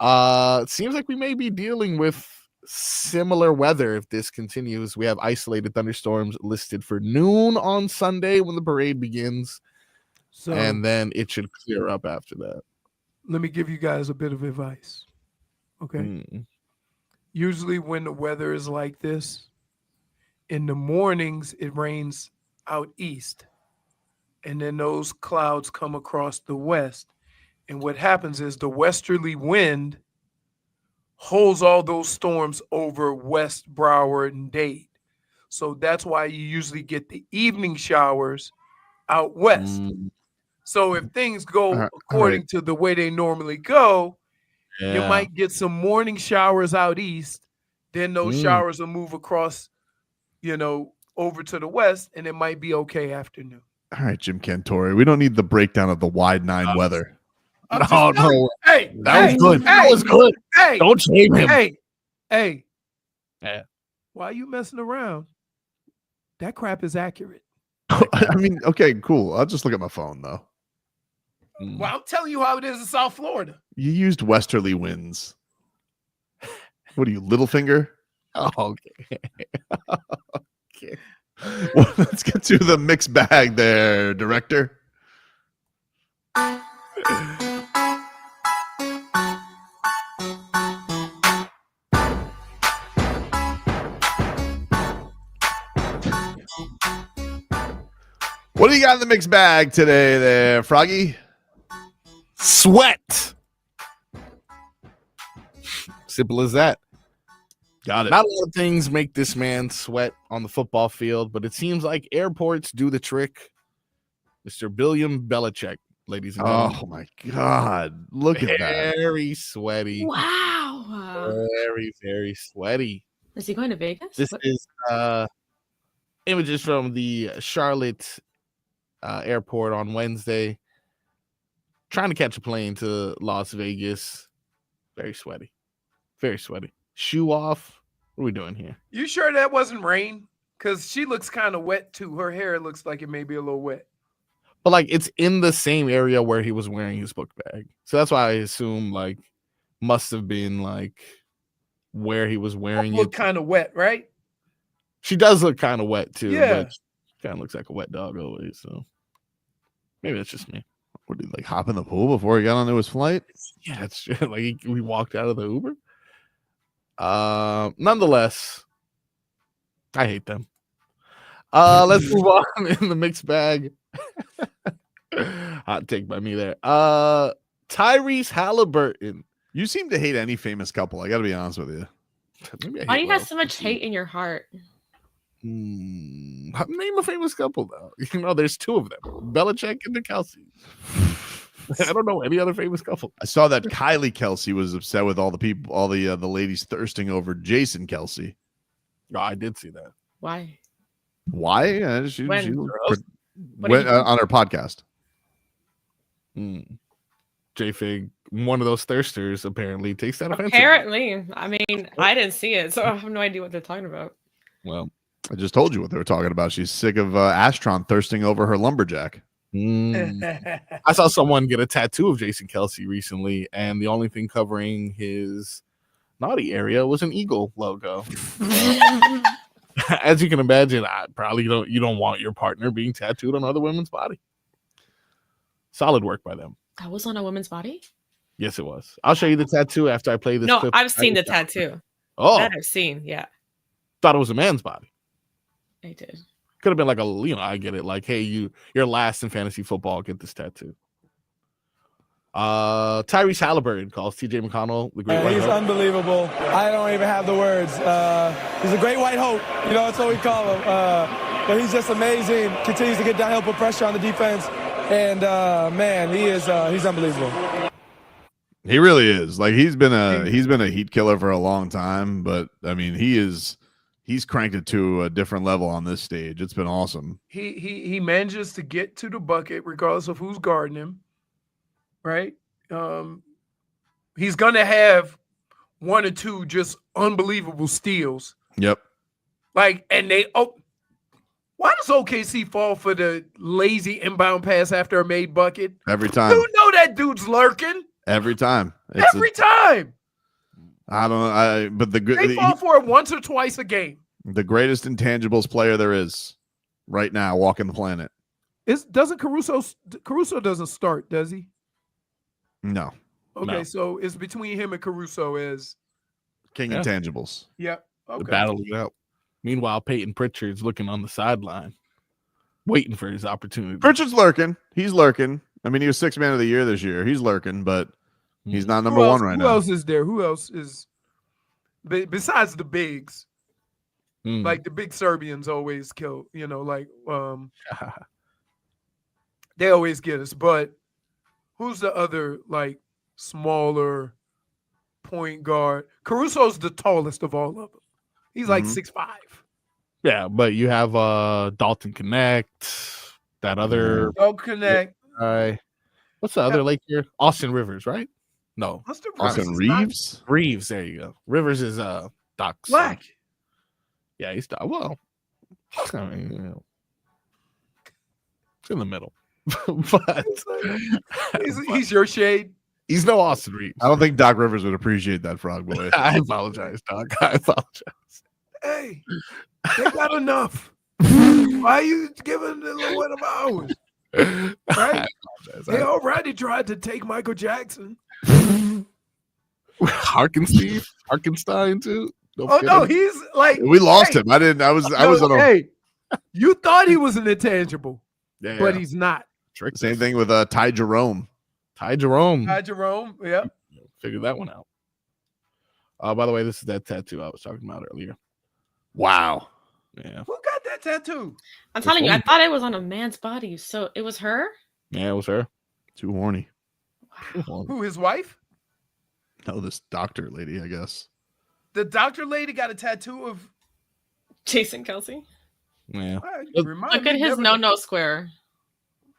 It seems like we may be dealing with similar weather if this continues. We have isolated thunderstorms listed for noon on Sunday when the parade begins. And then it should clear up after that. Let me give you guys a bit of advice. Okay. Usually when the weather is like this, in the mornings, it rains out east. And then those clouds come across the west. And what happens is the westerly wind holds all those storms over West Broward and Dade. So that's why you usually get the evening showers out west. So if things go according to the way they normally go, you might get some morning showers out east. Then those showers will move across, over to the west, and it might be okay afternoon. All right, Jim Cantore. We don't need the breakdown of the wide nine weather. No. Hey, that was good. That was good. Hey, don't shame him. Hey. Yeah. Why are you messing around? That crap is accurate. I mean, okay, cool. I'll just look at my phone, though. Well, I'm telling you how it is in South Florida. You used westerly winds. What are you, Littlefinger? Oh, okay. Okay. Well, let's get to the mixed bag there, director. What do you got in the mixed bag today there, Froggy? Sweat. Simple as that. Got it. Not a lot of things make this man sweat on the football field, but it seems like airports do the trick. Mr. Bill Belichick, ladies and gentlemen. Oh, my God. Look at that. Very sweaty. Wow. Very, very sweaty. Is he going to Vegas? This is images from the Charlotte airport on Wednesday. Trying to catch a plane to Las Vegas. Very sweaty. Very sweaty. Shoe off. What are we doing here? You sure that wasn't rain? Because she looks kind of wet too. Her hair looks like it may be a little wet. But like it's in the same area where he was wearing his book bag. So that's why I assume like must have been like where he was wearing Look it. kind of wet, right? She does look kind of wet too. Yeah. But kind of looks like a wet dog always. So maybe that's just me. What did he like hop in the pool before he got onto his flight? Yeah, it's true. Like we walked out of the Uber. Nonetheless, I hate them. Let's move on in the mixed bag. Hot take by me there. Tyrese Haliburton. You seem to hate any famous couple. I got to be honest with you. Why do you have so much hate in your heart? Name a famous couple though. You know, there's two of them: Belichick and the Kelsey. I don't know any other famous couple. I saw that Kylie Kelsey was upset with all the people, all the ladies thirsting over Jason Kelsey. Oh, I did see that. Why? Why? She When? went on her podcast. JFig, one of those thirsters, apparently takes that offensive. Apparently. I mean, I didn't see it, so I have no idea what they're talking about. Well, I just told you what they were talking about. She's sick of Astron thirsting over her lumberjack. I saw someone get a tattoo of Jason Kelsey recently, and the only thing covering his naughty area was an eagle logo. As you can imagine, you don't want your partner being tattooed on other women's body. Solid work by them. That was on a woman's body? Yes, it was. I'll show you the tattoo after I play this. No, clip. I've seen the tattoo. Oh, that I've seen. Yeah, thought it was a man's body. I did. Could have been like I get it. Like, hey, you're last in fantasy football. Get this tattoo. Tyrese Haliburton calls TJ McConnell the great white he's hope. Unbelievable. I don't even have the words. He's a great white hope. You know, that's what we call him. But he's just amazing. Continues to get downhill, put pressure on the defense. And man, he's unbelievable. He really is. Like he's been a heat killer for a long time, but I mean he's cranked it to a different level on this stage. It's been awesome. He manages to get to the bucket regardless of who's guarding him. Right? He's gonna have one or two just unbelievable steals. Yep. Like, and why does OKC fall for the lazy inbound pass after a made bucket? Every time. You know that dude's lurking. Every time. Every time. I don't know. But They fall for it once or twice a game. The greatest intangibles player there is right now walking the planet. Doesn't Caruso doesn't start, does he? No. Okay, No. so it's between him and Caruso as King intangibles. Yeah. Okay. The battle it out. Meanwhile, Peyton Pritchard's looking on the sideline, waiting for his opportunity. Pritchard's lurking. He's lurking. I mean, he was 6th man of the year this year. He's lurking, but he's not number one right now. Who else is there? Who else is besides the bigs? Like the big Serbians always kill, they always get us. But who's the other like smaller point guard? Caruso's the tallest of all of them. He's like 6'5". Yeah, but you have Dalton Connect, that other Connect. What's the other lake here? Austin Rivers, right? No. Austin Reeves? Reeves, there you go. Rivers is Doc's Black. Yeah, he's well. I mean, it's in the middle. But he's your shade. He's no Austin Reeves. I don't think Doc Rivers would appreciate that, Frog Boy. I apologize, Doc. I apologize. Hey, they got enough. Why are you giving the one of ours? Right? They already tried to take Michael Jackson. Harkenstein too. No, he's like we lost him. I was on a hey. You thought he was an intangible, yeah, but he's not. Same thing with Ty Jerome. Ty Jerome, yeah. Figured that one out. By the way, this is that tattoo I was talking about earlier. Wow. Yeah. Who got that tattoo? I'm telling you, I thought it was on a man's body. So it was her? Yeah, it was her. Too horny. Wow. Who, his wife? No, this doctor lady, I guess. The doctor lady got a tattoo of Jason Kelsey? Yeah. Look at his no square.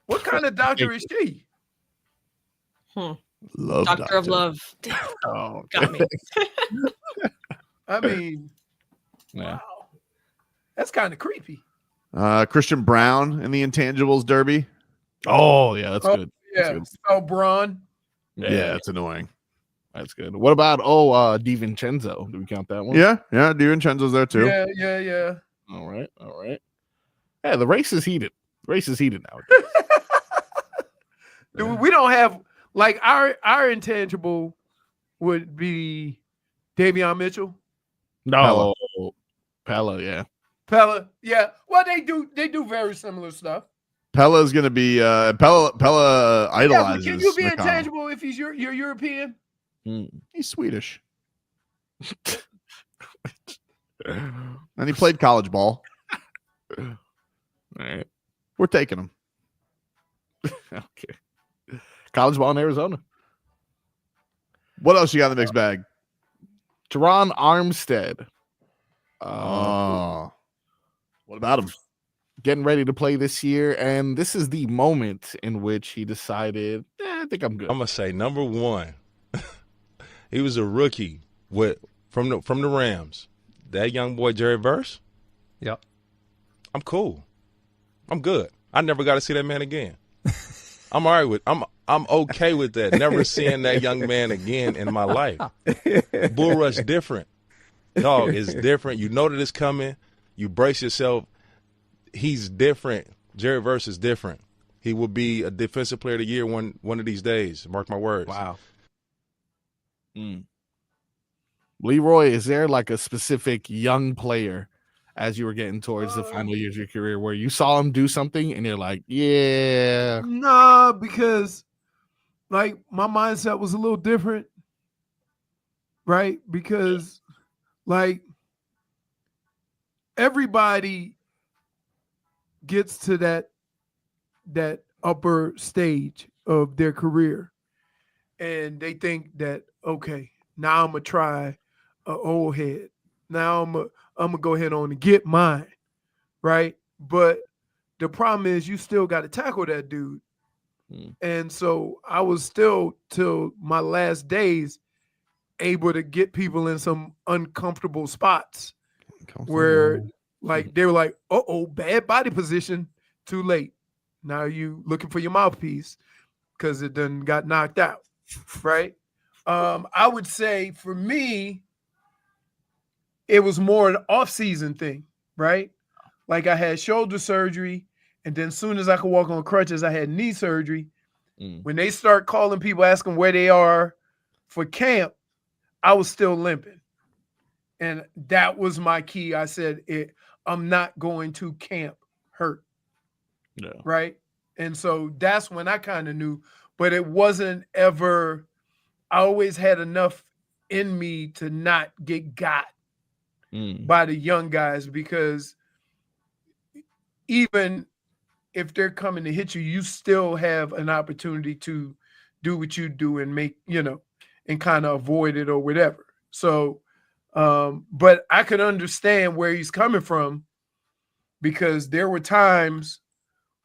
What kind of doctor is she? Love Doctor of Love. Oh, got me. I mean, Yeah. Wow. That's kind of creepy. Christian Brown in the intangibles derby. Oh, yeah, that's good. That's Yeah. good. So Braun. Yeah, it's annoying. That's good. What about DiVincenzo? Do we count that one? Yeah, DiVincenzo's there too. Yeah. All right. Yeah, the race is heated. The race is heated now. Dude, we don't have like our intangible would be Davion Mitchell. No, Pella, yeah. Pella, yeah. Well, they do very similar stuff. Pella's gonna be Pella idolizes. Can you be McConnell. intangible if you're European? He's Swedish. And he played college ball. All right. We're taking him. Okay. College ball in Arizona. What else you got in the mixed bag? Terron Armstead. What about him? Getting ready to play this year, and this is the moment in which he decided, I think I'm good. I'm gonna say number one. He was a rookie from the Rams. That young boy Jerry Verse. Yep. I'm cool. I'm good. I never got to see that man again. I'm all right with. I'm okay with that. Never seeing that young man again in my life. Bull Rush different. Dog is different. You know that it's coming. You brace yourself. He's different. Jerry Verse is different. He will be a defensive player of the year one of these days. Mark my words. Wow. Leroy, is there like a specific young player as you were getting towards the final years of your career where you saw him do something and you're like, yeah? Nah, because like my mindset was a little different, right? Because like everybody gets to that upper stage of their career and they think that, okay, now I'm gonna try an old head. Now I'm gonna go ahead on and get mine, right? But the problem is you still got to tackle that dude. And so I was still till my last days able to get people in some uncomfortable spots where like they were like, bad body position, too late. Now you looking for your mouthpiece because it done got knocked out, right? I would say for me, it was more an off-season thing, right? Like I had shoulder surgery, and then as soon as I could walk on crutches, I had knee surgery. When they start calling people, asking where they are for camp, I was still limping. And that was my key. I said, I'm not going to camp hurt. Yeah. Right? And so that's when I kind of knew, but it wasn't ever, I always had enough in me to not get got by the young guys, because even if they're coming to hit you, you still have an opportunity to do what you do and make, and kind of avoid it or whatever. So, but I could understand where he's coming from, because there were times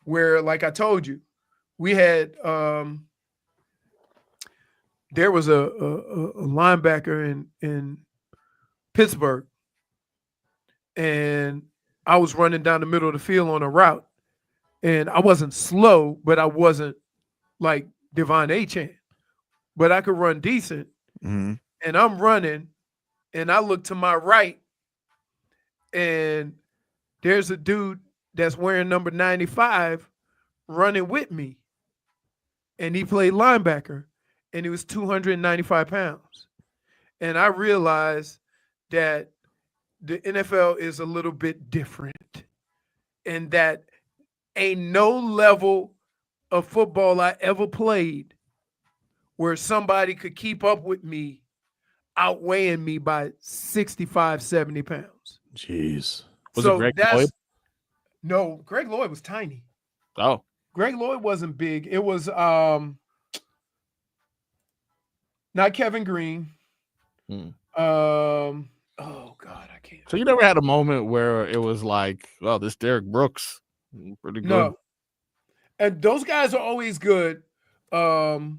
where, like I told you, we had, there was a linebacker in Pittsburgh, and I was running down the middle of the field on a route, and I wasn't slow, but I wasn't like Devon Achane, but I could run decent. And I'm running, and I look to my right, and there's a dude that's wearing number 95 running with me, and he played linebacker, and he was 295 pounds. And I realized that the NFL is a little bit different, and that ain't no level of football I ever played where somebody could keep up with me outweighing me by 65, 70 pounds. Jeez. Was it Greg Lloyd? No, Greg Lloyd was tiny. Oh. Greg Lloyd wasn't big. It was not Kevin Green. Oh God, I can't. So you never had a moment where it was like, oh, this Derek Brooks, pretty good. No. And those guys are always good. But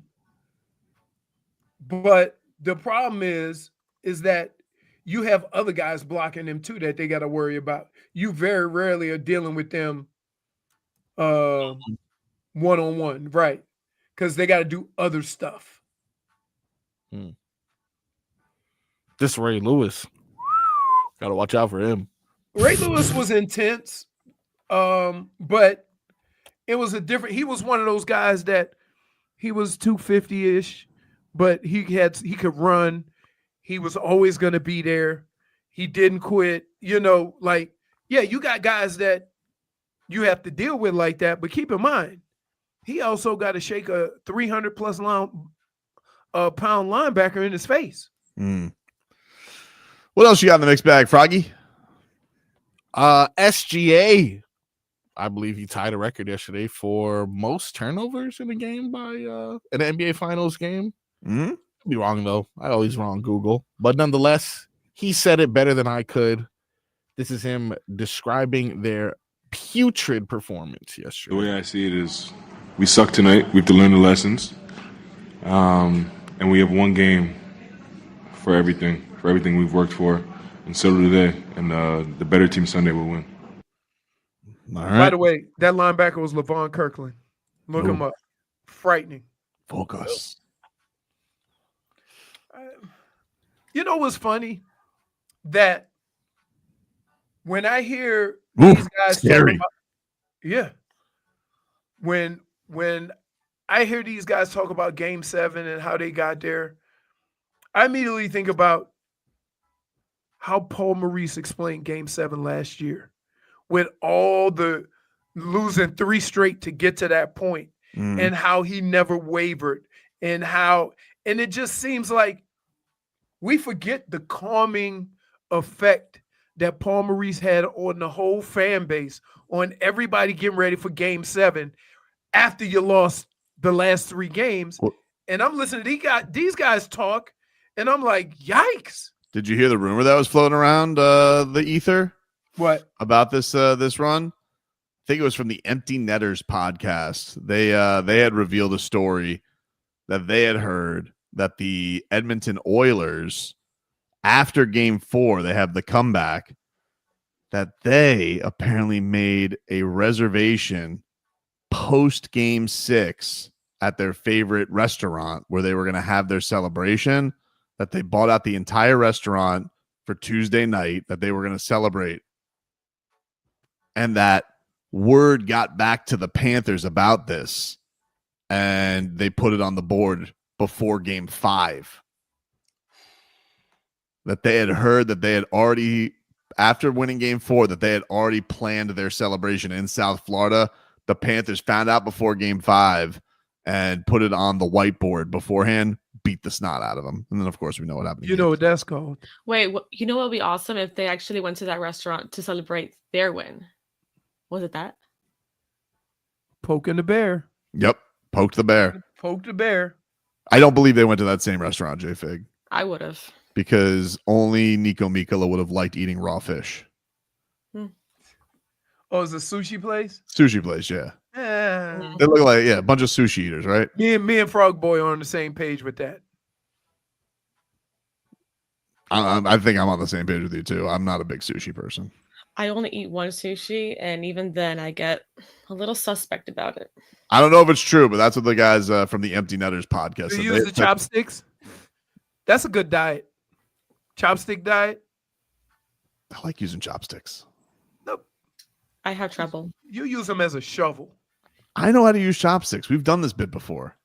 the problem is that you have other guys blocking them too that they got to worry about. You very rarely are dealing with them one-on-one, right? Because they got to do other stuff. This Ray Lewis. Got to watch out for him. Ray Lewis was intense, but it was a different. He was one of those guys that he was 250-ish, but he could run. He was always going to be there. He didn't quit. You know, like, yeah, you got guys that you have to deal with like that, but keep in mind, he also got to shake a 300-plus pound linebacker in his face. What else you got in the mixed bag, Froggy? SGA, I believe he tied a record yesterday for most turnovers in a game by an NBA Finals game. Could be wrong though. I always wrong Google, but nonetheless, he said it better than I could. This is him describing their putrid performance yesterday. The way I see it is, we suck tonight. We have to learn the lessons, and we have one game for everything we've worked for, and so do they. And the better team Sunday will win. All right. By the way, that linebacker was LaVon Kirkland. Look him up. Frightening. Focus. You know what's funny? That when I hear these guys talk about, when I hear these guys talk about Game 7 and how they got there, I immediately think about how Paul Maurice explained Game 7 last year, with all the losing 3 straight to get to that point, and how he never wavered, and it just seems like we forget the calming effect that Paul Maurice had on the whole fan base, on everybody getting ready for Game 7 after you lost the last 3 games. And I'm listening to these guys talk, and I'm like, yikes. Did you hear the rumor that was floating around the ether? What? About this run? I think it was from the Empty Netters podcast. They had revealed a story that they had heard that the Edmonton Oilers, after Game 4, they have the comeback, that they apparently made a reservation post Game 6 at their favorite restaurant where they were going to have their celebration, that they bought out the entire restaurant for Tuesday night, that they were going to celebrate. And that word got back to the Panthers about this, and they put it on the board before Game 5. That they had heard that they had already, after winning Game 4, that they had already planned their celebration in South Florida. The Panthers found out before Game 5 and put it on the whiteboard beforehand, beat the snot out of them. And then, of course, we know what happened. You know what that's called. Wait, you know what would be awesome if they actually went to that restaurant to celebrate their win? Was it that? Poking the bear. Yep. Poked the bear. Poked the bear. I don't believe they went to that same restaurant, JFig. I would have. Because only Nico Mikkola would have liked eating raw fish. Oh, is it a sushi place? Sushi place, yeah. They look like, a bunch of sushi eaters, right? Me and Frog Boy are on the same page with that. I think I'm on the same page with you, too. I'm not a big sushi person. I only eat one sushi, and even then I get a little suspect about it. I don't know if it's true, but that's what the guys from the Empty Netters podcast Do you use the chopsticks? That's a good diet. Chopstick diet? I like using chopsticks. Nope. I have trouble. You use them as a shovel. I know how to use chopsticks. We've done this bit before.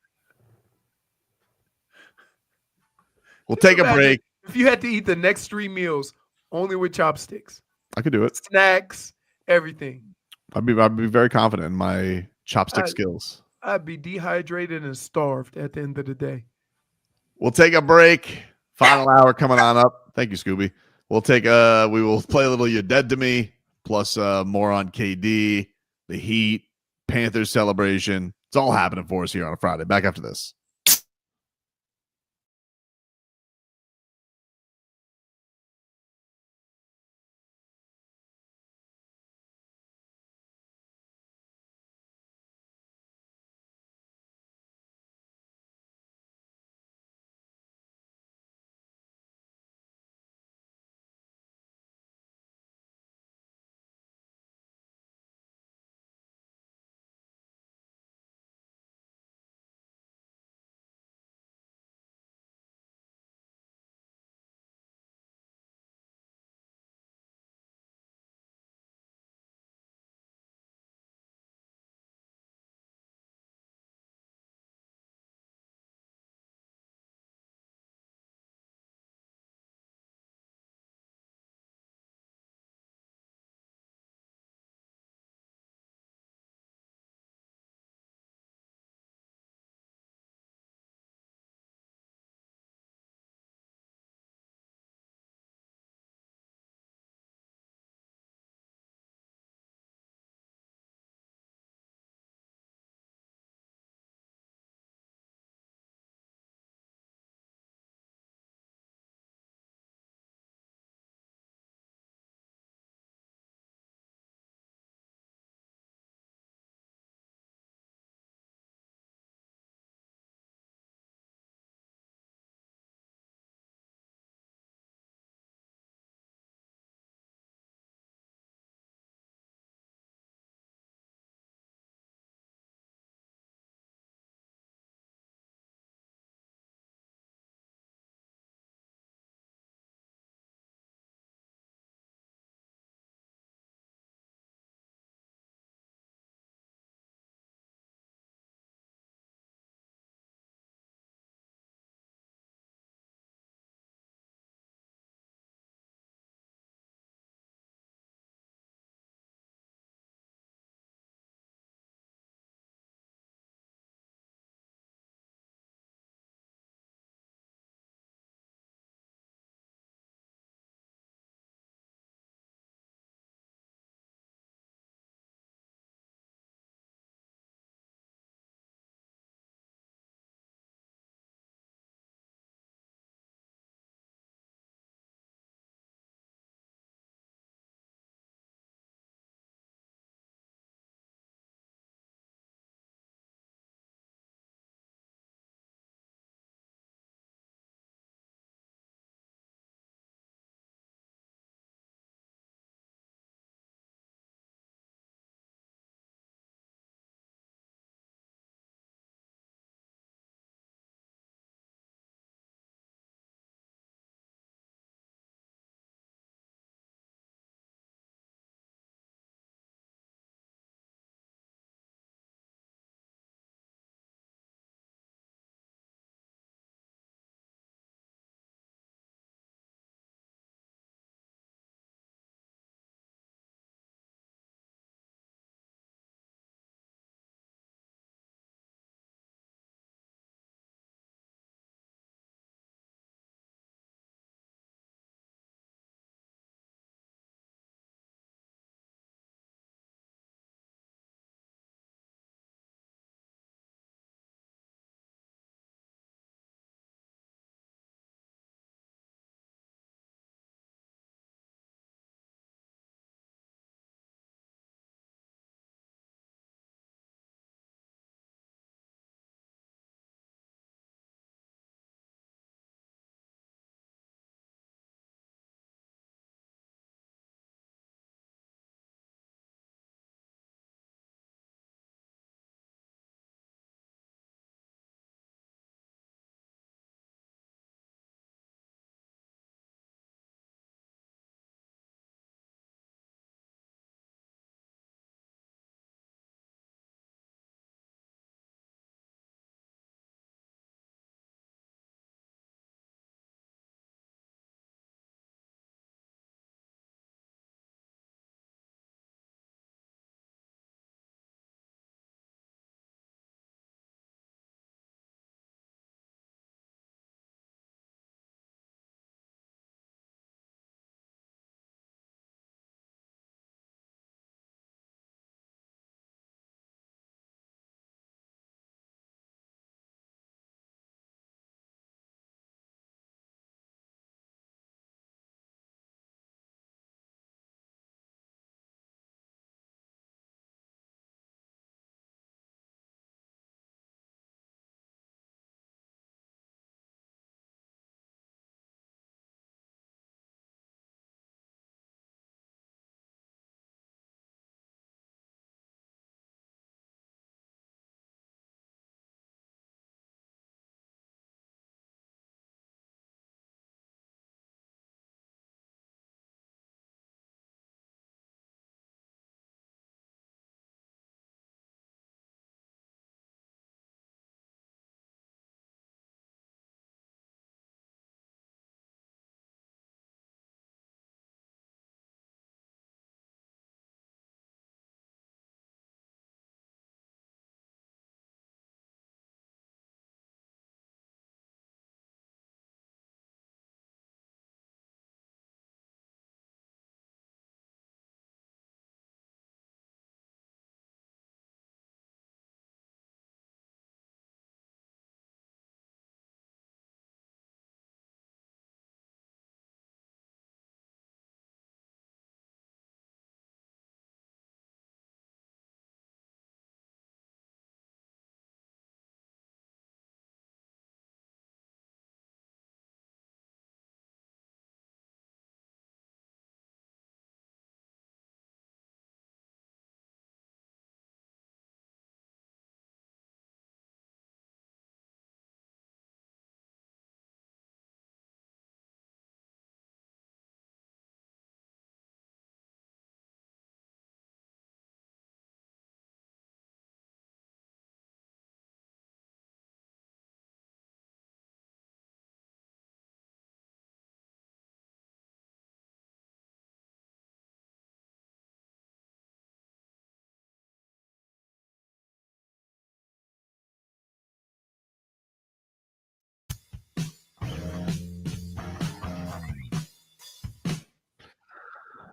We'll take a break. If you had to eat the next 3 meals only with chopsticks. I could do it. Snacks, everything. I'd be very confident in my chopstick skills. I'd be dehydrated and starved at the end of the day. We'll take a break. Final hour coming on up. Thank you, Scooby. We will play a little You Dead to Me, plus more on KD, the Heat, Panthers celebration. It's all happening for us here on a Friday. Back after this.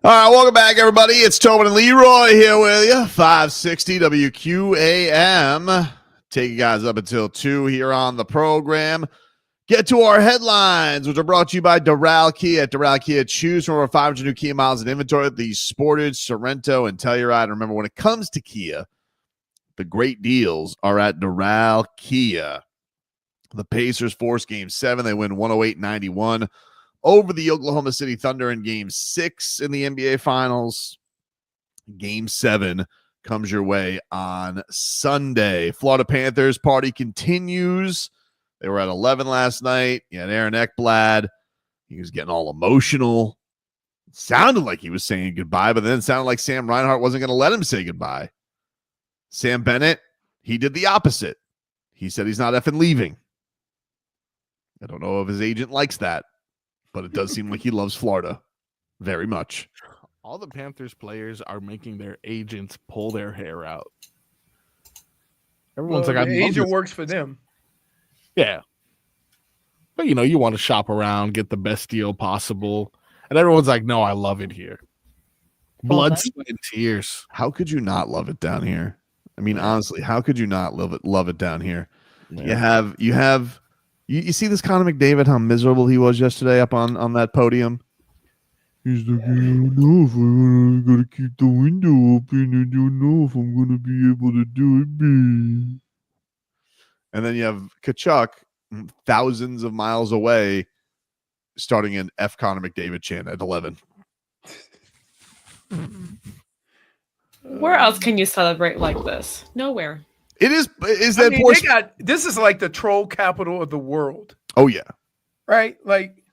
All right, welcome back, everybody. It's Tobin and Leroy here with you. 560 WQAM. Take you guys up until 2 here on the program. Get to our headlines, which are brought to you by Doral Kia. At Doral Kia, choose from over 500 new Kia miles in inventory. The Sportage, Sorento, and Telluride. Remember, when it comes to Kia, the great deals are at Doral Kia. The Pacers force Game 7. They win 108-91 over the Oklahoma City Thunder in Game 6 in the NBA Finals. Game 7 comes your way on Sunday. Florida Panthers party continues. They were at 11 last night. You had Aaron Ekblad. He was getting all emotional. It sounded like he was saying goodbye, but then it sounded like Sam Reinhart wasn't going to let him say goodbye. Sam Bennett, he did the opposite. He said he's not effing leaving. I don't know if his agent likes that, but it does seem like he loves Florida very much. All the Panthers players are making their agents pull their hair out. Everyone's like, the agent works for them. Yeah. But, you want to shop around, get the best deal possible. And everyone's like, no, I love it here. Blood, sweat, and tears. How could you not love it down here? I mean, honestly, how could you not love it down here? Yeah. You see this Connor McDavid, how miserable he was yesterday up on that podium? He's like, I don't know if I'm going to keep the window open. I don't know if I'm going to be able to do it. And then you have Kachuk, thousands of miles away, starting an F. Connor McDavid chant at 11. Where else can you celebrate like this? Nowhere. It is that this is like the troll capital of the world. Oh yeah. Right? Like,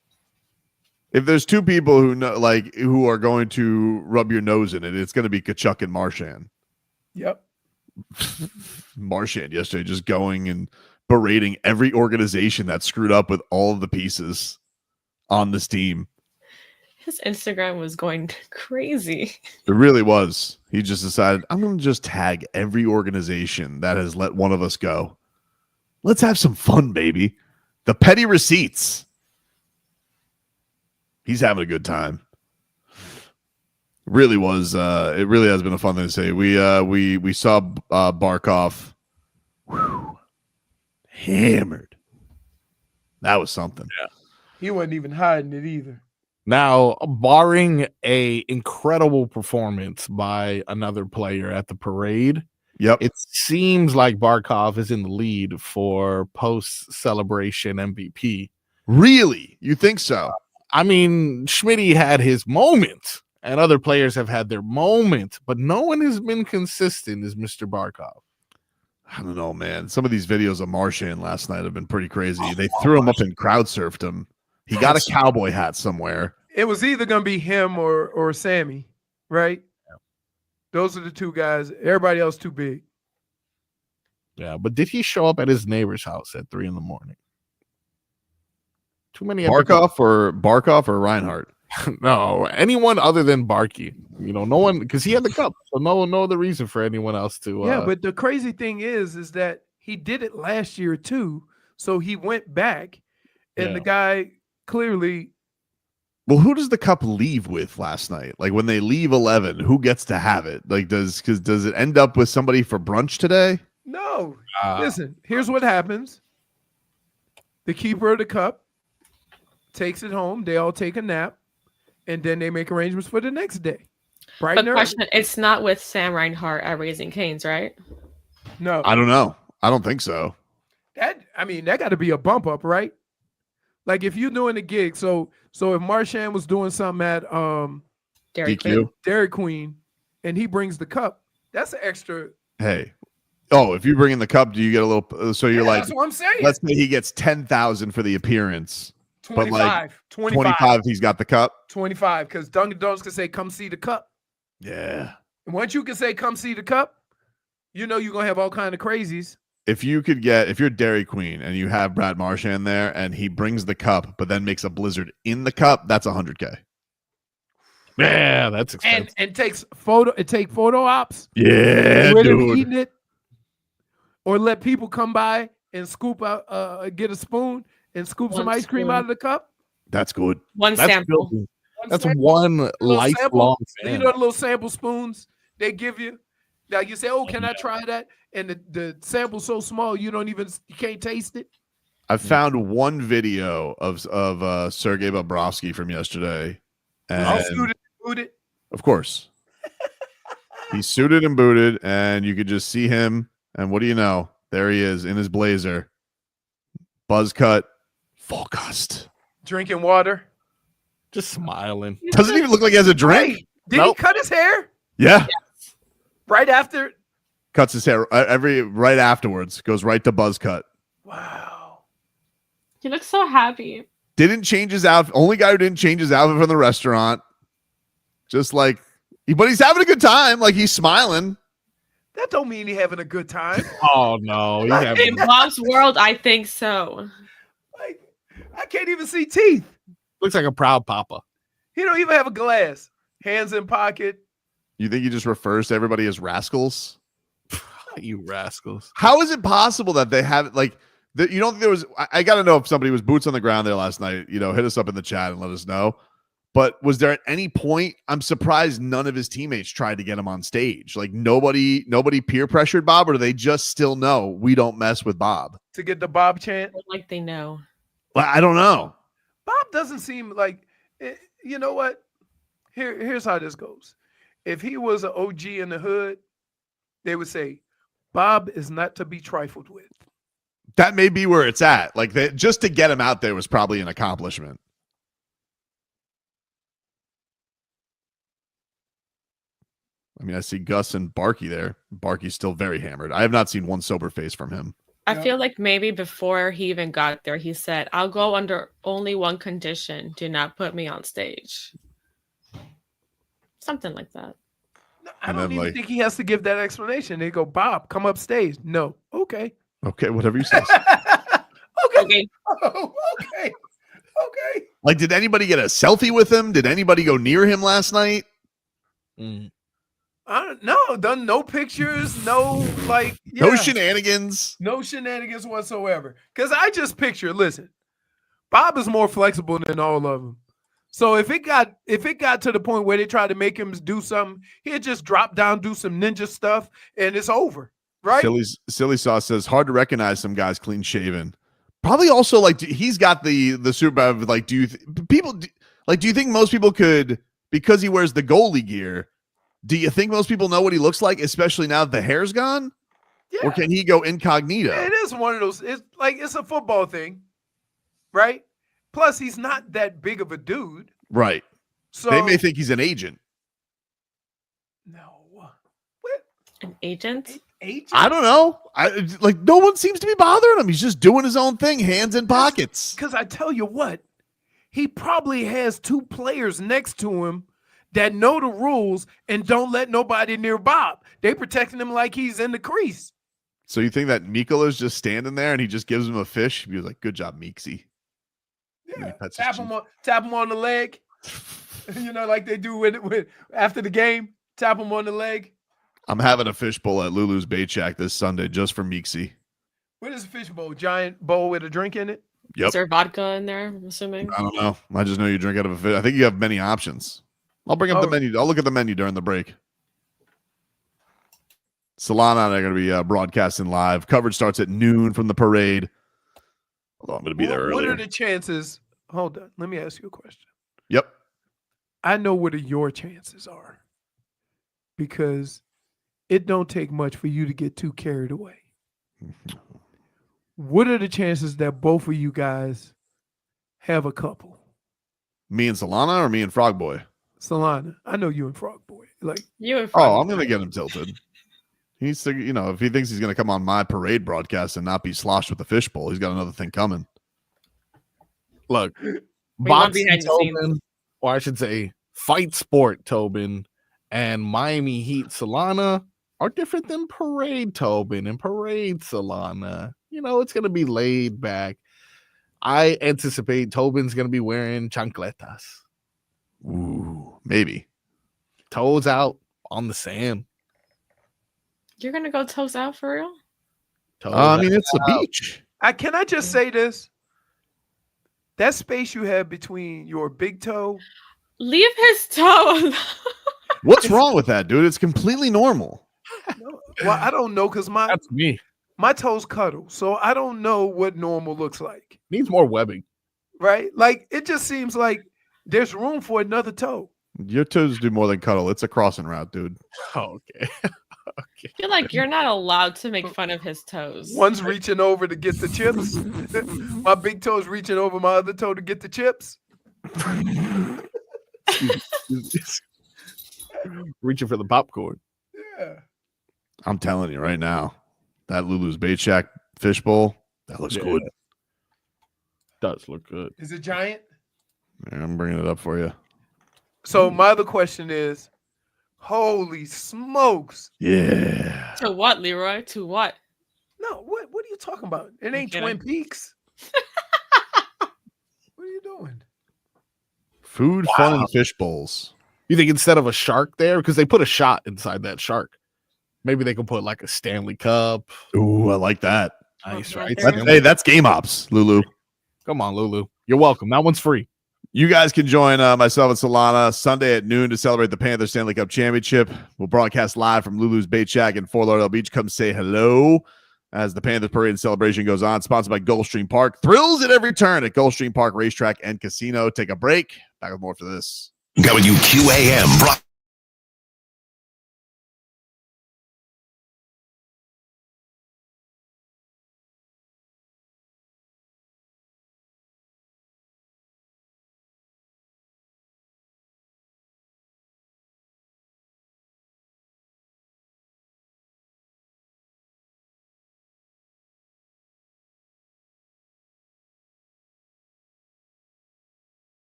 if there's two people who are going to rub your nose in it, it's going to be Kachuk and Marchand. Yep. Marchand yesterday just going and berating every organization that screwed up with all of the pieces on this team. His Instagram was going crazy. It really was. He just decided, I'm going to just tag every organization that has let one of us go. Let's have some fun, baby. The petty receipts. He's having a good time. Really was. It really has been a fun thing to say. We saw Barkov hammered. That was something. Yeah. He wasn't even hiding it either. Now, barring a incredible performance by another player at the parade, it seems like Barkov is in the lead for post-celebration MVP. Really? You think so? I mean, Schmitty had his moment, and other players have had their moment, but no one has been consistent as Mr. Barkov. I don't know, man. Some of these videos of Marchand last night have been pretty crazy. They threw him up and crowd surfed him. He got a cowboy hat somewhere. It was either going to be him or Sammy, right? Yeah. Those are the two guys. Everybody else too big. Yeah, but did he show up at his neighbor's house at 3 a.m? Too many. Barkov or Reinhart? No, anyone other than Barkey. No one, because he had the cup, so no other reason for anyone else to. Yeah, but the crazy thing is that he did it last year too. So he went back, and the guy clearly. Well, who does the cup leave with last night? Like when they leave 11, who gets to have it? Like does it end up with somebody for brunch today? No. Listen, here's what happens. The keeper of the cup takes it home. They all take a nap, and then they make arrangements for the next day. But question, it's not with Sam Reinhart at Raising Cane's, right? No. I don't know. I don't think so. That got to be a bump up, right? Like if you're doing a gig, so if Marchand was doing something at Dairy Queen, and he brings the cup, that's an extra. Hey, if you bring in the cup, do you get a little? So you're like, that's what I'm saying. Let's say he gets 10,000 for the appearance, 25, but like 25, he's got the cup. 25, because Dunkin' Donuts can say, "Come see the cup." Yeah. And once you can say, "Come see the cup," you're gonna have all kind of crazies. If you're Dairy Queen and you have Brad Marchand there and he brings the cup, but then makes a blizzard in the cup, that's $100K. Yeah, that's expensive. And take photo ops. Yeah, dude. Eating it, or let people come by and scoop out, get a spoon and scoop some ice cream out of the cup. That's good. One sample. That's samples? one Little lifelong you fan. know the little sample spoons they give you? Now you say, "Oh, can I try that?" And the sample's so small you can't taste it. I found one video of Sergei Bobrovsky from yesterday. And Suited, booted. of course. He's suited and booted, and you could just see him. And what do you know? There he is in his blazer. Buzz cut, full gust. Drinking water. Just smiling. Doesn't even look like he has a drink. Wait, did he cut his hair? Yeah. Right after? Cuts his hair right afterwards. Goes right to buzz cut. Wow. He looks so happy. Didn't change his outfit. Only guy who didn't change his outfit from the restaurant. Just like, but he's having a good time. Like he's smiling. That don't mean he's having a good time. Oh no. In Bob's world, I think so. Like, I can't even see teeth. Looks like a proud papa. He don't even have a glass. Hands in pocket. You think he just refers to everybody as rascals? You rascals. How is it possible that they have you don't think there was? I got to know if somebody was boots on the ground there last night. Hit us up in the chat and let us know. But was there at any point? I'm surprised none of his teammates tried to get him on stage. Like nobody peer pressured Bob, or do they just still know we don't mess with Bob? To get the Bob chant? Like they know. Well, I don't know. Bob doesn't seem like, you know what? Here's how this goes. If he was an OG in the hood, they would say, Bob is not to be trifled with. That may be where it's at. Like just to get him out there was probably an accomplishment. I mean, I see Gus and Barky there. Barky's still very hammered. I have not seen one sober face from him. I feel like maybe before he even got there, he said, I'll go under only one condition. Do not put me on stage. Something like that. I don't even think he has to give that explanation. They go, Bob, come upstage. No. Okay. Okay, whatever you say. Okay. Oh, okay. Okay. Like, did anybody get a selfie with him? Did anybody go near him last night? No, done no pictures, no no shenanigans. No shenanigans whatsoever. Because I just picture, listen, Bob is more flexible than all of them. So if it got to the point where they tried to make him do something, he'd just drop down, do some ninja stuff, and it's over. Right? Silly Sauce says hard to recognize some guys clean shaven. Probably also he's got the super do you think most people could, because he wears the goalie gear? Do you think most people know what he looks like, especially now that the hair's gone? Yeah. Or can he go incognito? It is one of those. It's a football thing, right? Plus, he's not that big of a dude. Right. So they may think he's an agent. No. What? An agent? Agent? I don't know. No one seems to be bothering him. He's just doing his own thing, hands in pockets. Because I tell you what, he probably has two players next to him that know the rules and don't let nobody near Bob. They protecting him like he's in the crease. So you think that Mikola's just standing there and he just gives him a fish? He was like, "Good job, Meeksy." Yeah, tap him on the leg. Like they do with after the game. Tap him on the leg. I'm having a fish bowl at Lulu's Bait Shack this Sunday just for Meeksy. What is a fish bowl? Giant bowl with a drink in it? Yep. Is there vodka in there, I'm assuming? I don't know. I just know you drink out of a fish. I think you have many options. I'll bring up the menu. I'll look at the menu during the break. Solana and I are going to be broadcasting live. Coverage starts at noon from the parade. Although I'm going to be there earlier. What are the chances? Hold on. Let me ask you a question. Yep. I know what your chances are. Because it don't take much for you to get too carried away. What are the chances that both of you guys have a couple? Me and Solana or me and Frog Boy? Solana. I know you and Frog Boy. You and Frog Boy. I'm going to get him tilted. He's, if he thinks he's going to come on my parade broadcast and not be sloshed with the fishbowl, he's got another thing coming. Look, boxing Tobin, or I should say fight sport Tobin and Miami Heat Solana are different than parade Tobin and parade Solana. It's going to be laid back. I anticipate Tobin's going to be wearing chancletas. Ooh, maybe. Toes out on the sand. You're going to go toes out for real? It's the beach. Can I just say this? That space you have between your big toe Leave his toe alone. What's wrong with that, dude? It's completely normal. Well, I don't know because That's me. my toes cuddle, so I don't know what normal looks like. Needs more webbing. Right? Like it just seems like there's room for another toe. Your toes do more than cuddle. It's a crossing route, dude. Oh, okay. I feel like you're not allowed to make fun of his toes. One's reaching over to get the chips. My big toe's reaching over my other toe to get the chips. Reaching for the popcorn. Yeah. I'm telling you right now, that Lulu's Bait Shack fishbowl, that looks good. Does look good. Is it giant? Yeah, I'm bringing it up for you. So my other question is, holy smokes. Yeah. To what, Leroy? To what? No, what are you talking about? It ain't Twin Peaks. What are you doing? Food, fun, and fish bowls. You think instead of a shark there, because they put a shot inside that shark, maybe they can put like a Stanley Cup. Ooh, I like that. Nice, right? Hey, that's Game Ops, Lulu. Come on, Lulu. You're welcome. That one's free. You guys can join myself and Solana Sunday at noon to celebrate the Panthers Stanley Cup Championship. We'll broadcast live from Lulu's Bait Shack in Fort Lauderdale Beach. Come say hello as the Panthers parade and celebration goes on. Sponsored by Gulfstream Park. Thrills at every turn at Gulfstream Park Racetrack and Casino. Take a break. Back with more for this. WQAM.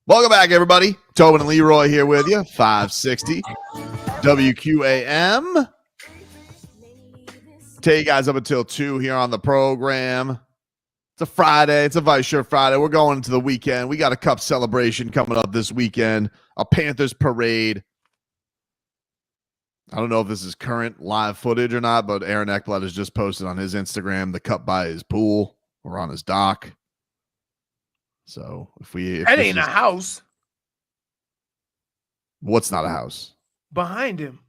Welcome back, everybody. Tobin and Leroy here with you. 560 WQAM. Take you guys up until 2 here on the program. It's a Friday. It's a Vice Shirt Friday. We're going into the weekend. We got a cup celebration coming up this weekend. A Panthers parade. I don't know if this is current live footage or not, but Aaron Ekblad has just posted on his Instagram the cup by his pool or on his dock. So if that ain't a house. What's not a house? Behind him.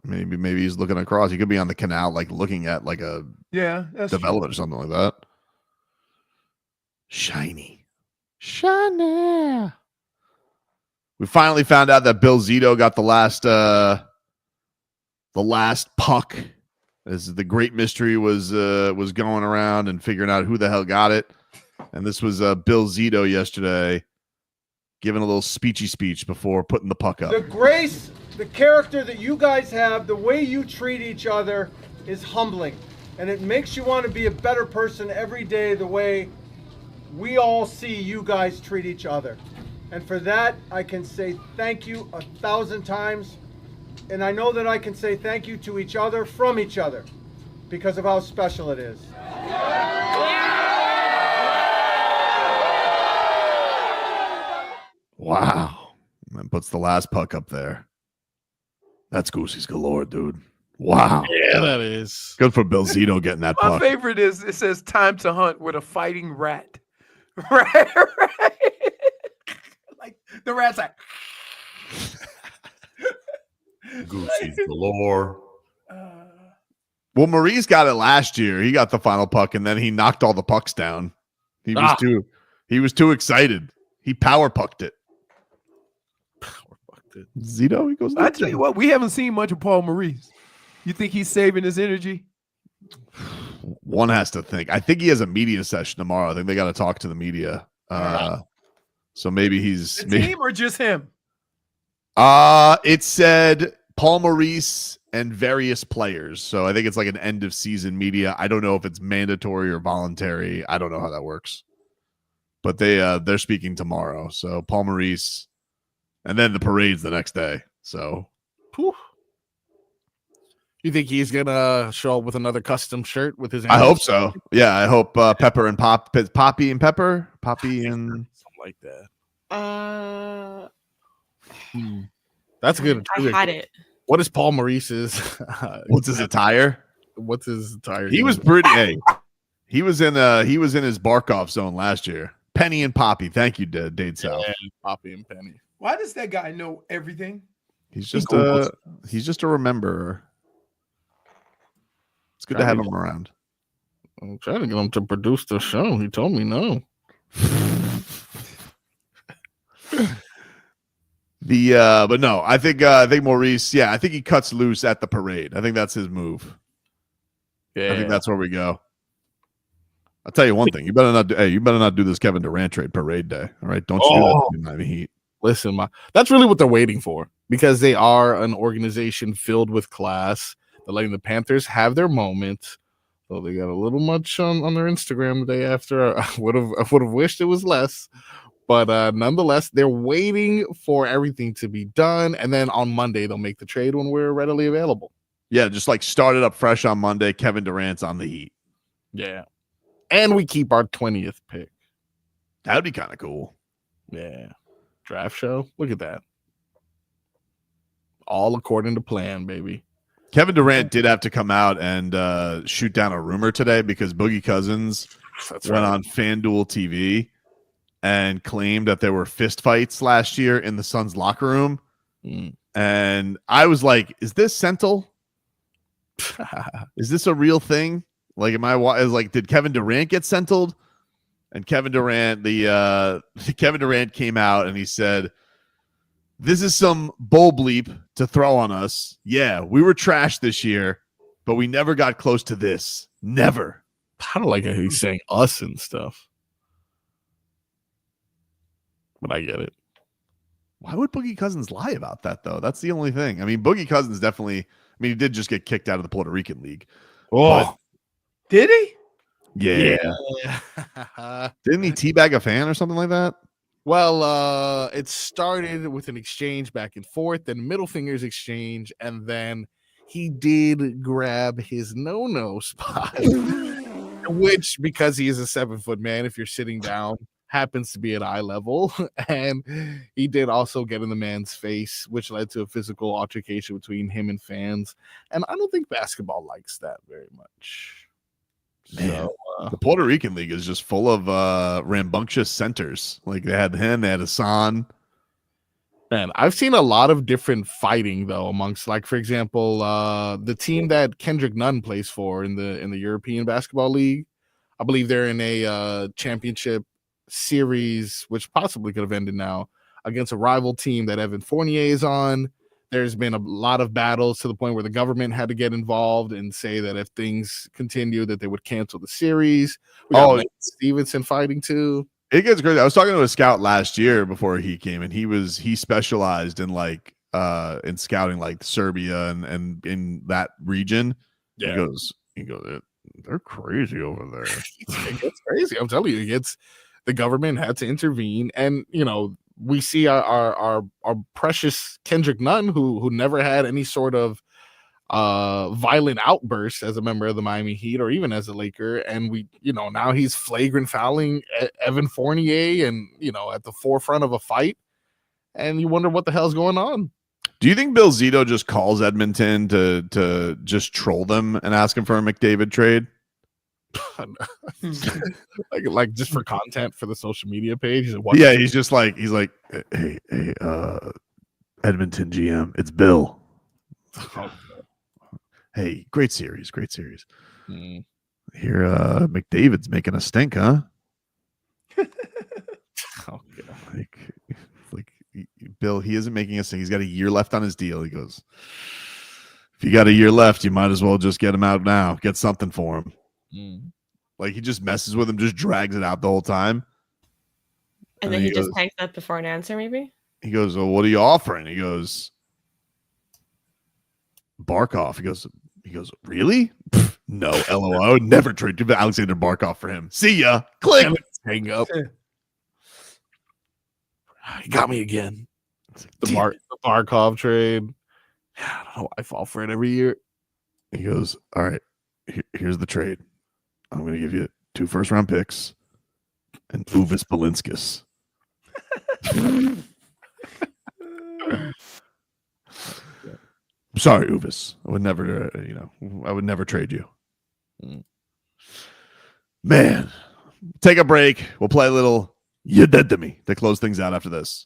Maybe he's looking across. He could be on the canal, like looking at like a development or something like that. Shiny. We finally found out that Bill Zito got the last puck. As the great mystery was going around and figuring out who the hell got it. And this was Bill Zito yesterday giving a little speechy speech before putting the puck up. The grace, the character that you guys have, the way you treat each other is humbling. And it makes you want to be a better person every day the way we all see you guys treat each other. And for that, I can say thank you 1,000 times. And I know that I can say thank you to each other from each other because of how special it is. Wow. And then puts the last puck up there. That's Goosies Galore, dude. Wow. Yeah, that is. Good for Bill Zito getting that My puck. favorite is it says time to hunt with a fighting rat. Right. Like the rat's like Goosies Galore. Well, Maurice got it last year. He got the final puck, and then he knocked all the pucks down. He was too excited. He power pucked it. Zito, he goes. I tell you what, we haven't seen much of Paul Maurice. You think he's saving his energy? One has to think. I think he has a media session tomorrow. I think they got to talk to the media. So maybe he's the team or just him. It said Paul Maurice and various players. So I think it's like an end of season media. I don't know if it's mandatory or voluntary. I don't know how that works. But they're speaking tomorrow. So Paul Maurice, and then the parade's the next day. So, whew. You think he's gonna show up with another custom shirt with his? I hope so. Yeah, I hope Pepper and Poppy and Pepper, Poppy and something like that. That's good. I had it. What is Paul Maurice's? What's his attire? What's his attire? He was pretty. Hey, he was in his Barkov zone last year. Penny and Poppy. Thank you, Dade South. Yeah, Poppy and Penny. Why does that guy know everything? He's just a rememberer. It's good to have him around. I'm trying to get him to produce the show. He told me no. But no, I think Maurice. Yeah, I think he cuts loose at the parade. I think that's his move. Yeah, I think that's where we go. I'll tell you one thing. You better not do this Kevin Durant trade parade day. All right, don't you do that in Miami Heat. Listen, that's really what they're waiting for because they are an organization filled with class. They're letting the Panthers have their moment. So they got a little much on their Instagram the day after. I would have wished it was less. But nonetheless, they're waiting for everything to be done. And then on Monday, they'll make the trade when we're readily available. Yeah, just like start it up fresh on Monday. Kevin Durant's on the Heat. Yeah. And we keep our 20th pick. That would be kind of cool. Yeah. Draft show. Look at that. All according to plan, baby. Kevin Durant did have to come out and shoot down a rumor today because Boogie Cousins went on FanDuel TV and claimed that there were fistfights last year in the Suns locker room. And I was like, is this Sentinel? Is this a real thing? Like, did Kevin Durant get sentled? And Kevin Durant came out and he said, this is some bull bleep to throw on us. Yeah, we were trash this year, but we never got close to this. Never. I don't like how he's saying us and stuff. But I get it. Why would Boogie Cousins lie about that, though? That's the only thing. I mean, Boogie Cousins definitely, he did just get kicked out of the Puerto Rican League. Oh, did he? Yeah. Didn't he teabag a fan or something like that? Well, it started with an exchange back and forth, then middle fingers exchange, and then he did grab his no spot, which, because he is a 7-foot man, if you're sitting down, happens to be at eye level. And he did also get in the man's face, which led to a physical altercation between him and fans. And I don't think basketball likes that very much. Man, the Puerto Rican League is just full of rambunctious centers. Like they had him, they had Hassan. Man, I've seen a lot of different fighting though amongst, like, for example, the team that Kendrick Nunn plays for in the European Basketball League. I believe they're in a championship series, which possibly could have ended now, against a rival team that Evan Fournier is on. There's been a lot of battles to the point where the government had to get involved and say that if things continue, that they would cancel the series. We got Lance Stevenson fighting too. It gets crazy. I was talking to a scout last year before he came, and he specialized in like in scouting like Serbia and in that region. Yeah. He goes, they're crazy over there. It gets crazy. I'm telling you, the government had to intervene, and we see our precious Kendrick Nunn, who never had any sort of violent outburst as a member of the Miami Heat or even as a Laker, and now he's flagrant fouling Evan Fournier and at the forefront of a fight, and you wonder what the hell's going on. Do you think Bill Zito just calls Edmonton to just troll them and ask him for a McDavid trade? like just for content for the social media page? He's like, hey, Edmonton GM, it's Bill. Hey, great series. Here, McDavid's making a stink, huh? Like Bill, he isn't making a stink. He's got a year left on his deal. He goes, if you got a year left, you might as well just get him out now. Get something for him. Like he just messes with him, just drags it out the whole time. And then he just hangs up before an answer, maybe? He goes, well, what are you offering? He goes, Barkov. He goes, really? No, LOL. I would never trade Aleksander Barkov for him. See ya. Click. Hang up. He got me again. The Barkov trade. I don't know. I fall for it every year. He goes, all right, here's the trade. I'm going to give you 2 first-round picks and Uvis Balinskis. Sorry, Uvis. I would never, I would never trade you. Man, take a break. We'll play a little "You Dead to Me" to close things out after this.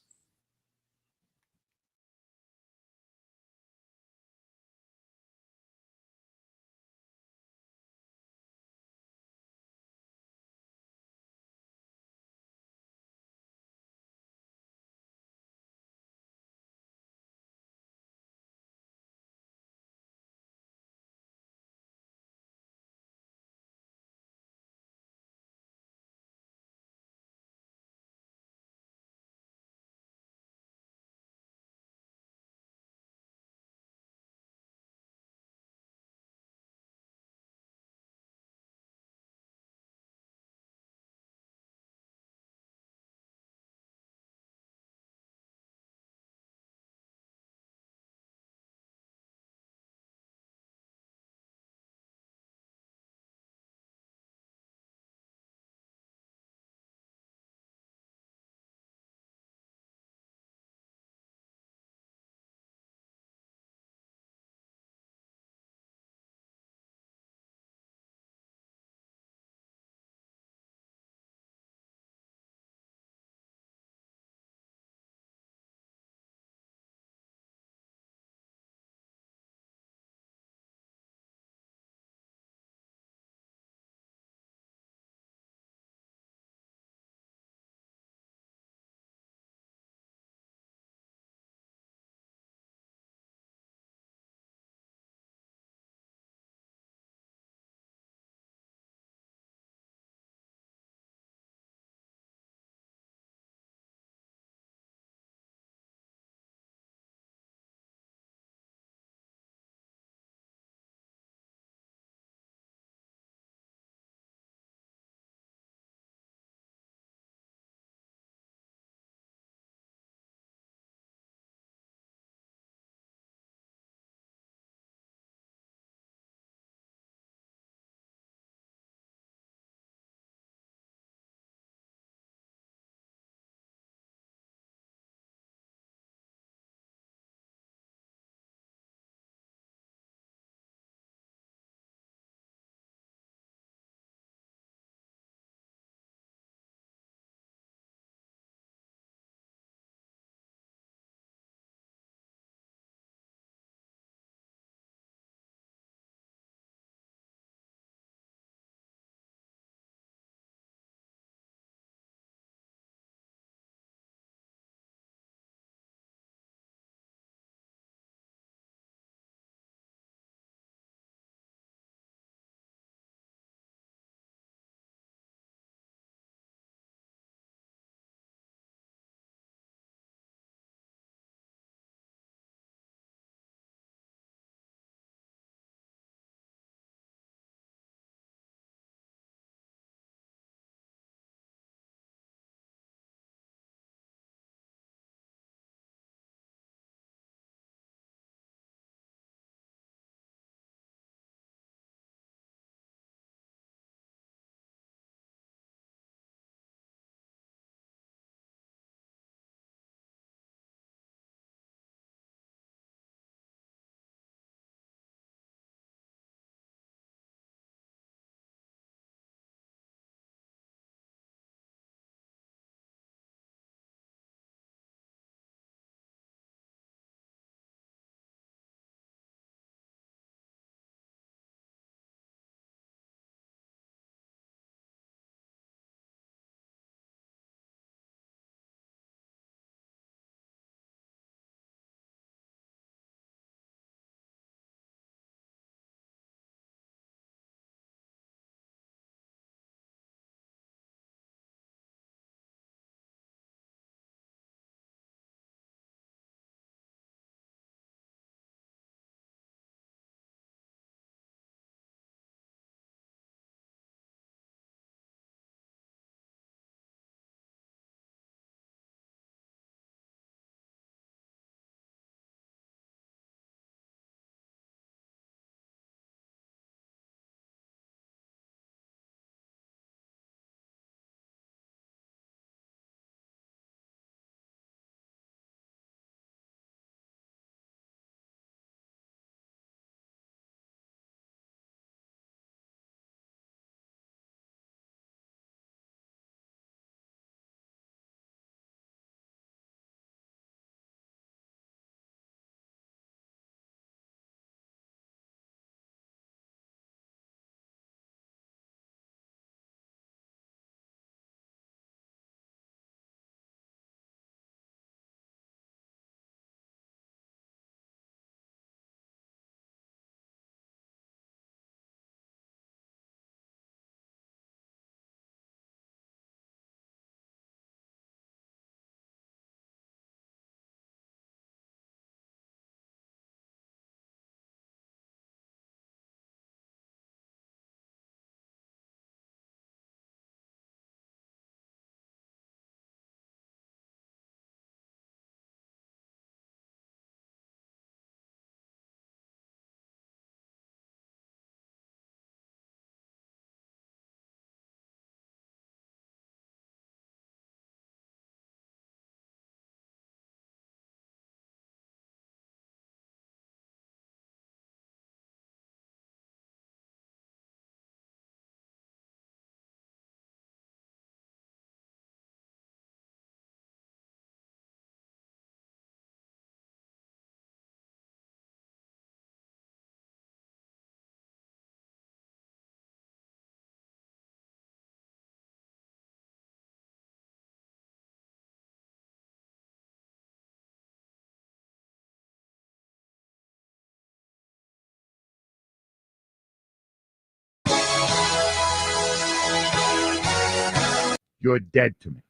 You're dead to me.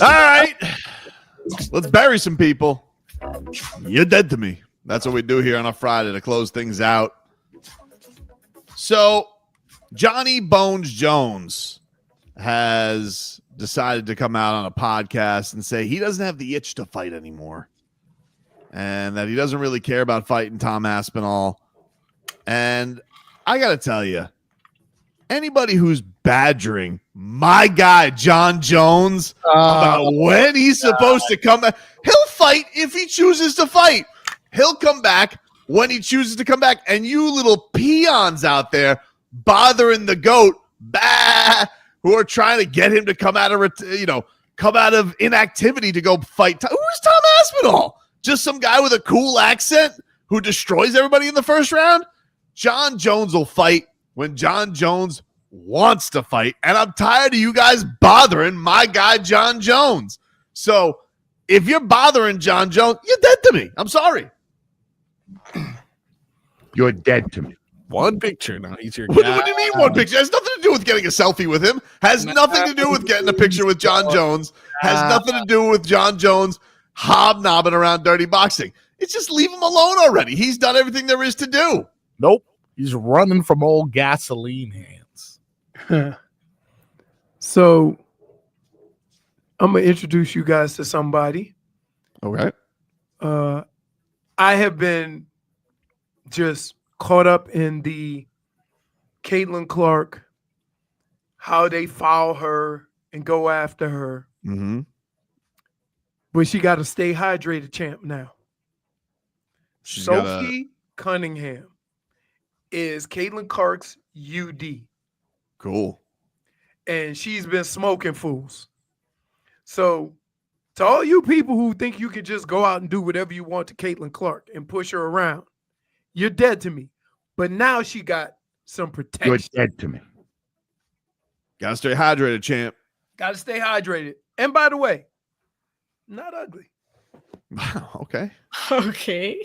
All right. Let's bury some people. You're dead to me. That's what we do here on a Friday to close things out. So, Johnny Bones Jones has decided to come out on a podcast and say he doesn't have the itch to fight anymore and that he doesn't really care about fighting Tom Aspinall. And I got to tell you, anybody who's badgering my guy, John Jones, about when he's supposed to come back, he'll fight if he chooses to fight. He'll come back when he chooses to come back. And you little peons out there bothering the GOAT, who are trying to get him to come out of inactivity to go fight. Who's Tom Aspinall? Just some guy with a cool accent who destroys everybody in the first round? John Jones will fight when John Jones wants to fight, and I'm tired of you guys bothering my guy John Jones. So if you're bothering John Jones, you're dead to me. I'm sorry. You're dead to me. One picture now. He's your What guy. do you mean one picture? Has nothing to do with getting a selfie with him. Has nothing to do with getting a picture with John Jones. Has nothing to do with John Jones hobnobbing around dirty boxing. It's just leave him alone already. He's done everything there is to do. Nope. He's running from old gasoline hands. So I'm going to introduce you guys to somebody. Okay. I have been just caught up in the Caitlin Clark, how they foul her and go after her. Mm-hmm. But she got to stay hydrated, champ, now. Sophie Cunningham is Caitlin Clark's UD. Cool. And she's been smoking fools. So to all you people who think you can just go out and do whatever you want to Caitlin Clark and push her around, you're dead to me. But now she got some protection. You're dead to me. Gotta stay hydrated, champ. Got to stay hydrated. And by the way, not ugly. Okay. Okay.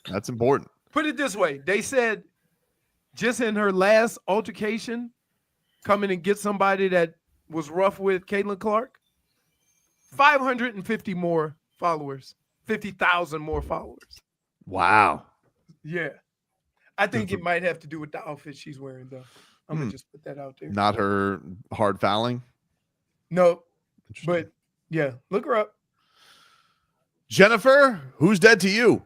That's important. Put it this way. They said just in her last altercation, come in and get somebody that was rough with Caitlin Clark, 550 more followers, 50,000 more followers. Wow. Yeah. I think it might have to do with the outfit she's wearing, though. I'm going to just put that out there. Not her hard fouling? No. But, yeah, look her up. Jennifer, who's dead to you?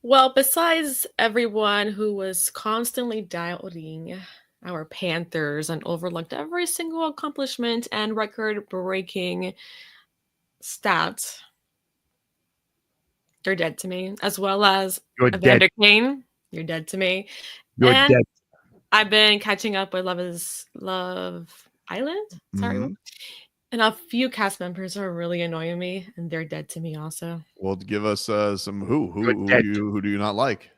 Well, besides everyone who was constantly doubting our Panthers and overlooked every single accomplishment and record-breaking stat, they're dead to me. As well as Evander Kane, you're dead to me. You're and dead. I've been catching up with Love Island. Sorry. Mhm. And a few cast members are really annoying me, and they're dead to me also. Well, give us some who do you not like?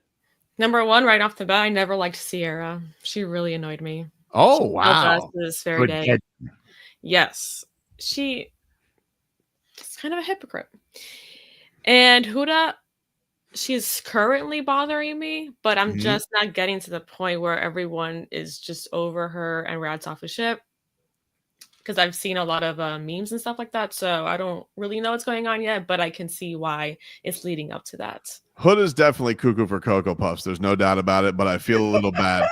Number one, right off the bat, I never liked Sierra. She really annoyed me. Oh, She wow. told us this very day. Yes. She's kind of a hypocrite. And Huda, she's currently bothering me, but I'm just not getting to the point where everyone is just over her and rats off a ship. Because I've seen a lot of memes and stuff like that, so I don't really know what's going on yet, but I can see why it's leading up to that. Hood is definitely cuckoo for Cocoa Puffs. There's no doubt about it, but I feel a little bad.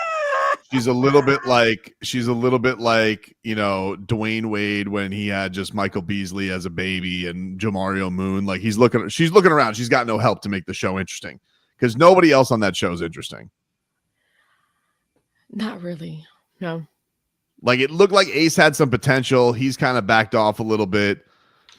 She's a little bit like, you know, Dwayne Wade when he had just Michael Beasley as a baby and Jamario Moon. Like she's looking around. She's got no help to make the show interesting because nobody else on that show is interesting. Not really. No. Like it looked like Ace had some potential. He's kind of backed off a little bit.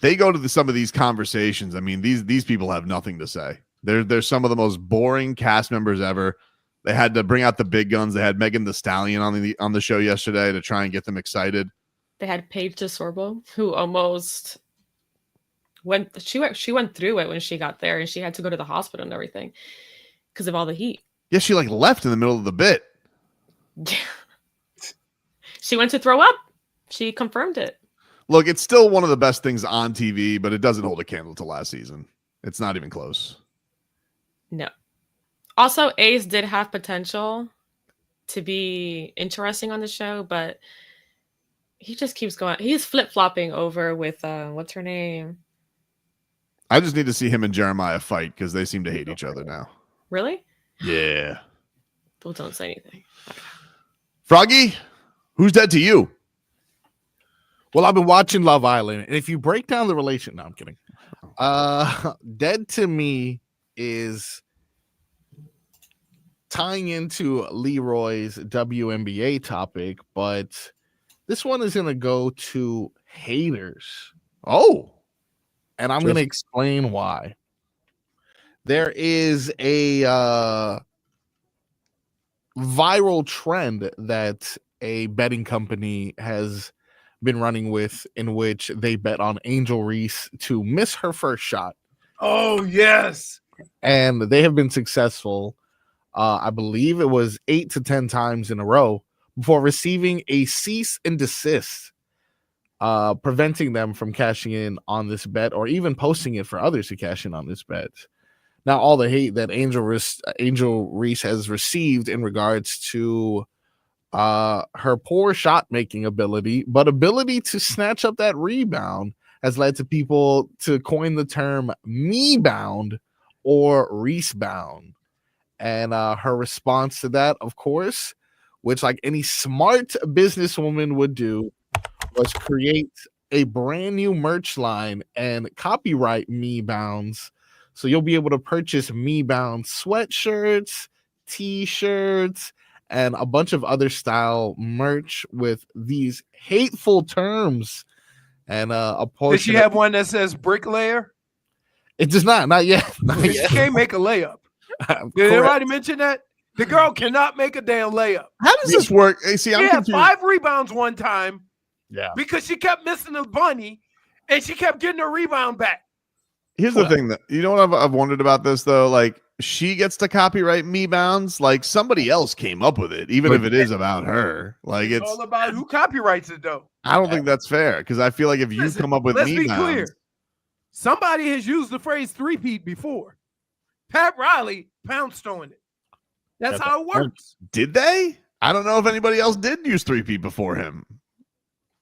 They go to some of these conversations. I mean, these people have nothing to say. They're some of the most boring cast members ever. They had to bring out the big guns. They had Megan Thee Stallion on the show yesterday to try and get them excited. They had Paige DeSorbo, who almost went. She went through it when she got there, and she had to go to the hospital and everything because of all the heat. Yeah, she like left in the middle of the bit. She went to throw up. She confirmed it. Look, it's still one of the best things on TV, but it doesn't hold a candle to last season. It's not even close. No. Also, Ace did have potential. to be interesting on the show, but he just keeps going. He's flip-flopping over with what's her name? I just need to see him and Jeremiah fight because they seem to hate each other now. Really? Yeah. Well, don't say anything. Froggy, who's dead to you? Well, I've been watching Love Island, and if you break down the relation, no, I'm kidding. Dead to me is tying into Leroy's WNBA topic, but this one is going to go to haters. Oh, and I'm going to explain why. There is a viral trend that a betting company has been running with, in which they bet on Angel Reese to miss her first shot. Oh, yes. And they have been successful. I believe it was 8 to 10 times in a row before receiving a cease and desist, preventing them from cashing in on this bet or even posting it for others to cash in on this bet. Now, all the hate that Angel Reese has received in regards to her poor shot making ability, but ability to snatch up that rebound, has led to people to coin the term me-bound or Reese-bound. And her response to that, of course, which like any smart businesswoman would do, was create a brand new merch line and copyright me-bounds. So you'll be able to purchase me-bound sweatshirts, t-shirts, and a bunch of other style merch with these hateful terms. And a portion. Does she have one that says bricklayer? It does not yet. She can't make a layup. Did anybody mention that? The girl cannot make a damn layup. How does this work? Hey, see, she had 5 rebounds one time. Yeah. Because she kept missing the bunny and she kept getting her rebound back. Here's the thing that you know what I've wondered about this though. Like she gets to copyright me bounds. Like somebody else came up with it, even if it is about her. Like it's all about who copyrights it though. I don't think that's fair because I feel like if you come up with let's me be bounds, clear. Somebody has used the phrase three-peat before. Pat Riley pounced on it. That's how it works. Did they? I don't know if anybody else did use 3P before him.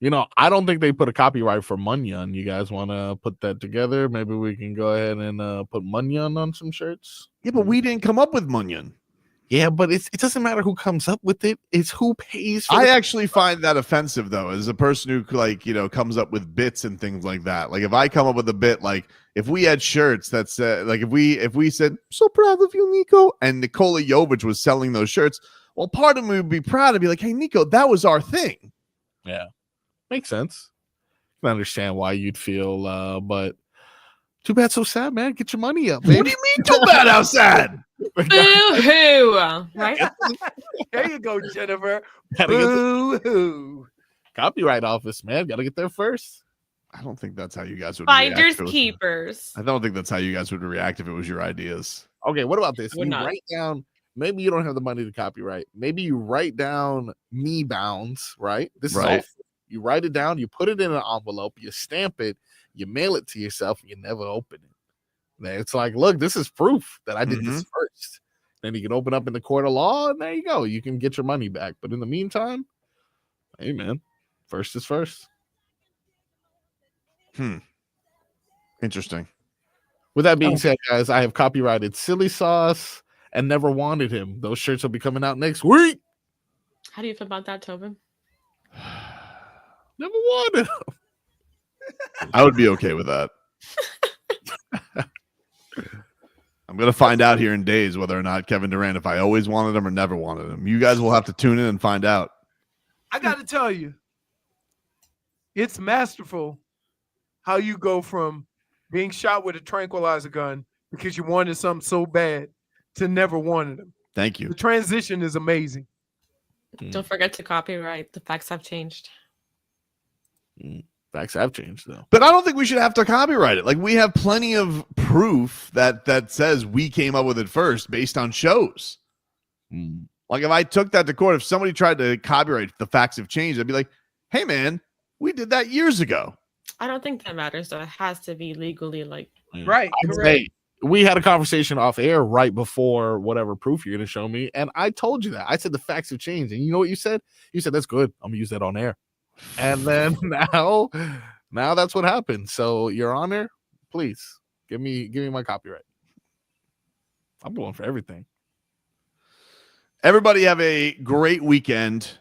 You know, I don't think they put a copyright for Munyon. You guys want to put that together? Maybe we can go ahead and put Munyon on some shirts. Yeah, but we didn't come up with Munyon. Yeah, but it doesn't matter who comes up with it. It's who pays for I actually find that offensive, though, as a person who, like, you know, comes up with bits and things like that. Like, if I come up with a bit, like, if we had shirts that said, like, if we said, so proud of you, Nico, and Nikola Jovic was selling those shirts, well, part of me would be proud to be like, hey, Nico, that was our thing. Yeah. Makes sense. I understand why you'd feel, but too bad, so sad, man. Get your money up, baby. What do you mean, too bad, how sad? Boo-hoo. Right? There you go, Jennifer. Boo-hoo. Copyright office, man. Got to get there first. I don't think that's how you guys would Finders react. keepers. I don't think that's how you guys would react if it was your ideas. Okay, what about this? Would You not. write down, maybe you don't have the money to copyright. Maybe you write down me bounds, right? This is all. You write it down, you put it in an envelope, you stamp it, you mail it to yourself, and you never open it. Man, it's like, look, this is proof that I did this first. Then you can open up in the court of law, and there you go. You can get your money back. But in the meantime, hey, man, first is first. Interesting. With that being said, guys, I have copyrighted Silly Sauce and Never Wanted Him. Those shirts will be coming out next week. How do you feel about that, Tobin? Never wanted him. I would be okay with that. I'm going to find out here in days whether or not Kevin Durant, if I always wanted him or never wanted him. You guys will have to tune in and find out. I got to tell you, it's masterful how you go from being shot with a tranquilizer gun because you wanted something so bad to never wanted him. Thank you. The transition is amazing. Don't forget to copyright. The facts have changed. Facts have changed, though. But I don't think we should have to copyright it. Like, we have plenty of proof that says we came up with it first based on shows. Like, if I took that to court, if somebody tried to copyright the facts have changed, I'd be like, hey, man, we did that years ago. I don't think that matters, though. It has to be legally, like... Right. Hey, we had a conversation off air right before whatever proof you're going to show me. And I told you that. I said the facts have changed. And you know what you said? You said, that's good. I'm going to use that on air. And then now that's what happened. So, Your Honor, please give me my copyright. I'm going for everything. Everybody have a great weekend.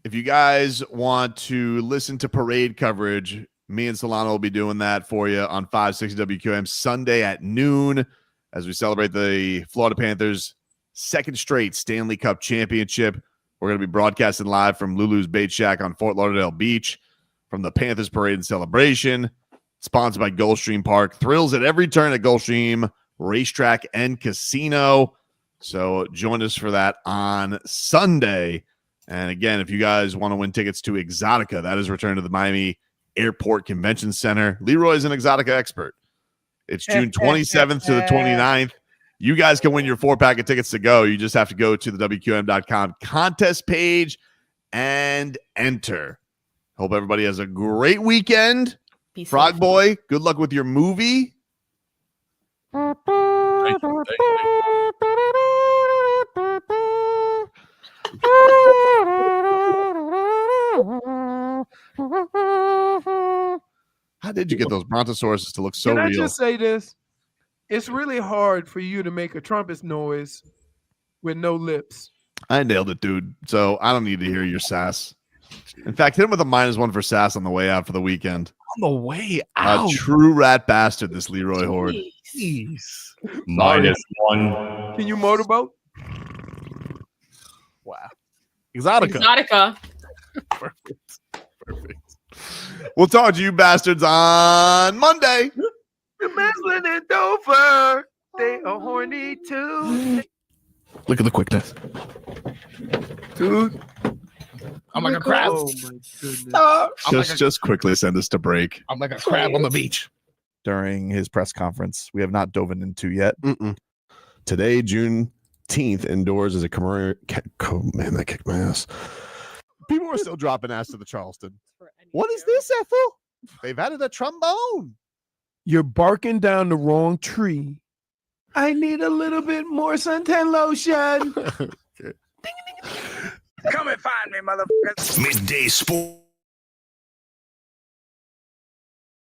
If you guys want to listen to parade coverage, me and Solano will be doing that for you on 560 WQM Sunday at noon as we celebrate the Florida Panthers' second straight Stanley Cup championship. We're going to be broadcasting live from Lulu's Bait Shack on Fort Lauderdale Beach from the Panthers Parade and Celebration, sponsored by Gulfstream Park. Thrills at every turn at Gulfstream Racetrack and Casino. So join us for that on Sunday. And again, if you guys want to win tickets to Exotica, that is return to the Miami Airport Convention Center. Leroy is an Exotica expert. It's June 27th to the 29th. You guys can win your 4-pack of tickets to go. You just have to go to the WQM.com contest page and enter. Hope everybody has a great weekend. Peace Frog Boy, good luck with your movie. Thank you. How did you get those brontosauruses to look so Can I real? just say this? It's really hard for you to make a trumpet noise with no lips. I nailed it, dude. So I don't need to hear your sass. In fact, hit him with a -1 for sass on the way out for the weekend. On the way out. A true rat bastard, this Leroy Horde. Jeez. -1. Can you motorboat? Wow. Exotica. Exotica. Perfect. We'll talk to you bastards on Monday. The Meslin and Dover, they are horny too. Look at the quickness. Dude. I'm like a crab. Oh my goodness. Just quickly send us to break. I'm like a crab on the beach. During his press conference, we have not dove into yet. Today, Juneteenth, indoors is a commemoration. Man, that kicked my ass. People are still dropping ass to the Charleston. What is this, Ethel? They've added a trombone. You're barking down the wrong tree. I need a little bit more suntan lotion. Come and find me, motherfuckers. Midday Sport.